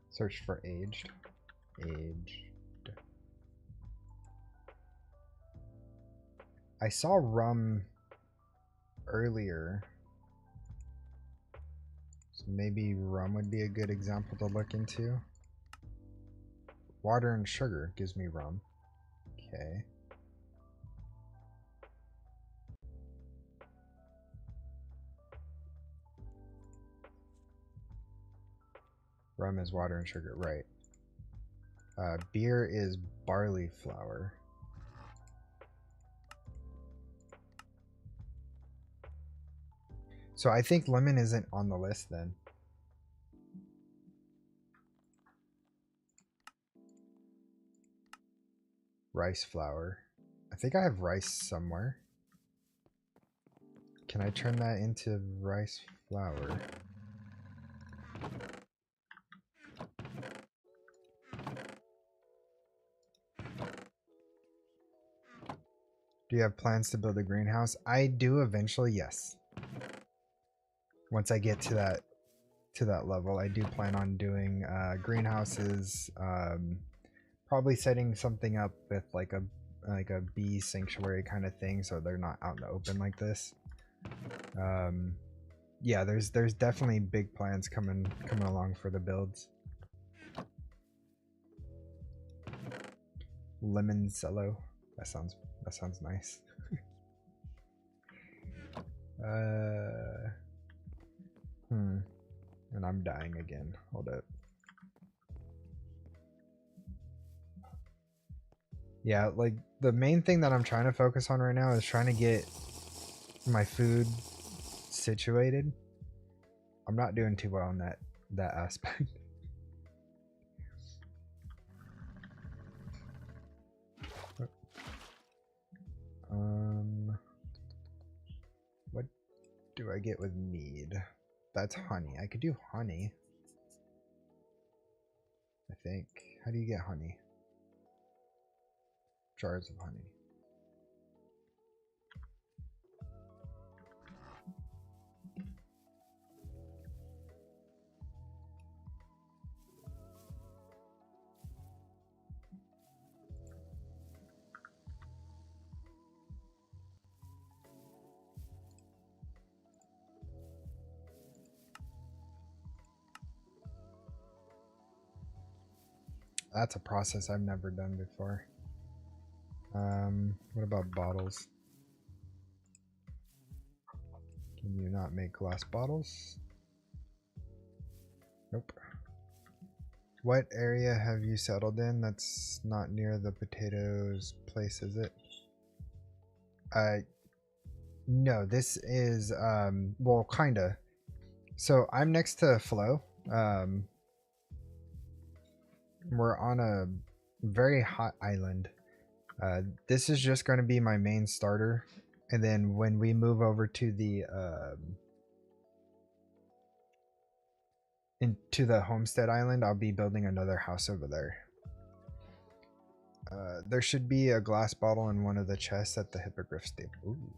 Search for aged. Aged. I saw rum earlier. So maybe rum would be a good example to look into. Water and sugar gives me rum. Okay. Rum is water and sugar, right. Beer is barley flour. So I think lemon isn't on the list then. Rice flour. I think I have rice somewhere. Can I turn that into rice flour? Do you have plans to build a greenhouse? I do eventually, yes. Once I get to that level, I do plan on doing greenhouses. Probably setting something up with like a bee sanctuary kind of thing, so they're not out in the open like this. Yeah, there's definitely big plans coming along for the builds. Lemon cello. That sounds nice. And I'm dying again. Hold up. Yeah, like the main thing that I'm trying to focus on right now is trying to get my food situated. I'm not doing too well on that aspect. What do I get with mead? That's honey. I could do honey. I think. How do you get honey? Jars of honey. That's a process I've never done before. What about bottles? Can you not make glass bottles? Nope. What area have you settled in that's not near the potatoes place, is it? No, this is, well, kinda. So I'm next to Flo. We're on a very hot island. This is just going to be my main starter. And then when we move over to the, into the Homestead Island, I'll be building another house over there. There should be a glass bottle in one of the chests at the Hippogriff stable. Ooh.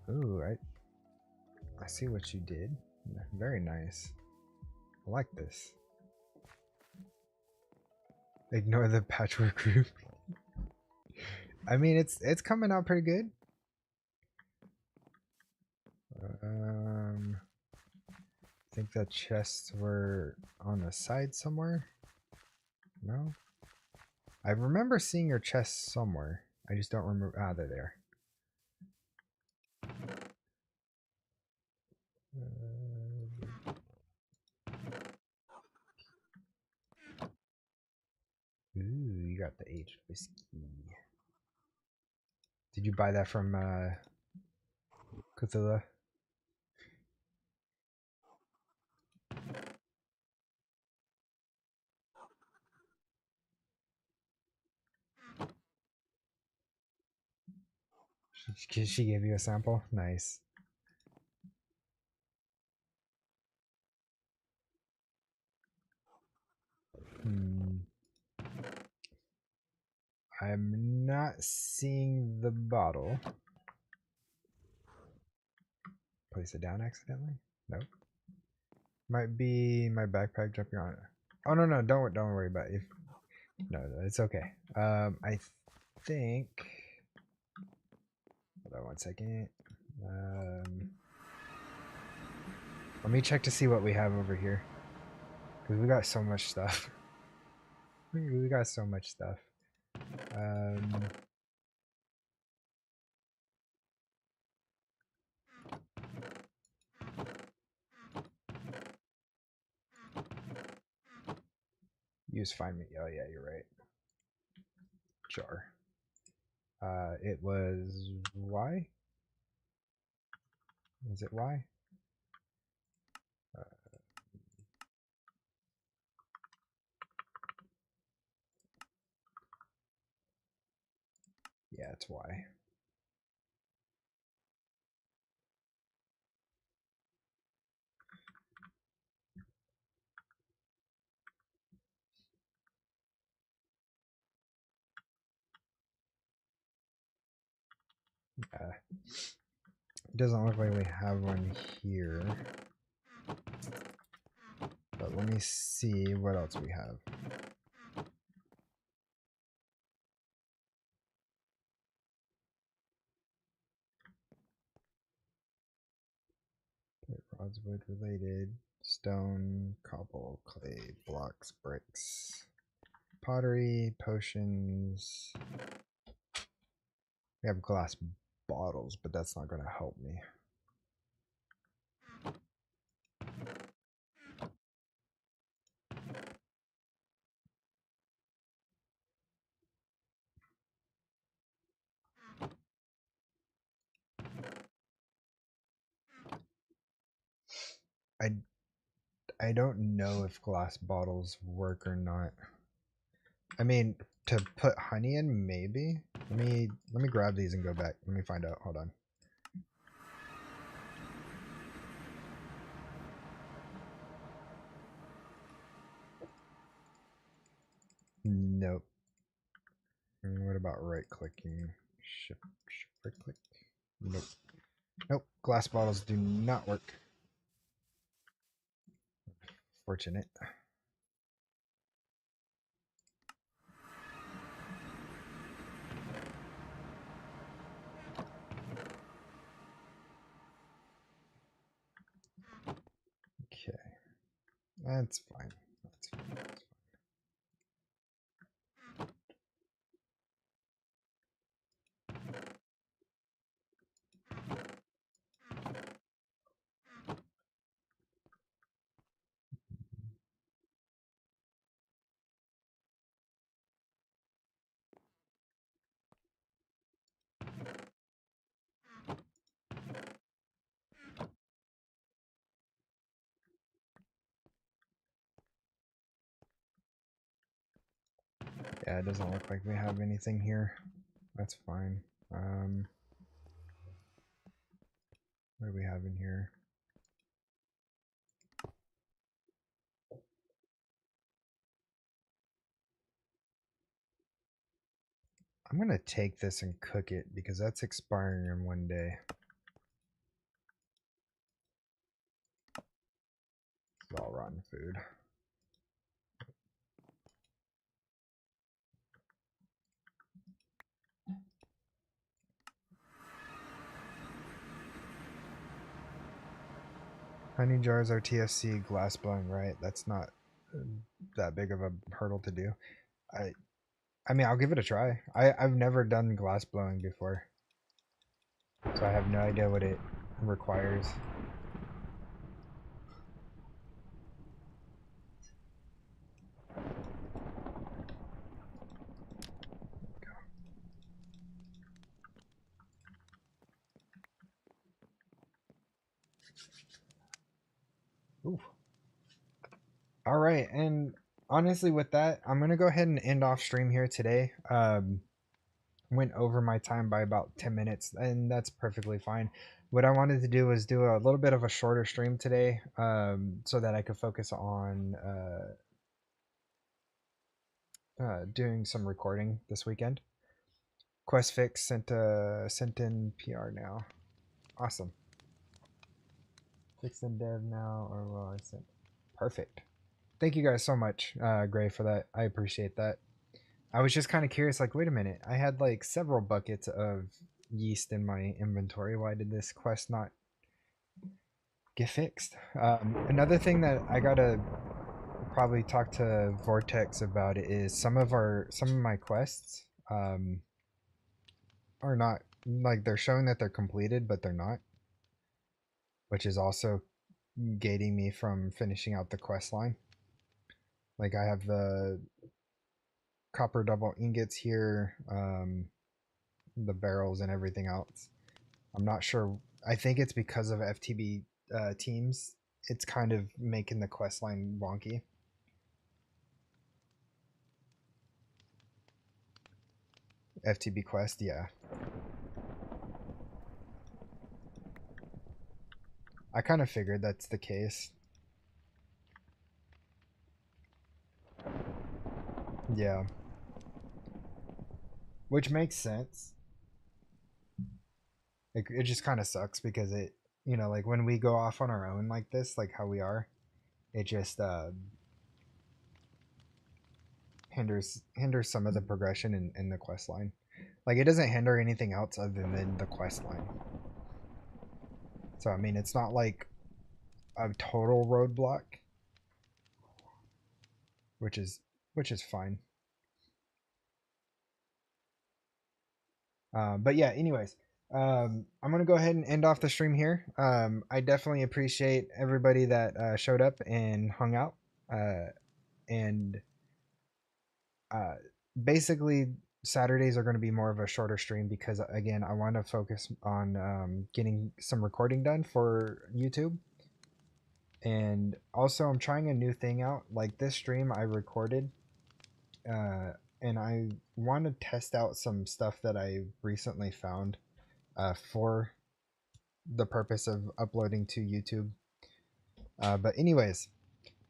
Ooh, I see what you did. Very nice. I like this. Ignore the patchwork group. I mean, it's coming out pretty good. I think the chests were on the side somewhere. No? I remember seeing your chests somewhere. I just don't remember. Ah, they're there. Ooh, you got the aged whiskey. Did you buy that from Cthulhu? She gave you a sample? Nice. I'm not seeing the bottle. Place it down accidentally? Nope. Might be my backpack jumping on it. Oh no, don't worry about it. No, it's okay. I think. Hold on one second. Let me check to see what we have over here, because we got so much stuff. We got so much stuff. Use find me. Oh yeah, you're right. Jar. It was Y. Was it Y? Yeah, it's Y. It doesn't look like we have one here. But let me see what else we have. Rods, wood related, stone, cobble, clay, blocks, bricks, pottery, potions. We have glass bottles, but that's not going to help me. I don't know if glass bottles work or not. I mean, to put honey in, maybe. Let me grab these and go back. Let me find out. Hold on. Nope. What about right clicking? Shift right click. Nope. Nope. Glass bottles do not work. Fortunate. Okay. That's fine. That's fine. That's fine. Yeah, it doesn't look like we have anything here. That's fine. What do we have in here? I'm gonna take this and cook it because that's expiring in one day. It's all rotten food. Honey jars are TSC glass blowing, right? That's not that big of a hurdle to do. I mean, I'll give it a try. I've never done glass blowing before, so I have no idea what it requires. Ooh. All right, and honestly, with that, I'm gonna go ahead and end off stream here today. went over my time by about 10 minutes, and that's perfectly fine. What I wanted to do was do a little bit of a shorter stream today, so that I could focus on doing some recording this weekend. Quest fix sent in PR now. Awesome. Fixed in dev now, or will I send? Perfect. Thank you guys so much, Gray, for that. I appreciate that. I was just kind of curious, like, wait a minute. I had like several buckets of yeast in my inventory. Why did this quest not get fixed? Another thing that I gotta probably talk to Vortex about it is some of my quests are not, like, they're showing that they're completed, but they're not, which is also gating me from finishing out the quest line. Like, I have the copper double ingots here, the barrels and everything else. I'm not sure. I think it's because of FTB teams. It's kind of making the quest line wonky. FTB quest, yeah. I kind of figured that's the case. Yeah. Which makes sense. It just kind of sucks because it, you know, like when we go off on our own like this, like how we are, it just hinders some of the progression in the quest line. Like, it doesn't hinder anything else other than the quest line. So I mean, it's not like a total roadblock, which is fine. But yeah, anyways, I'm gonna go ahead and end off the stream here. I definitely appreciate everybody that showed up and hung out. And basically, Saturdays are going to be more of a shorter stream because, again, I want to focus on getting some recording done for YouTube. And also, I'm trying a new thing out. Like, this stream I recorded, and I want to test out some stuff that I recently found for the purpose of uploading to YouTube. But anyways,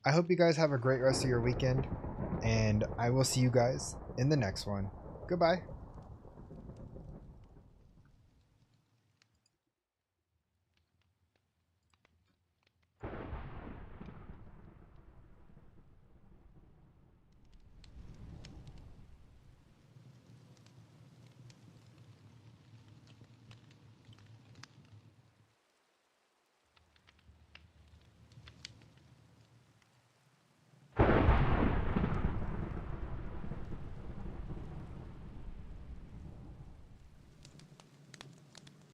I hope you guys have a great rest of your weekend, and I will see you guys in the next one. Goodbye.